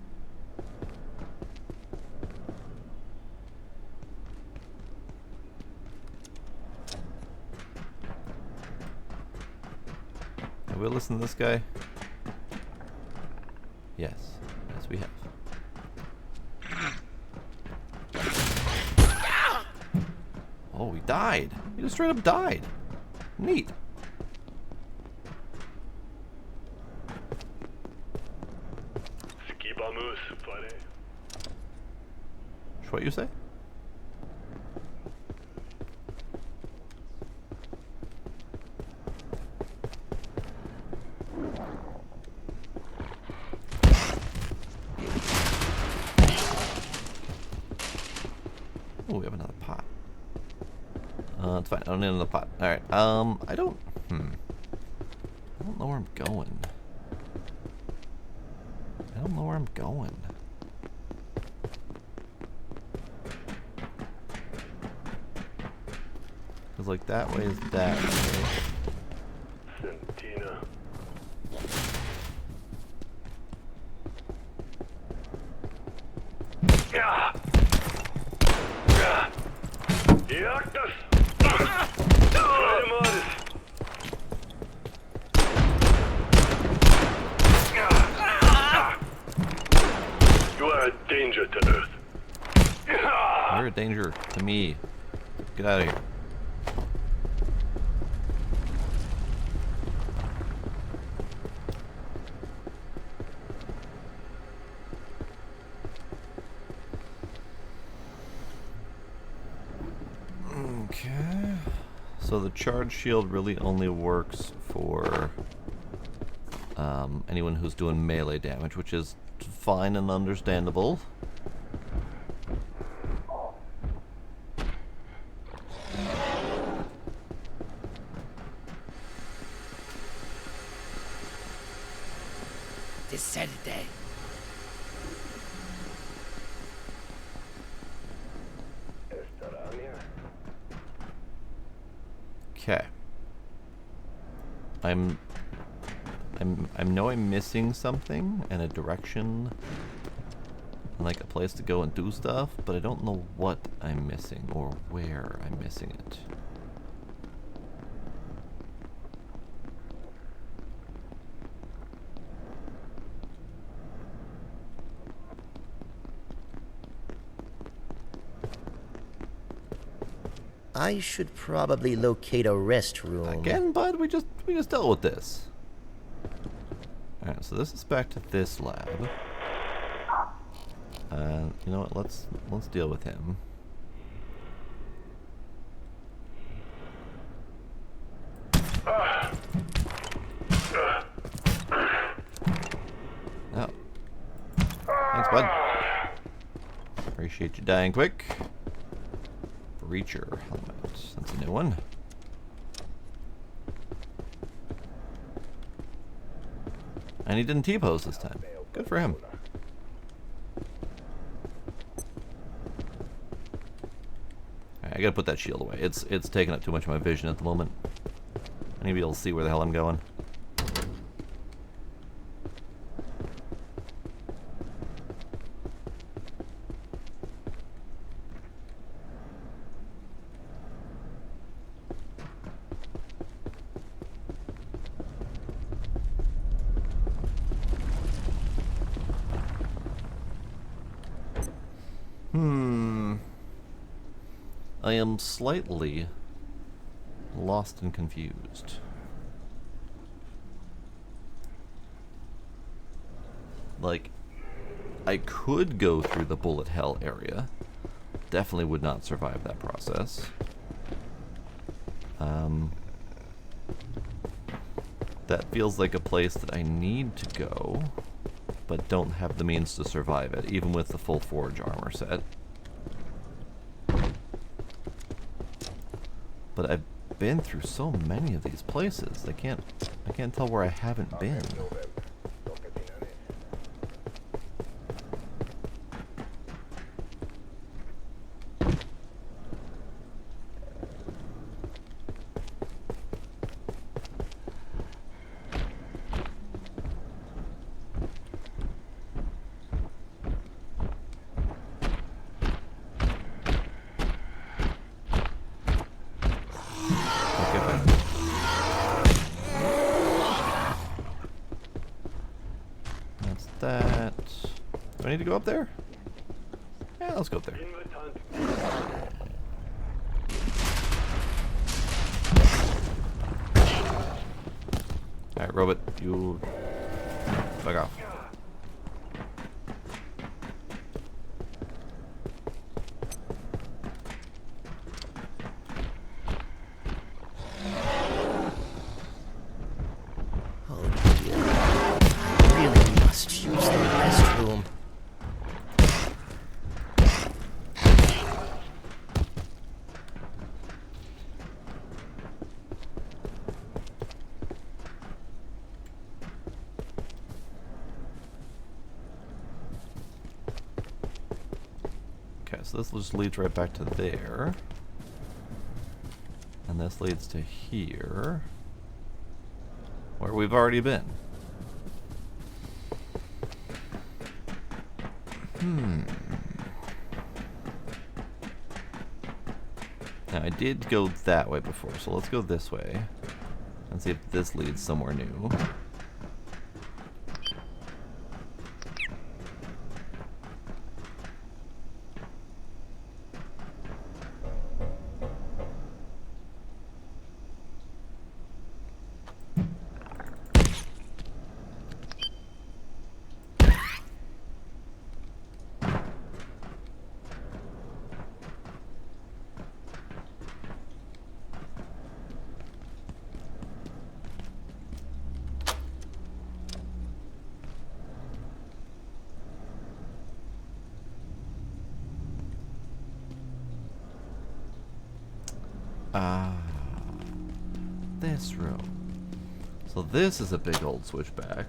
Have we listened to this guy? Yes. Yes, we have. Oh, he died. He just straight up died. Neat. What you say? Oh, we have another pot. It's fine. I don't need another pot. All right. I don't. I don't know where I'm going. I don't know where I'm going. Cause like that way is that way. Sentina. You are a danger to Earth. You're a danger to me. Get out of here. Okay. So the charge shield really only works for anyone who's doing melee damage, which is fine and understandable. Descende. Okay. I know I'm missing something and a direction and like a place to go and do stuff, but I don't know what I'm missing or where I'm missing it. I should probably locate a restroom. Again, bud, we just dealt with this. Alright, so this is back to this lab. You know what, let's deal with him. Oh. Thanks, bud. Appreciate you dying quick. Breacher helmet. That's a new one. And he didn't T-pose this time. Good for him. Alright, I gotta put that shield away. It's taking up too much of my vision at the moment. I need to be able to see where the hell I'm going. I am slightly lost and confused. Like, I could go through the bullet hell area. Definitely would not survive that process. That feels like a place that I need to go, but don't have the means to survive it, even with the full Forge armor set. But I've been through so many of these places. I can't tell where I haven't been. That. Do I need to go up there? Yeah, let's go up there. Alright, robot, you fuck off. Okay, so this just leads right back to there. And this leads to here, where we've already been. Now, I did go that way before, so let's go this way and see if this leads somewhere new. This room. So this is a big old switchback.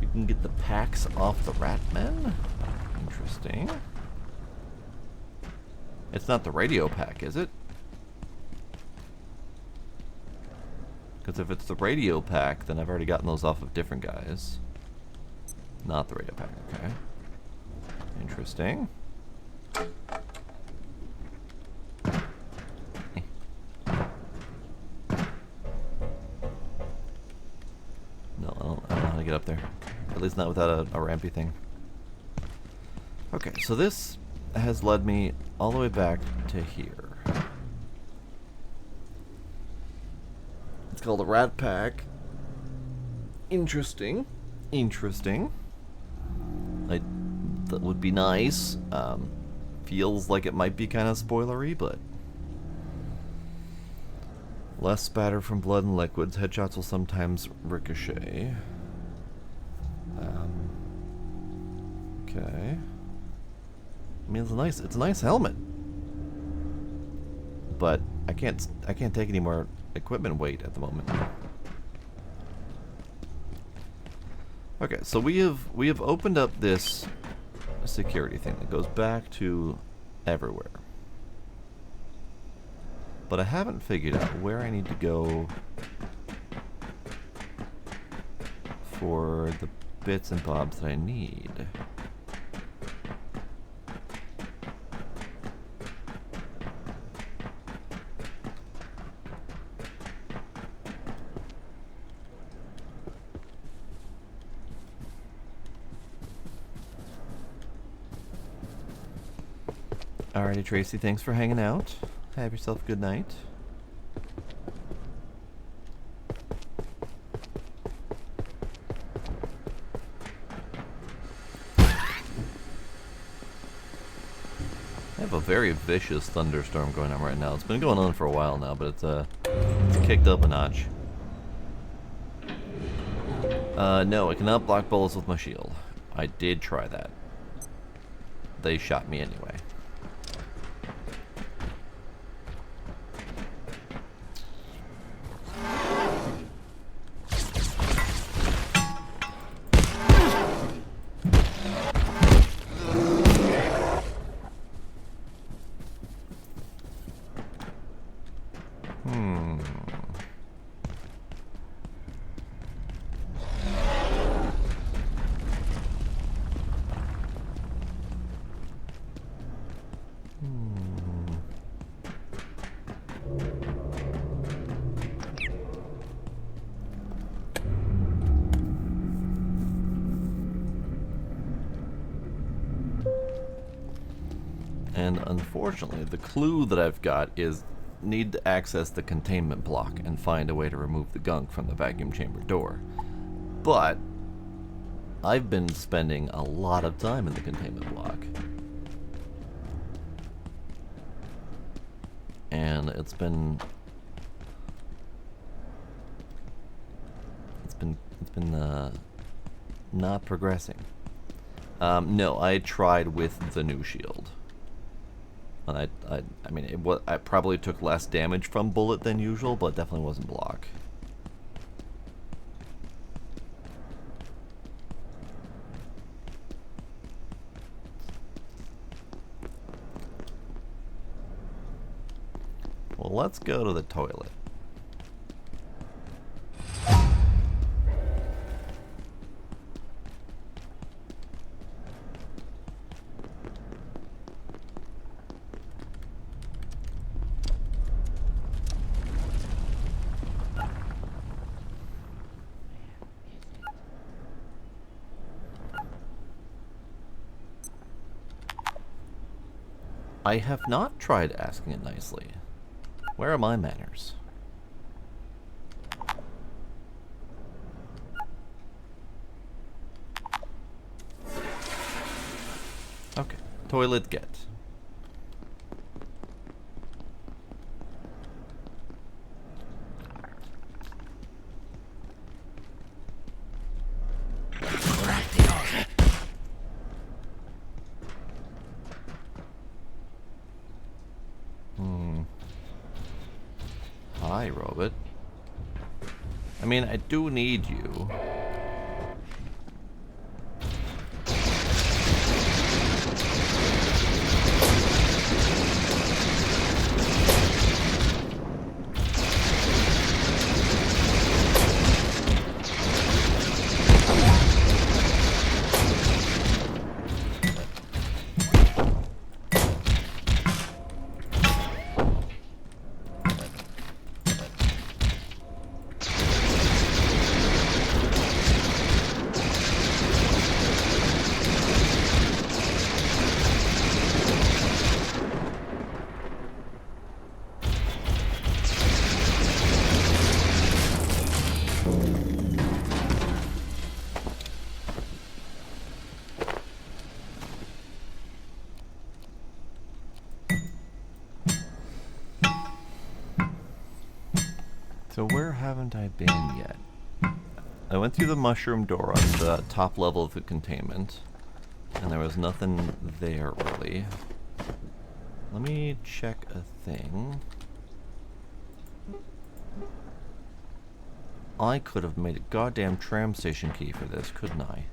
You can get the packs off the rat men? Interesting. It's not the radio pack, is it? Because if it's the radio pack, then I've already gotten those off of different guys. Not the radio pack, okay. Interesting. No, I don't know how to get up there. At least not without a rampy thing. Okay, so this has led me all the way back to here. It's called a rat pack. Interesting. Interesting. That would be nice. Feels like it might be kind of spoilery, but less spatter from blood and liquids. Headshots will sometimes ricochet. Okay. I mean, it's a nice helmet, but I can't take any more equipment weight at the moment. Okay, so we have opened up this security thing that goes back to everywhere. But I haven't figured out where I need to go for the bits and bobs that I need. Alrighty, Tracy, thanks for hanging out. Have yourself a good night. I have a very vicious thunderstorm going on right now. It's been going on for a while now, but it's kicked up a notch. No, I cannot block bullets with my shield. I did try that. they shot me anyway. And unfortunately, the clue that I've got is need to access the containment block and find a way to remove the gunk from the vacuum chamber door. But I've been spending a lot of time in the containment block. And it's been not progressing. No, I tried with the new shield. And I mean, I probably took less damage from bullet than usual, but definitely wasn't block. Well, let's go to the toilet. I have not tried asking it nicely. Where are my manners? Okay, toilet get. Hi, robot. I mean, I do need you. So where haven't I been yet? I went through the mushroom door on the top level of the containment, and there was nothing there really. Let me check a thing. I could have made a goddamn tram station key for this, couldn't I?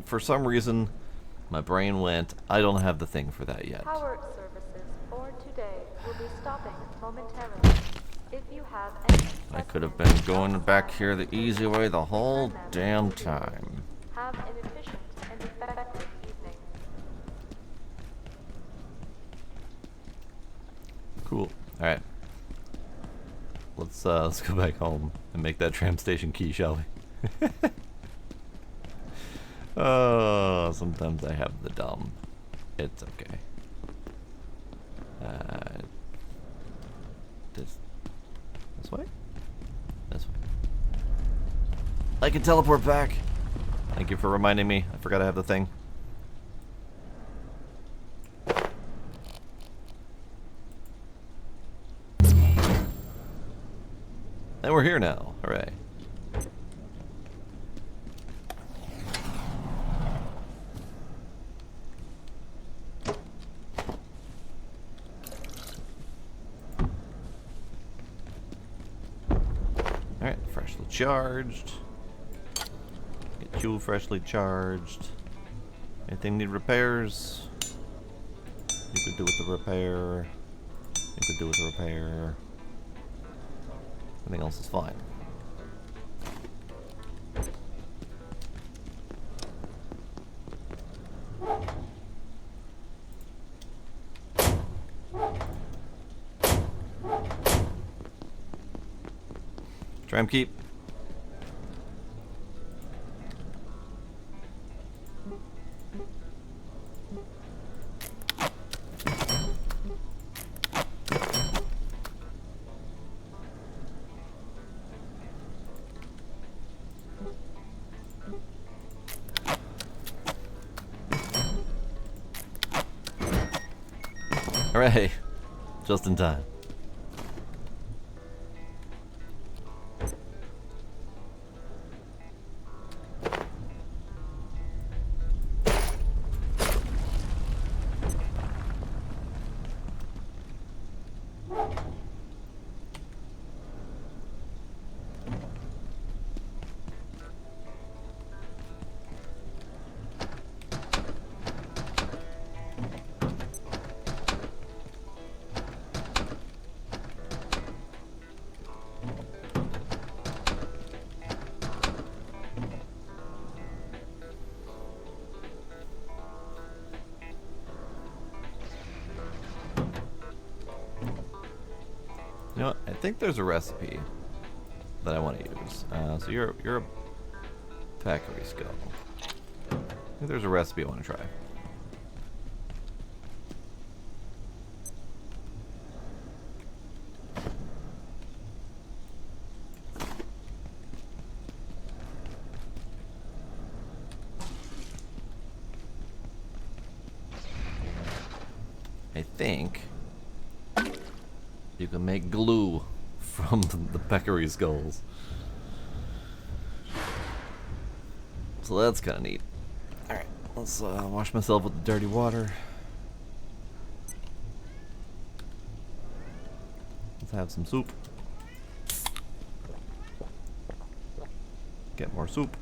For some reason, my brain went, I don't have the thing for that yet. Power services for today will be stopping momentarily. If you have any I could have been going back here the easy way the whole damn time. have an efficient and effective evening. Cool. Alright. Let's go back home and make that tram station key, shall we? Oh, sometimes I have the dumb. It's okay. This way? This way. I can teleport back! Thank you for reminding me. I forgot I have the thing. And we're here now. Hooray. charged. Get you freshly charged. Anything need repairs? You could do with the repair. You could do with the repair. Everything else is fine. Try and keep. Hooray! Just in time. You know what? I think there's a recipe that I want to use. So you're a Packery Skull. I think there's a recipe I want to try. I think you can make glue from the Peckery Skulls. So that's kind of neat. Alright, let's wash myself with the dirty water. Let's have some soup. Get more soup.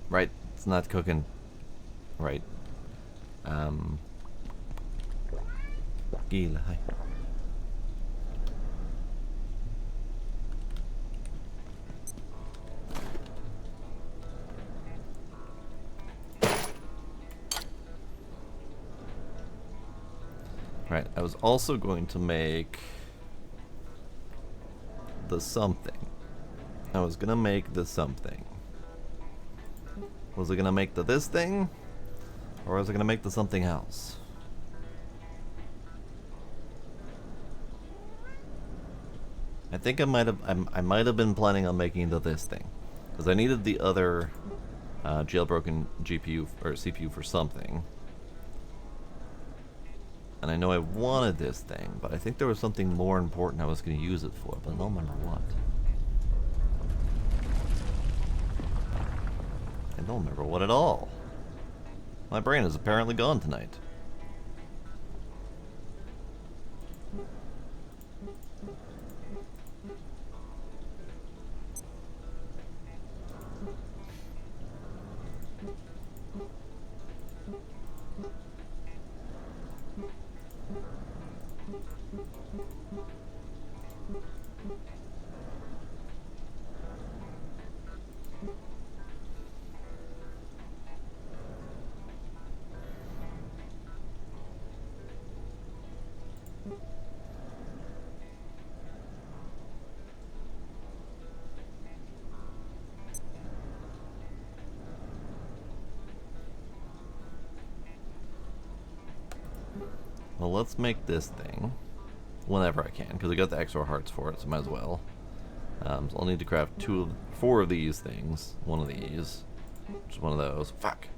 Right, it's not cooking. Right. Gila, hi. Right, I was also going to make the something. I was gonna make the something. Was it gonna make the this thing? Or was it gonna make the something else? I think I might have been planning on making the this thing. Because I needed the other jailbroken GPU or CPU for something. And I know I wanted this thing, but I think there was something more important I was gonna use it for, but I don't remember what. I don't remember what at all. My brain is apparently gone tonight. Well, let's make this thing whenever I can, because I got the extra hearts for it, so might as well. So I'll need to craft 4 of these things. One of these. Just one of those. Fuck.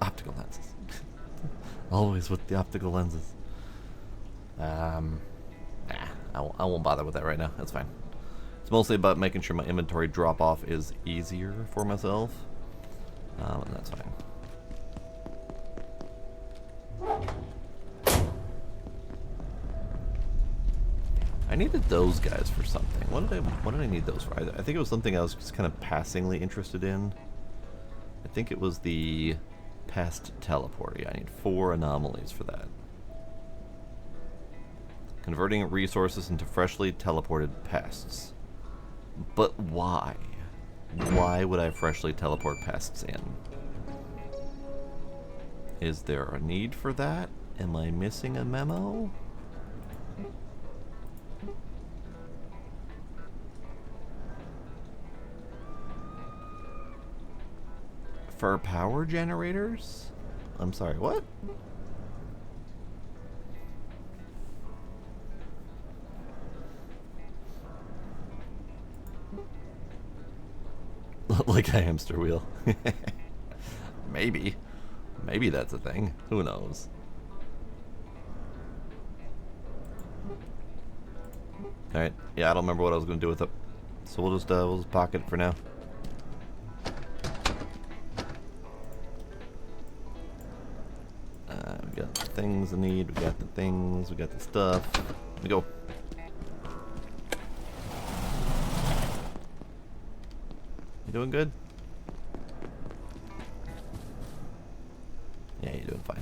Optical lenses. Always with the optical lenses. I won't bother with that right now. That's fine. It's mostly about making sure my inventory drop-off is easier for myself. And that's fine. needed those guys for something. What did I need those for? I think it was something I was just kind of passingly interested in. I think it was the pest teleport. Yeah, I need 4 anomalies for that. Converting resources into freshly teleported pests. But why? Why would I freshly teleport pests in? Is there a need for that? Am I missing a memo? For power generators? I'm sorry, what? Like a hamster wheel. Maybe. Maybe that's a thing. Who knows? Alright. Yeah, I don't remember what I was going to do with it. So we'll just pocket it for now. We got the things I need. We got the things. We got the stuff. Here we go. You doing good? Yeah, you're doing fine.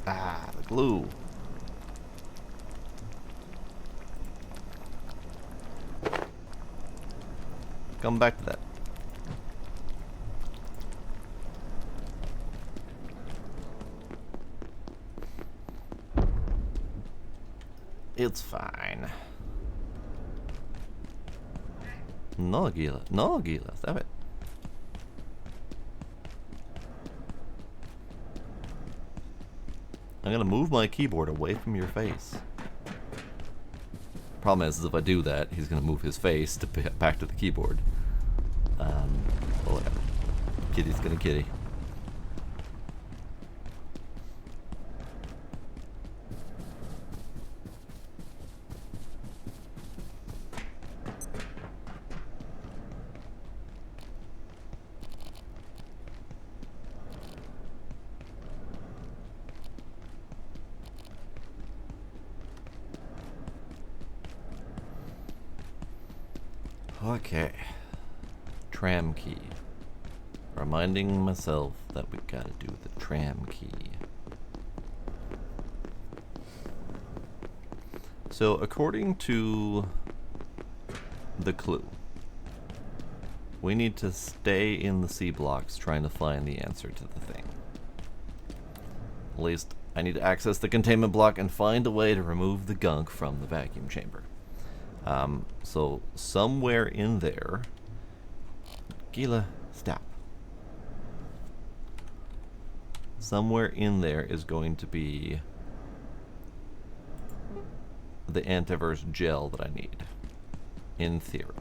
Ah, the glue. Come back to that. It's fine. No, Gila. No, Gila. Stop it. I'm gonna move my keyboard away from your face. Problem is if I do that, he's gonna move his face to back to the keyboard. Well, whatever. Kitty's gonna kitty. Okay. Tram key. Reminding myself that we gotta do the tram key. So, according to the clue, we need to stay in the C blocks trying to find the answer to the thing. At least, I need to access the containment block and find a way to remove the gunk from the vacuum chamber. So somewhere in there, Gila, stop. Somewhere in there is going to be the antivirus gel that I need, in theory.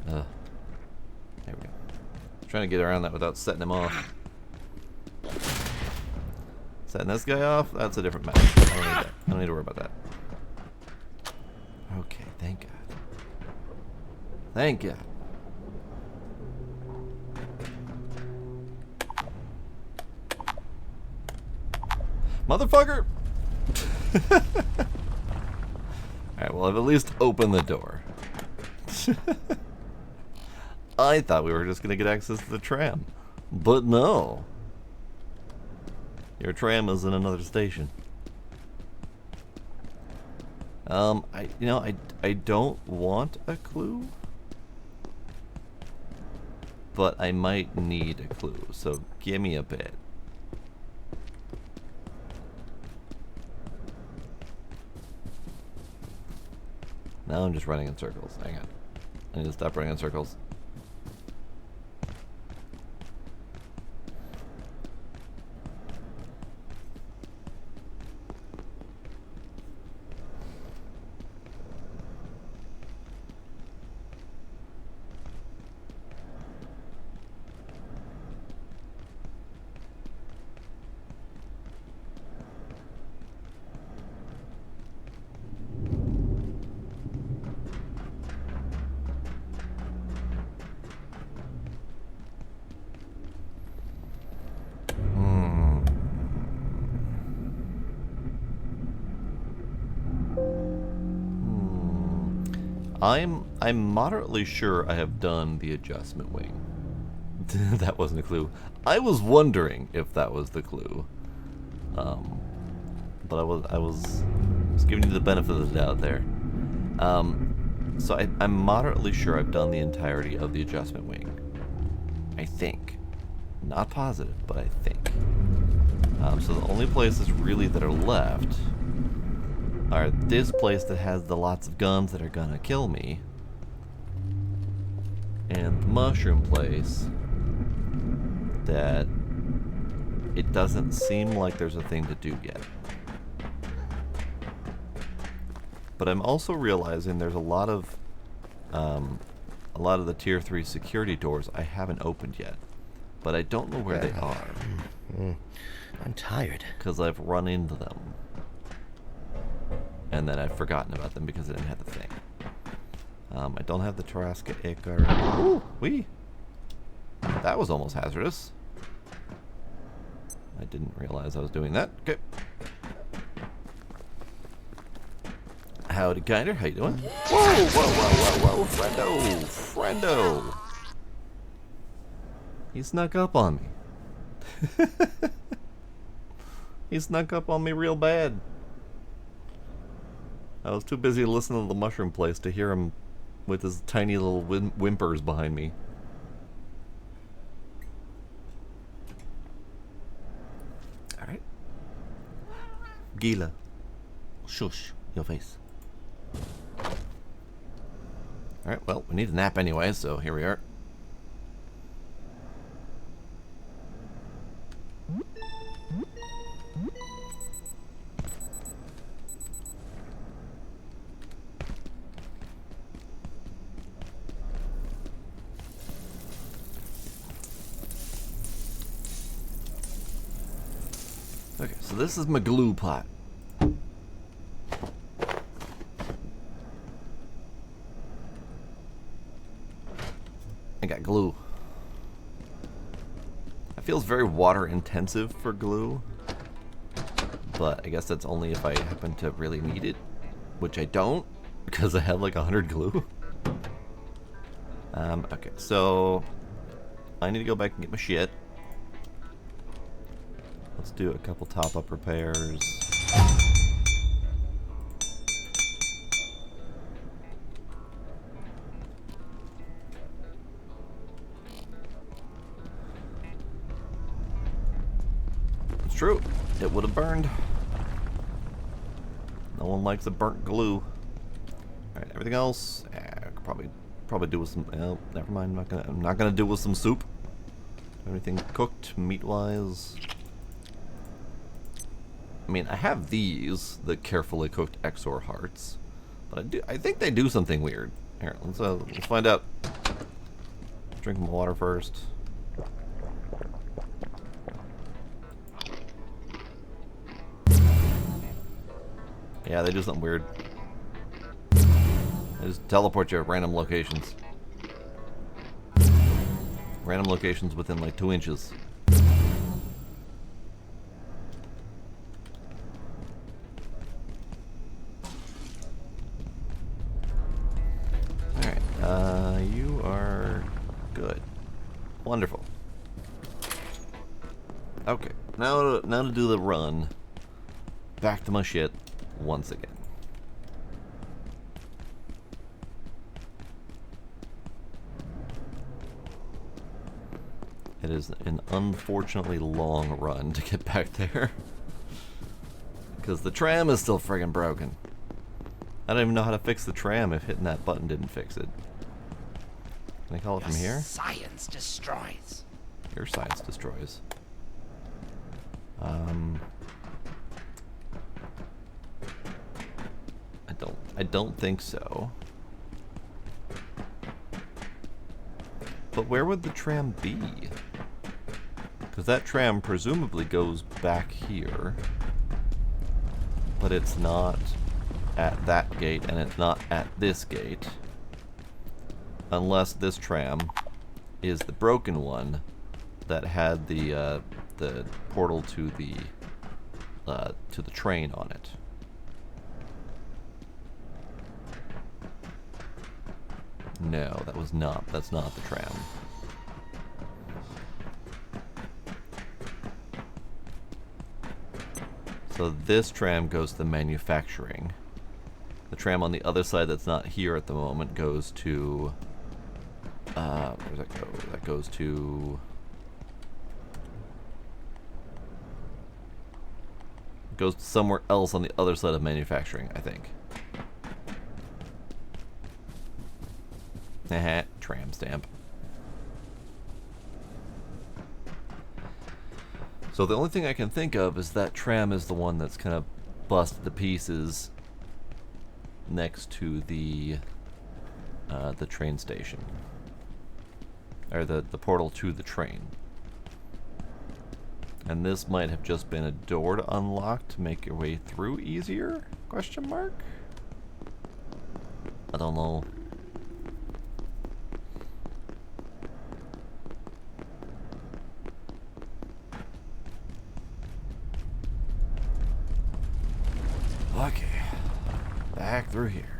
There we go. Trying to get around that without setting him off. Setting this guy off? That's a different matter. I don't need that. I don't need to worry about that. Okay, thank God. Thank God. Motherfucker! Alright, well, I've at least opened the door. I thought we were just going to get access to the tram. But no. Your tram is in another station. I don't want a clue. But I might need a clue, so give me a bit. Now I'm just running in circles. Hang on. I need to stop running in circles. I'm moderately sure I have done the adjustment wing. That wasn't a clue. I was wondering if that was the clue. But I was giving you the benefit of the doubt there. So I'm moderately sure I've done the entirety of the adjustment wing. I think. Not positive, but I think. So the only places really that are left are this place that has the lots of guns that are gonna kill me, and the mushroom place that it doesn't seem like there's a thing to do yet. But I'm also realizing there's a lot of the tier 3 security doors I haven't opened yet, but I don't know where they are. I'm tired. Because I've run into them. And then I've forgotten about them because I didn't have the thing. I don't have the Tarasca Icar. Ooh, wee! That was almost hazardous. I didn't realize I was doing that. Okay. Howdy, Kinder. How you doing? Whoa, whoa, whoa, whoa, whoa, friendo! Friendo! He snuck up on me. He snuck up on me real bad. I was too busy listening to the mushroom place to hear him with his tiny little whimpers behind me. Alright. Gila. Shush your face. Alright, well, we need a nap anyway, so here we are. Okay, so this is my glue pot. I got glue. It feels very water intensive for glue, but I guess that's only if I happen to really need it, which I don't, because I have like 100 glue. Okay, so I need to go back and get my shit. Let's do a couple top-up repairs. It's true. It would have burned. No one likes a burnt glue. Alright, everything else, I could probably do with some. Oh, never mind. I'm not gonna do with some soup. Everything cooked meat-wise. I mean, I have these, the carefully cooked Exor hearts, but I think they do something weird. Here, let's find out. Drink my water first. Yeah, they do something weird. They just teleport you at random locations. Random locations within like 2 inches. You are good. Wonderful. Okay, now to do the run. Back to my shit once again. It is an unfortunately long run to get back there. Because the tram is still friggin' broken. I don't even know how to fix the tram if hitting that button didn't fix it. Can I call it from here? Science destroys. Your science destroys. I don't think so. But where would the tram be? Because that tram presumably goes back here. But it's not at that gate, and it's not at this gate. Unless this tram is the broken one that had the portal to the train on it. No, that was not. That's not the tram. So this tram goes to manufacturing. The tram on the other side that's not here at the moment goes to... where does that go? That goes to... goes to somewhere else on the other side of manufacturing, I think. Haha, tram stamp. So the only thing I can think of is that tram is the one that's kind of busted to pieces next to the train station. Or the portal to the train. And this might have just been a door to unlock to make your way through easier? Question mark? I don't know. Okay, back through here.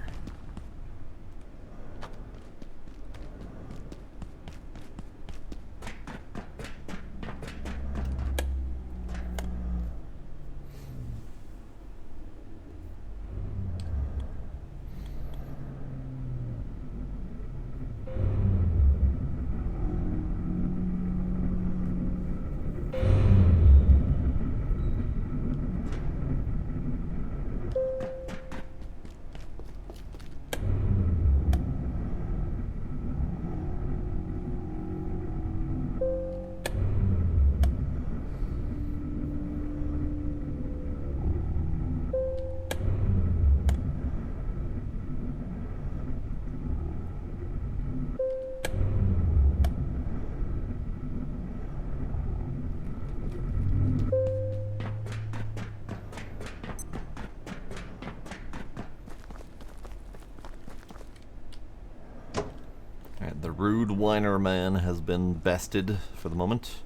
The rude whiner man has been bested for the moment.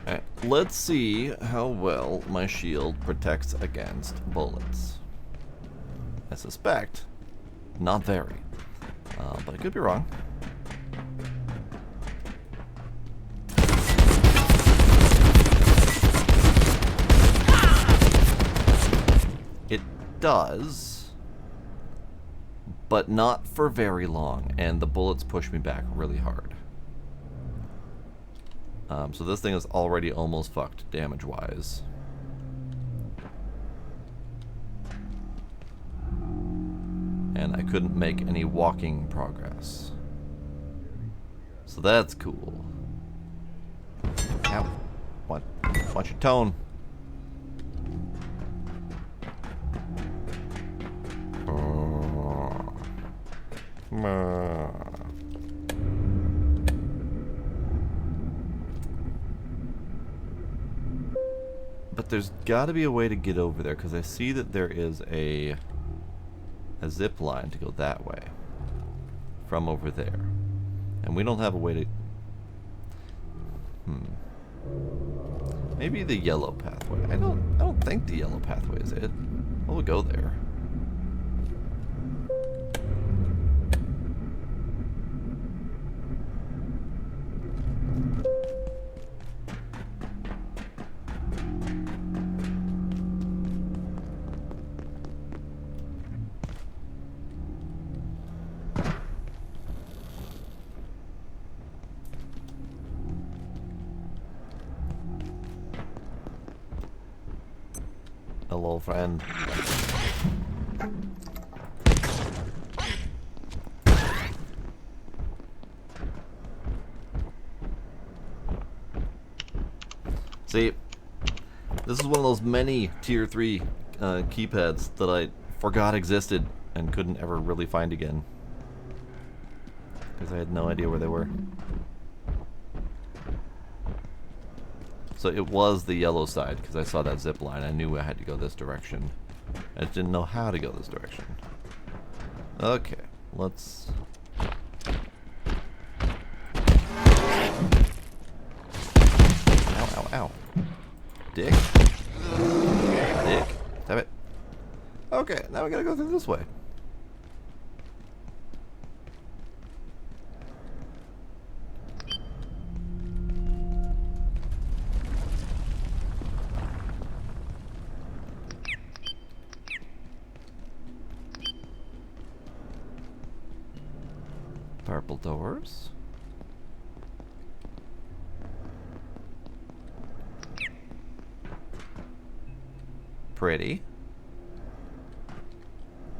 Alright, let's see how well my shield protects against bullets. I suspect not very, but I could be wrong. It does. But not for very long, and the bullets push me back really hard. So this thing is already almost fucked, damage-wise. And I couldn't make any walking progress. So that's cool. Ow. Watch your tone. But there's got to be a way to get over there, because I see that there is a zip line to go that way from over there, and we don't have a way to. Maybe the yellow pathway. I don't think the yellow pathway is it. We'll go there. Hello, friend. See, this is one of those many tier 3 keypads that I forgot existed and couldn't ever really find again, because I had no idea where they were. So it was the yellow side, because I saw that zip line. I knew I had to go this direction. I just didn't know how to go this direction. Okay, let's... Ow, ow, ow. Dick. Dick. Damn it. Okay, now we gotta go through this way. Purple doors. Pretty.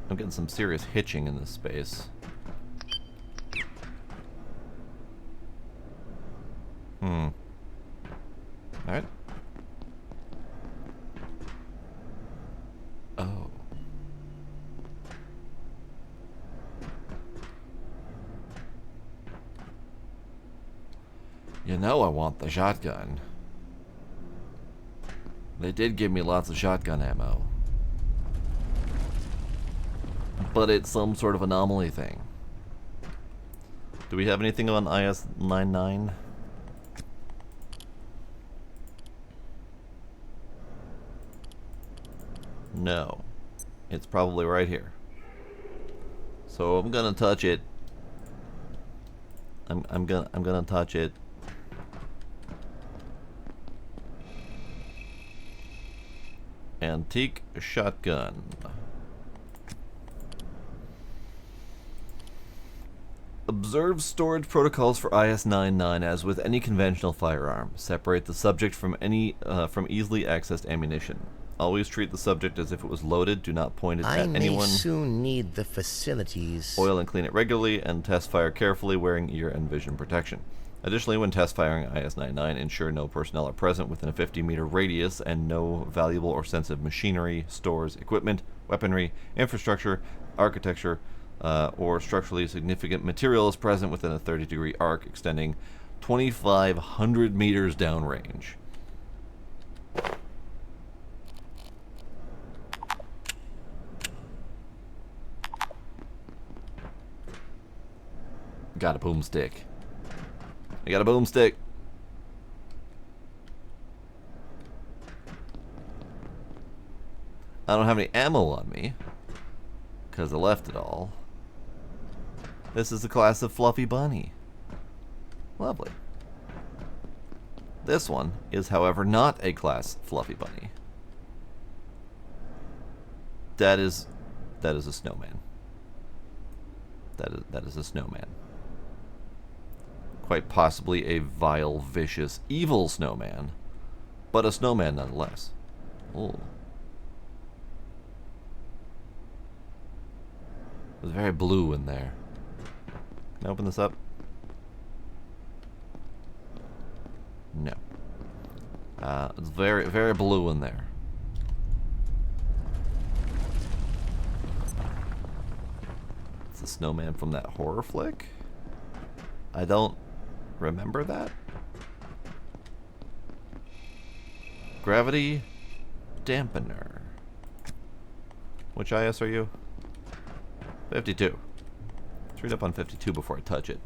I'm getting some serious hitching in this space. Alright. Oh. You know I want the shotgun. They did give me lots of shotgun ammo. But it's some sort of anomaly thing. Do we have anything on IS-99? No. It's probably right here. So I'm gonna touch it. I'm gonna touch it. Antique shotgun. Observe storage protocols for IS-99 as with any conventional firearm. Separate the subject from any from easily accessed ammunition. Always treat the subject as if it was loaded. Do not point it I at may anyone. soon need the facilities. Oil and clean it regularly, and test fire carefully wearing ear and vision protection. Additionally, when test firing IS-99, ensure no personnel are present within a 50-meter radius and no valuable or sensitive machinery, stores, equipment, weaponry, infrastructure, architecture, or structurally significant material is present within a 30-degree arc extending 2,500 meters downrange. Got a boomstick. I got a boomstick. I don't have any ammo on me because I left it all. This is a class of Fluffy Bunny. Lovely. This one is, however, not a class Fluffy Bunny. That is a snowman. That is a snowman. Quite possibly a vile, vicious, evil snowman, but a snowman nonetheless. Ooh. It was very blue in there. Can I open this up? No. It's very, very blue in there. It's a snowman from that horror flick? I don't remember that? Gravity dampener. Which IS are you? 52. Let's read up on 52 before I touch it.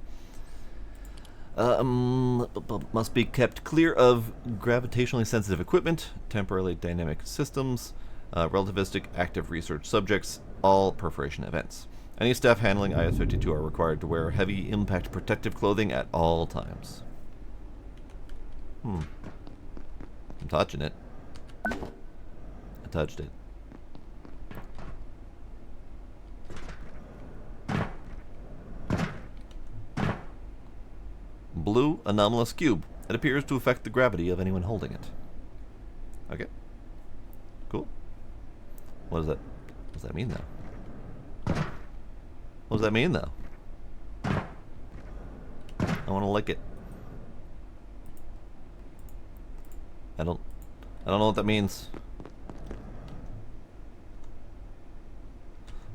Must be kept clear of gravitationally sensitive equipment, temporarily dynamic systems, relativistic active research subjects, all perforation events. Any staff handling IS-52 are required to wear heavy impact protective clothing at all times. I'm touching it. I touched it. Blue anomalous cube. It appears to affect the gravity of anyone holding it. Okay. Cool. What does that mean, though? What does that mean, though? I want to lick it. I don't know what that means.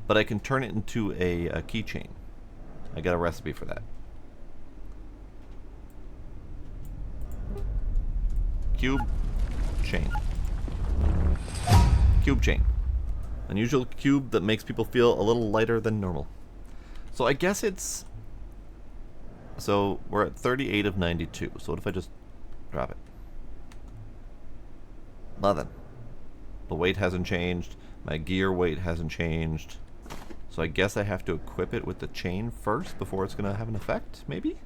But I can turn it into a keychain. I got a recipe for that. Cube chain. Cube chain. Unusual cube that makes people feel a little lighter than normal. So I guess it's... So we're at 38 of 92. So what if I just drop it? Nothing. The weight hasn't changed. My gear weight hasn't changed. So I guess I have to equip it with the chain first before it's going to have an effect, maybe?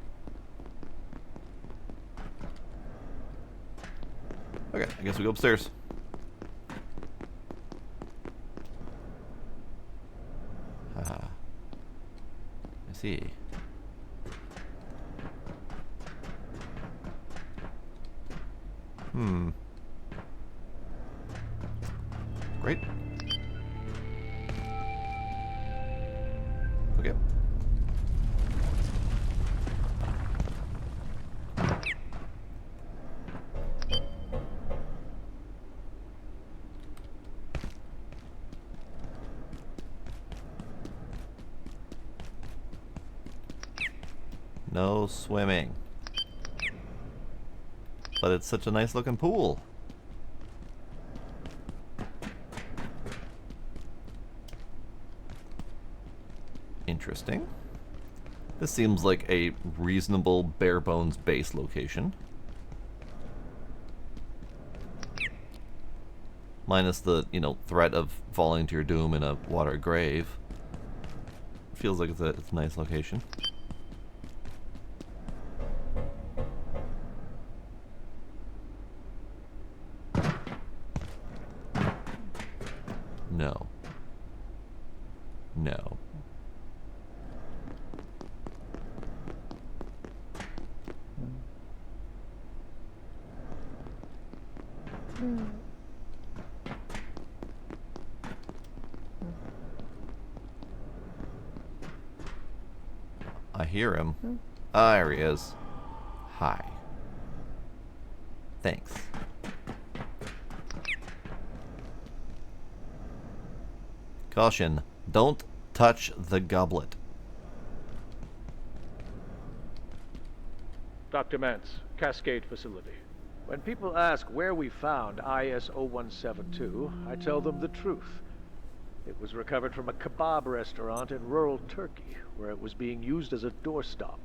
Okay, I guess we go upstairs. I see. Great. Okay. No swimming. But it's such a nice looking pool. Interesting. This seems like a reasonable bare bones base location. Minus the, you know, threat of falling to your doom in a water grave. Feels like it's a nice location. No. No. I hear him. Ah, there he is. Hi. Thanks. Caution. Don't touch the goblet. Dr. Mance, Cascade Facility. When people ask where we found IS-0172, I tell them the truth. It was recovered from a kebab restaurant in rural Turkey, where it was being used as a doorstop.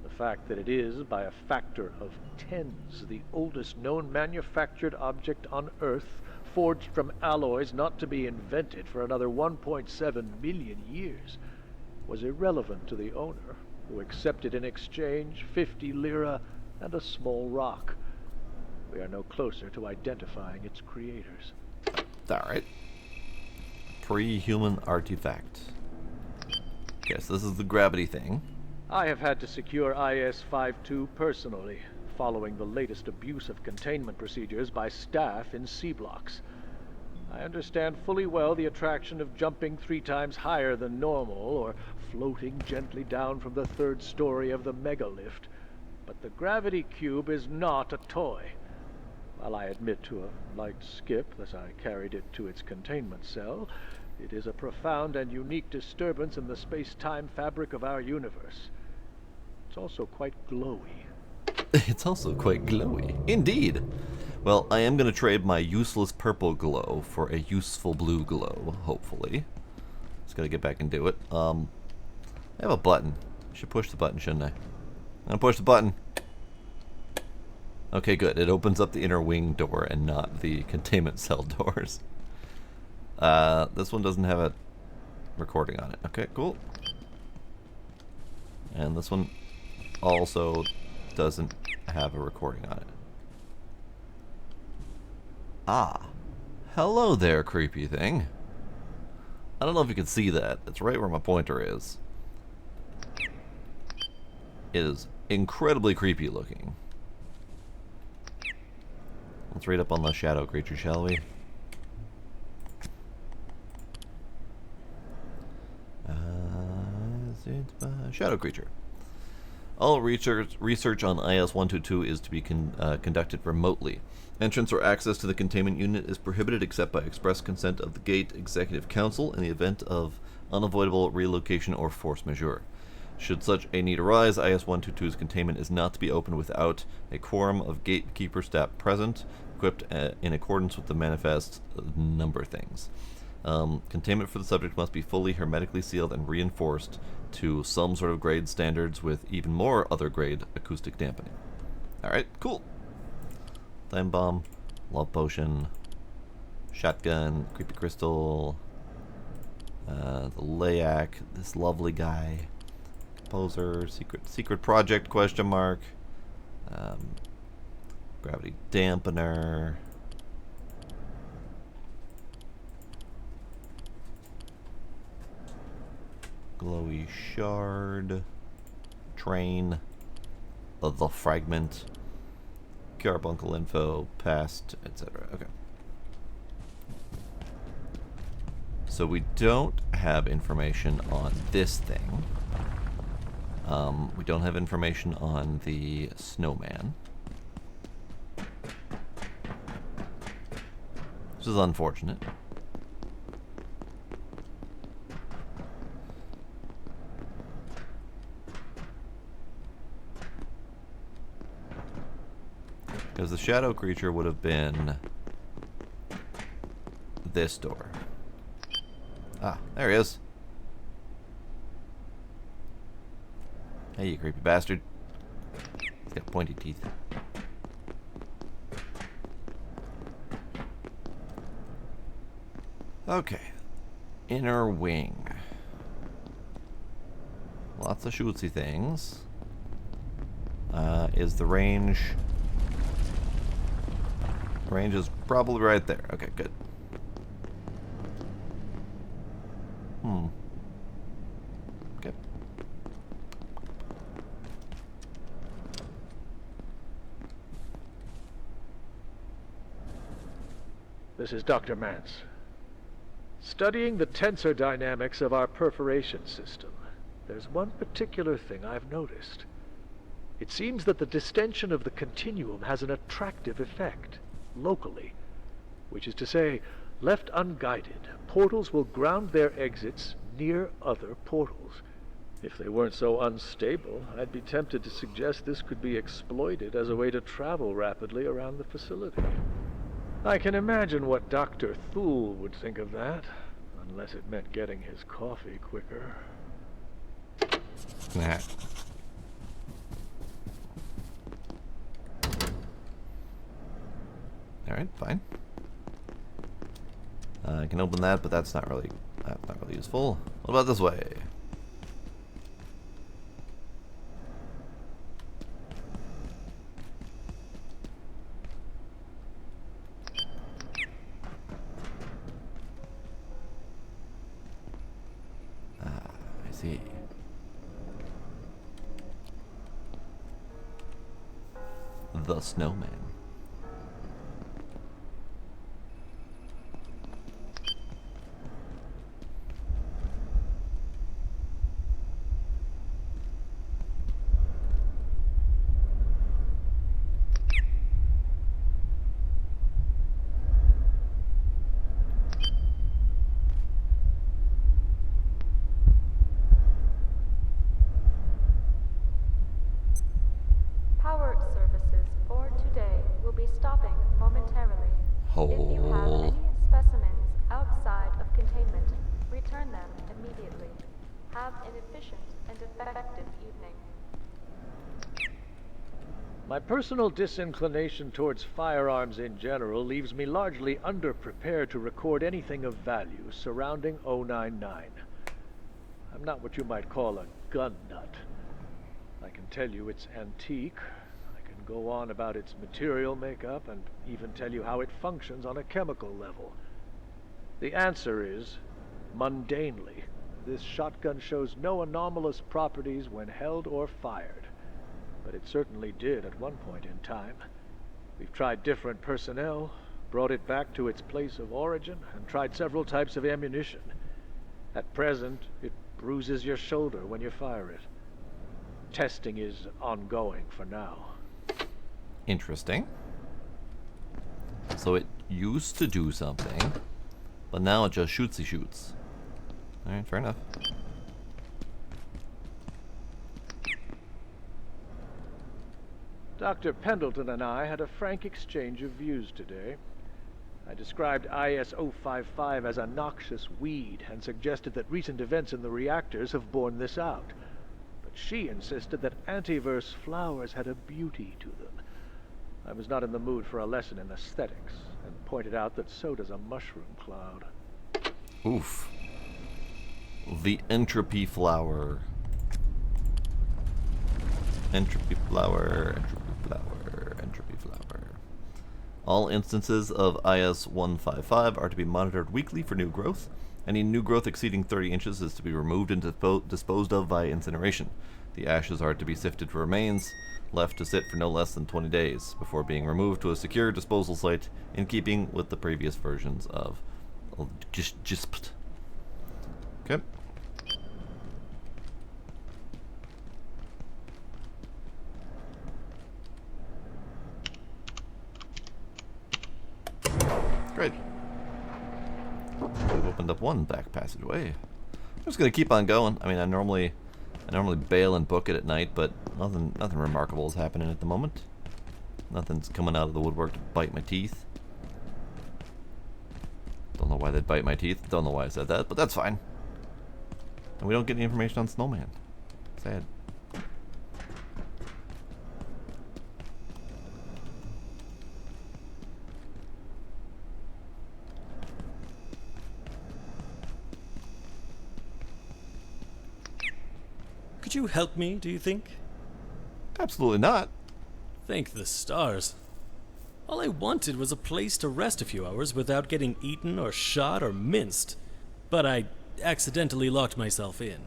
The fact that it is, by a factor of tens, the oldest known manufactured object on Earth, forged from alloys not to be invented for another 1.7 million years, was irrelevant to the owner, who accepted in exchange 50 lira and a small rock. We are no closer to identifying its creators. Alright. Pre-human artifact. Yes, this is the gravity thing. I have had to secure IS-52 personally, following the latest abuse of containment procedures by staff in C-blocks. I understand fully well the attraction of jumping 3 times higher than normal, or floating gently down from the 3rd story of the megalift, but the gravity cube is not a toy. While I admit to a light skip as I carried it to its containment cell, it is a profound and unique disturbance in the space-time fabric of our universe. It's also quite glowy. It's also quite glowy. Indeed. Well, I am going to trade my useless purple glow for a useful blue glow, hopefully. Just got to get back and do it. I have a button. I should push the button, shouldn't I? I'm going to push the button. Okay, good. It opens up the inner wing door and not the containment cell doors. This one doesn't have a recording on it. Okay, cool. And this one also doesn't have a recording on it. Ah. Hello there, creepy thing. I don't know if you can see that. It's right where my pointer is. It is incredibly creepy looking. Let's read up on the shadow creature, shall we? Shadow creature. All research on IS-122 is to be conducted remotely. Entrance or access to the containment unit is prohibited except by express consent of the Gate Executive Council in the event of unavoidable relocation or force majeure. Should such a need arise, IS-122's containment is not to be opened without a quorum of gatekeeper staff present, equipped in accordance with the manifest number things. Containment for the subject must be fully hermetically sealed and reinforced to some sort of grade standards with even more other grade acoustic dampening. Alright, cool. Time bomb, love potion, shotgun, creepy crystal, the Layak, this lovely guy, composer, secret project question mark, gravity dampener, glowy shard, train, the fragment, carbuncle info, past, etc. Okay. So we don't have information on this thing. We don't have information on the snowman. Which is unfortunate. Because the shadow creature would have been this door. Ah, there he is. Hey, you creepy bastard. He's got pointy teeth. Okay. Inner wing. Lots of shootsy things. Is the range... Range is probably right there. Okay, good. Okay. This is Dr. Mance. Studying the tensor dynamics of our perforation system, there's one particular thing I've noticed. It seems that the distension of the continuum has an attractive effect, locally. Which is to say, left unguided, portals will ground their exits near other portals. If they weren't so unstable, I'd be tempted to suggest this could be exploited as a way to travel rapidly around the facility. I can imagine what Dr. Thule would think of that, unless it meant getting his coffee quicker. Nah. Alright, fine. I can open that, but that's not really useful. What about this way? I see. The snowman. Power services for today will be stopping momentarily. If you have any specimens outside of containment, return them immediately. Have an efficient and effective evening. My personal disinclination towards firearms in general leaves me largely underprepared to record anything of value surrounding 099. I'm not what you might call a gun nut. I can tell you it's antique. I can go on about its material makeup and even tell you how it functions on a chemical level. The answer is, mundanely, this shotgun shows no anomalous properties when held or fired. But it certainly did at one point in time. We've tried different personnel, brought it back to its place of origin, and tried several types of ammunition. At present, it bruises your shoulder when you fire it. Testing is ongoing for now. Interesting. So it used to do something, but now it just shoots. Alright, fair enough. Dr. Pendleton and I had a frank exchange of views today. I described IS-055 as a noxious weed and suggested that recent events in the reactors have borne this out. But she insisted that antiverse flowers had a beauty to them. I was not in the mood for a lesson in aesthetics, and pointed out that so does a mushroom cloud. Oof. The entropy flower. Entropy flower, entropy flower, entropy flower. All instances of IS-155 are to be monitored weekly for new growth. Any new growth exceeding 30 inches is to be removed and disposed of via incineration. The ashes are to be sifted for remains, left to sit for no less than 20 days, before being removed to a secure disposal site in keeping with the previous versions of GISP. Okay. Great. We've opened up one back passageway. I'm just gonna keep on going. I mean, I normally bail and book it at night, but nothing remarkable is happening at the moment. Nothing's coming out of the woodwork to bite my teeth. Don't know why they'd bite my teeth. Don't know why I said that, but that's fine. And we don't get any information on Snowman. Sad. Could you help me, do you think? Absolutely not. Thank the stars. All I wanted was a place to rest a few hours without getting eaten or shot or minced. But I accidentally locked myself in.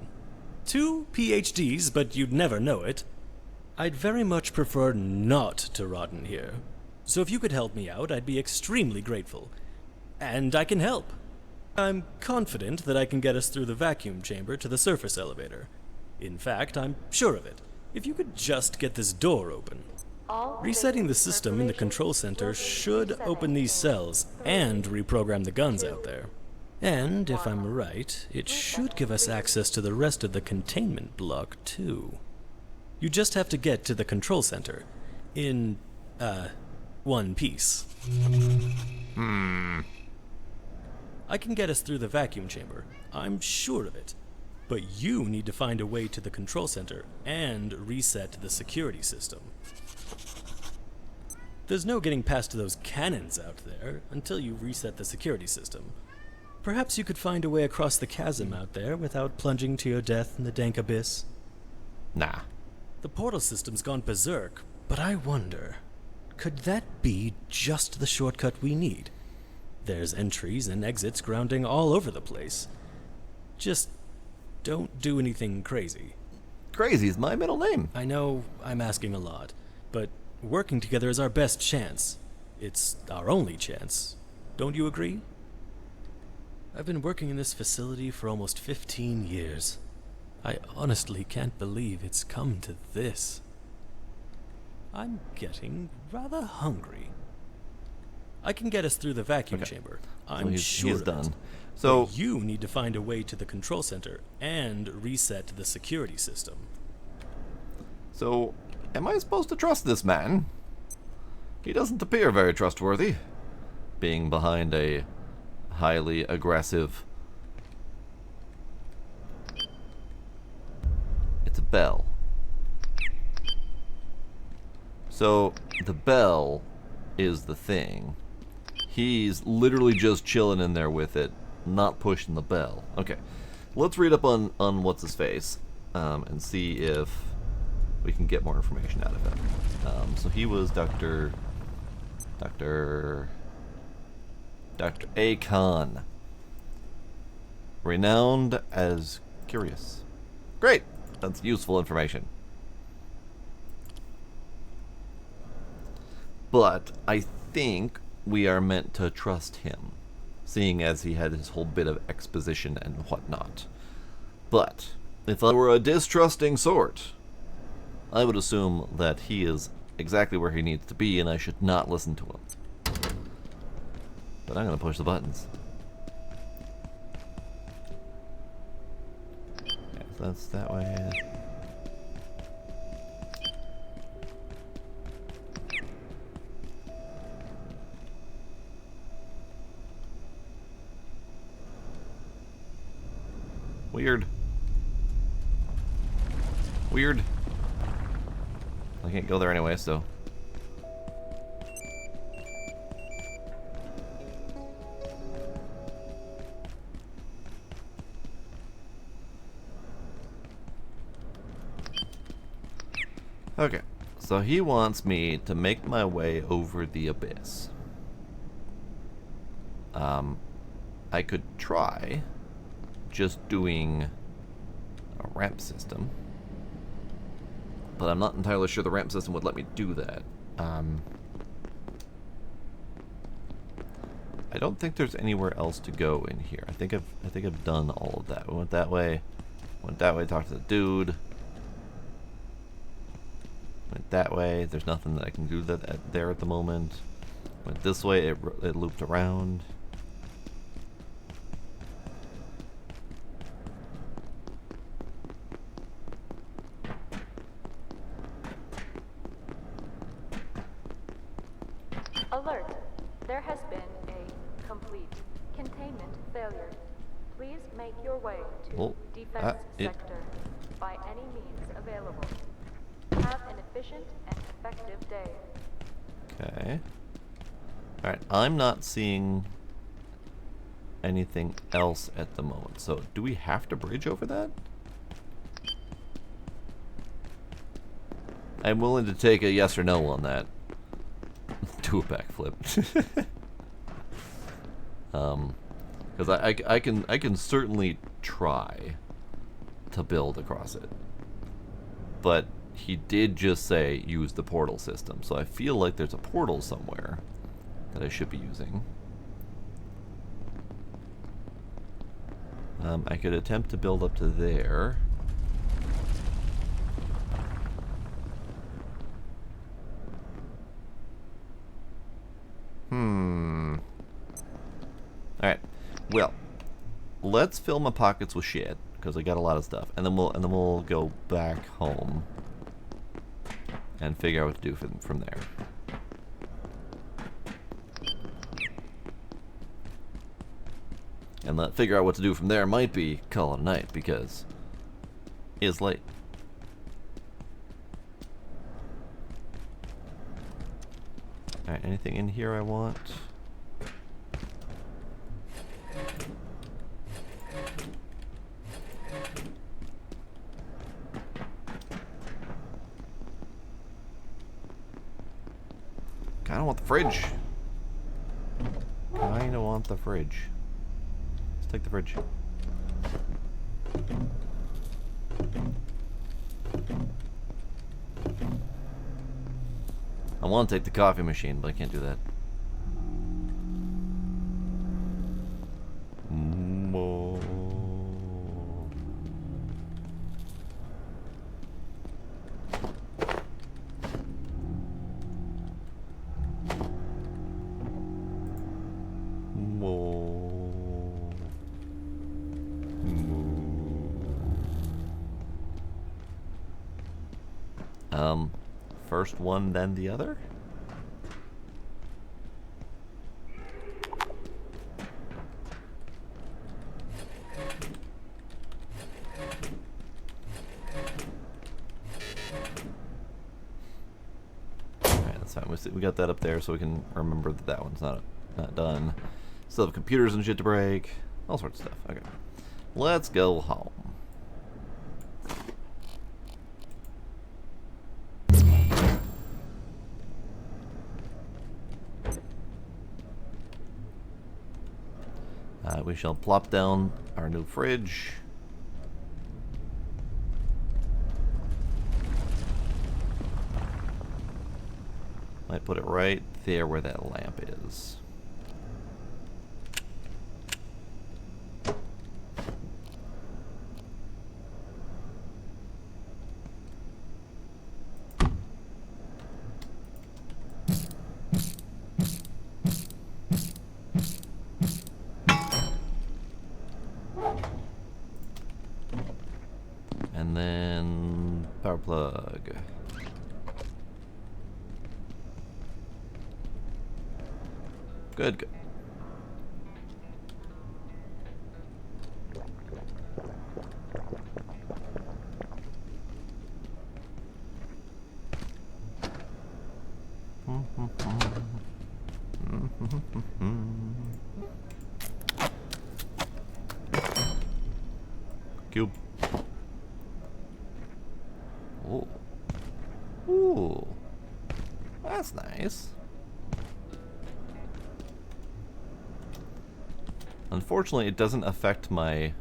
2 PhDs, but you'd never know it. I'd very much prefer not to rot in here. So if you could help me out, I'd be extremely grateful. And I can help. I'm confident that I can get us through the vacuum chamber to the surface elevator. In fact, I'm sure of it. If you could just get this door open. Resetting the system in the control center should open these cells and reprogram the guns out there. And, if I'm right, it should give us access to the rest of the containment block, too. You just have to get to the control center. In, one piece. I can get us through the vacuum chamber. I'm sure of it. But you need to find a way to the control center and reset the security system. There's no getting past those cannons out there until you reset the security system. Perhaps you could find a way across the chasm out there without plunging to your death in the dank abyss. Nah. The portal system's gone berserk, but I wonder, could that be just the shortcut we need? There's entries and exits grounding all over the place. Just don't do anything crazy. Crazy is my middle name. I know I'm asking a lot, but working together is our best chance. It's our only chance. Don't you agree? I've been working in this facility for almost 15 years. I honestly can't believe it's come to this. I'm getting rather hungry. I can get us through the vacuum chamber. I'm sure he's of done. it. So But you need to find a way to the control center and reset the security system. So, am I supposed to trust this man? He doesn't appear very trustworthy, being behind a highly aggressive... It's a bell. So, the bell is the thing. He's literally just chilling in there with it, not pushing the bell. Okay, let's read up on what's-his-face and see if we can get more information out of him. So he was Dr. A. Khan. Renowned as curious. Great! That's useful information. But I think we are meant to trust him, seeing as he had his whole bit of exposition and whatnot. But if I were a distrusting sort, I would assume that he is exactly where he needs to be and I should not listen to him. But I'm going to push the buttons. Okay, so that's that way. Weird. Weird. I can't go there anyway, so. Okay, so he wants me to make my way over the abyss. I could try just doing a ramp system, but I'm not entirely sure the ramp system would let me do that. I don't think there's anywhere else to go in here. I think I've done all of that. We went that way. Went that way, talked to the dude. Went that way. There's nothing that I can do there at the moment. Went this way. It looped around. Alert! There has been a complete containment failure. Please make your way to defense sector by any means available. Have an efficient and effective day. Okay. Alright, I'm not seeing anything else at the moment. So, do we have to bridge over that? I'm willing to take a yes or no on that. Do a backflip. Because I can certainly try to build across it. But he did just say use the portal system, so I feel like there's a portal somewhere that I should be using. I could attempt to build up to there. Alright. Well, let's fill my pockets with shit, because I got a lot of stuff. And then we'll go back home and figure out what to do from there. And figure out what to do from there might be call it a night, because it's late. Alright, anything in here I want? Kinda want the fridge. Kinda want the fridge. Let's take the fridge. I want to take the coffee machine, but I can't do that. First one, then the other? Alright, that's fine. We got that up there so we can remember that that one's not done. Still have computers and shit to break. All sorts of stuff. Okay. Let's go home. We shall plop down our new fridge. Might put it right there where that lamp is. And then power plug. Good, good. Cube. Oh. Ooh. That's nice. Unfortunately, it doesn't affect my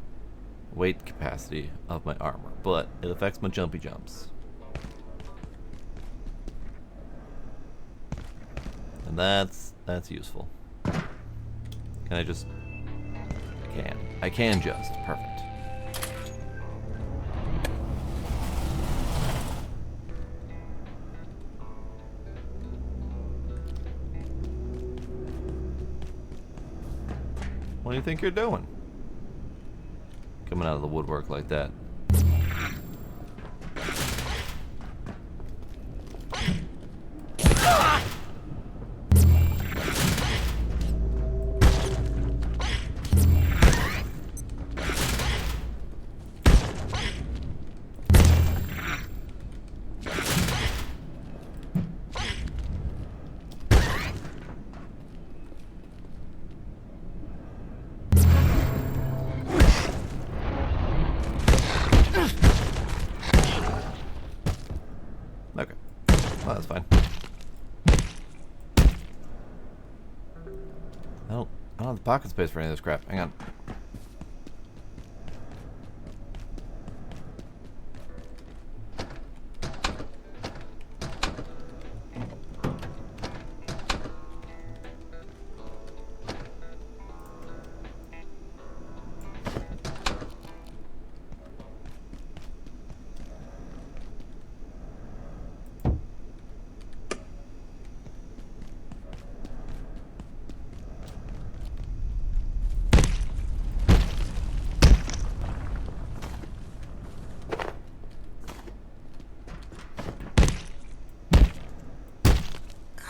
weight capacity of my armor, but it affects my jumpy jumps. And that's useful. Can I just... I can just. Perfect. What do you think you're doing? Coming out of the woodwork like that. Okay. Well, that's fine. I don't have the pocket space for any of this crap. Hang on.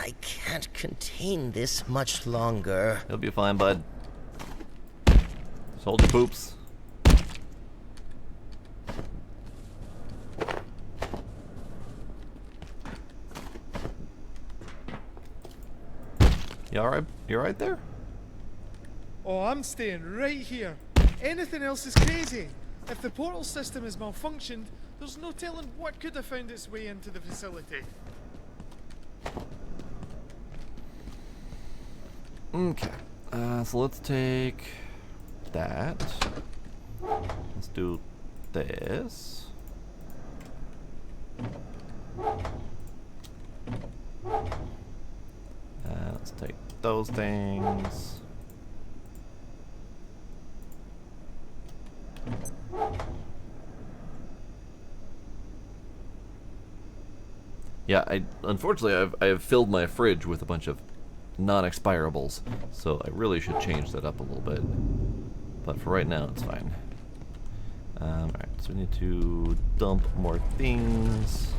I can't contain this much longer. You'll be fine, bud. Just hold your poops. You alright? You alright there? Oh, I'm staying right here. Anything else is crazy. If the portal system is malfunctioned, there's no telling what could have found its way into the facility. Okay. So let's take that. Let's do this. Let's take those things. Yeah, unfortunately I have filled my fridge with a bunch of non-expirables, so I really should change that up a little bit. But for right now, it's fine. Alright, so we need to dump more things.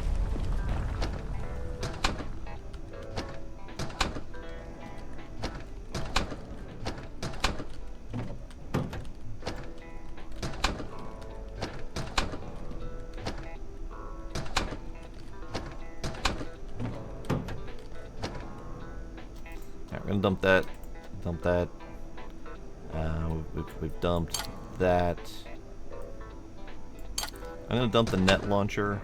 We're gonna dump that. Dump that. We've dumped that. I'm gonna dump the net launcher.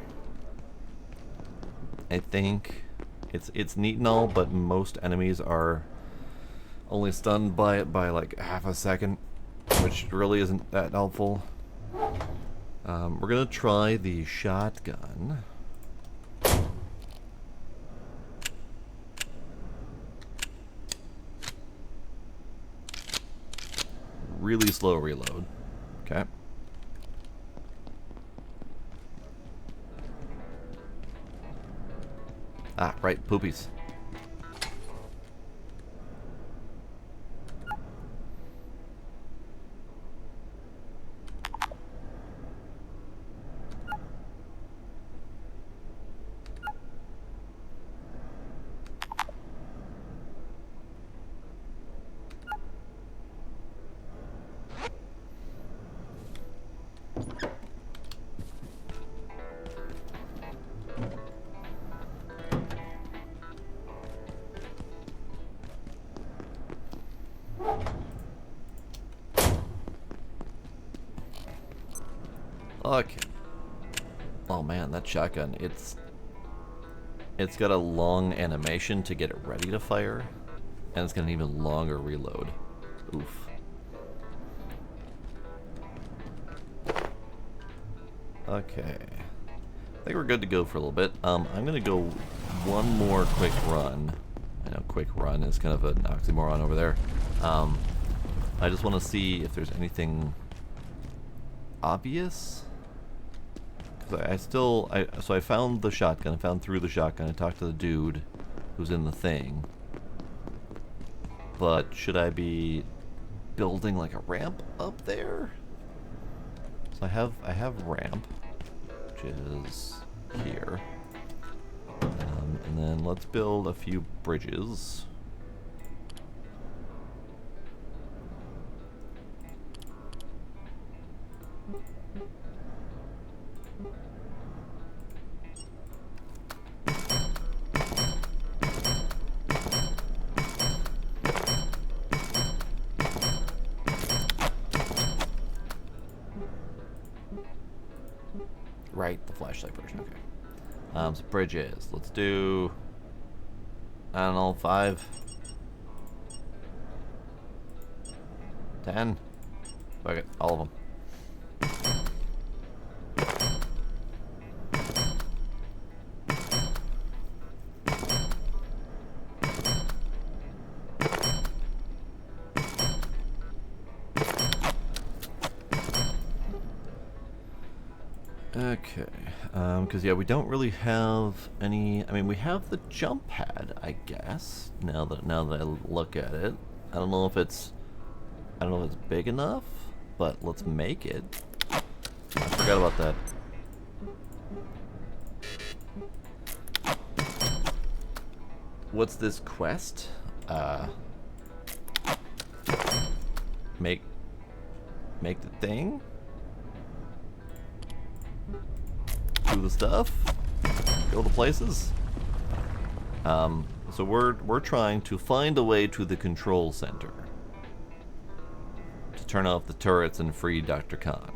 I think it's neat and all, but most enemies are only stunned by it by like half a second, which really isn't that helpful. We're gonna try the shotgun. Really slow reload. Okay. Ah, right, poopies. Okay. Oh man, that shotgun, it's got a long animation to get it ready to fire, and it's got an even longer reload. Oof. Okay. I think we're good to go for a little bit. I'm gonna go one more quick run. I know quick run is kind of an oxymoron over there. I just want to see if there's anything obvious. So I found the shotgun. I found through the shotgun. I talked to the dude who's in the thing. But should I be building like a ramp up there? So I have ramp, which is here. And then let's build a few bridges. Right, the flashlight version, okay. So bridges, let's do, I don't know, 5, 10, fuck it, all of them. Okay, because yeah, we don't really have any. I mean, we have the jump pad, I guess. Now that I look at it, I don't know if it's big enough, but let's make it. I forgot about that. What's this quest? Make the thing. Do the stuff, go to places. So we're trying to find a way to the control center to turn off the turrets and free Dr. Khan.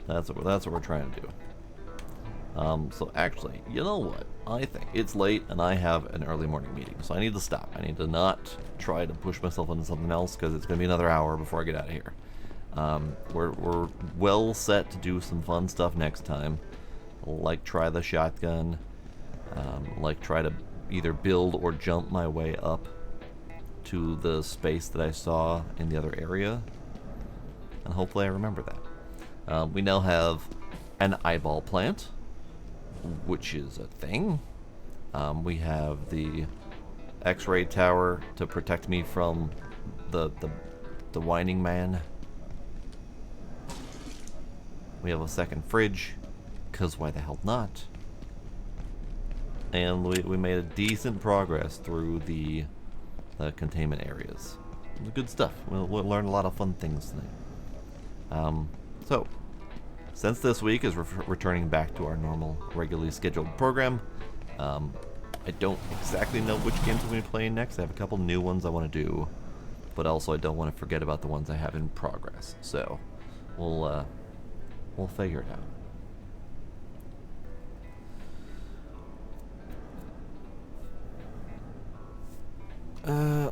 That's what we're trying to do. So actually, you know what? I think it's late and I have an early morning meeting, so I need to stop. I need to not try to push myself into something else because it's gonna be another hour before I get out of here. We're well set to do some fun stuff next time. Like try the shotgun, like try to either build or jump my way up to the space that I saw in the other area, and hopefully I remember that. We now have an eyeball plant, which is a thing. We have the X-ray tower to protect me from the whining man. We have a second fridge, because why the hell not? And we made a decent progress through the containment areas. Good stuff. We'll learn a lot of fun things tonight. So, since this week is returning back to our normal, regularly scheduled program, I don't exactly know which games I'm going to be playing next. I have a couple new ones I want to do, but also I don't want to forget about the ones I have in progress. So, we'll figure it out.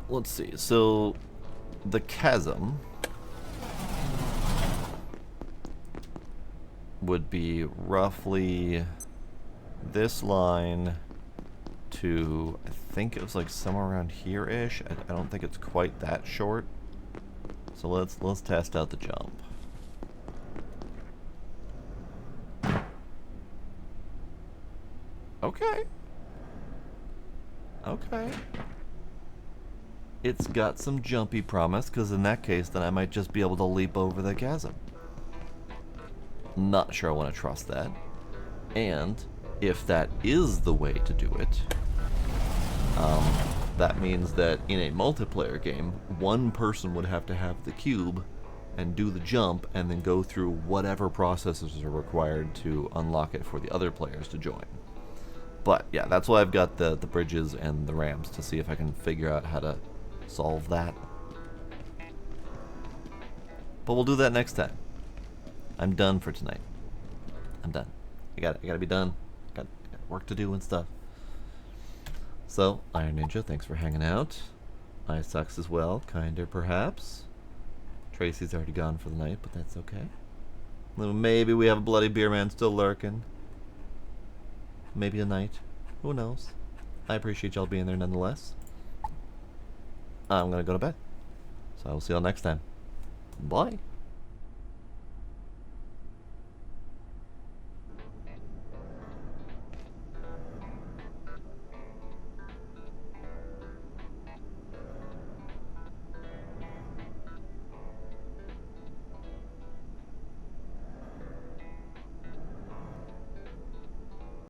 Let's see. So, the chasm would be roughly this line to, I think it was like somewhere around here-ish. I don't think it's quite that short. So let's test out the jump. Okay. Okay. It's got some jumpy promise, because in that case, then I might just be able to leap over the chasm. Not sure I want to trust that. And if that is the way to do it, that means that in a multiplayer game, one person would have to have the cube and do the jump and then go through whatever processes are required to unlock it for the other players to join. But yeah, that's why I've got the bridges and the ramps, to see if I can figure out how to solve that. But we'll do that next time. I'm done for tonight. I'm done. I gotta be done. Got work to do and stuff. So, Iron Ninja, thanks for hanging out. I sucks as well, kinder perhaps. Tracy's already gone for the night, but that's okay. Well, maybe we have a Bloody Beer Man still lurking. Maybe a night. Who knows? I appreciate y'all being there nonetheless. I'm gonna go to bed. So So I will see y'all next time. Bye.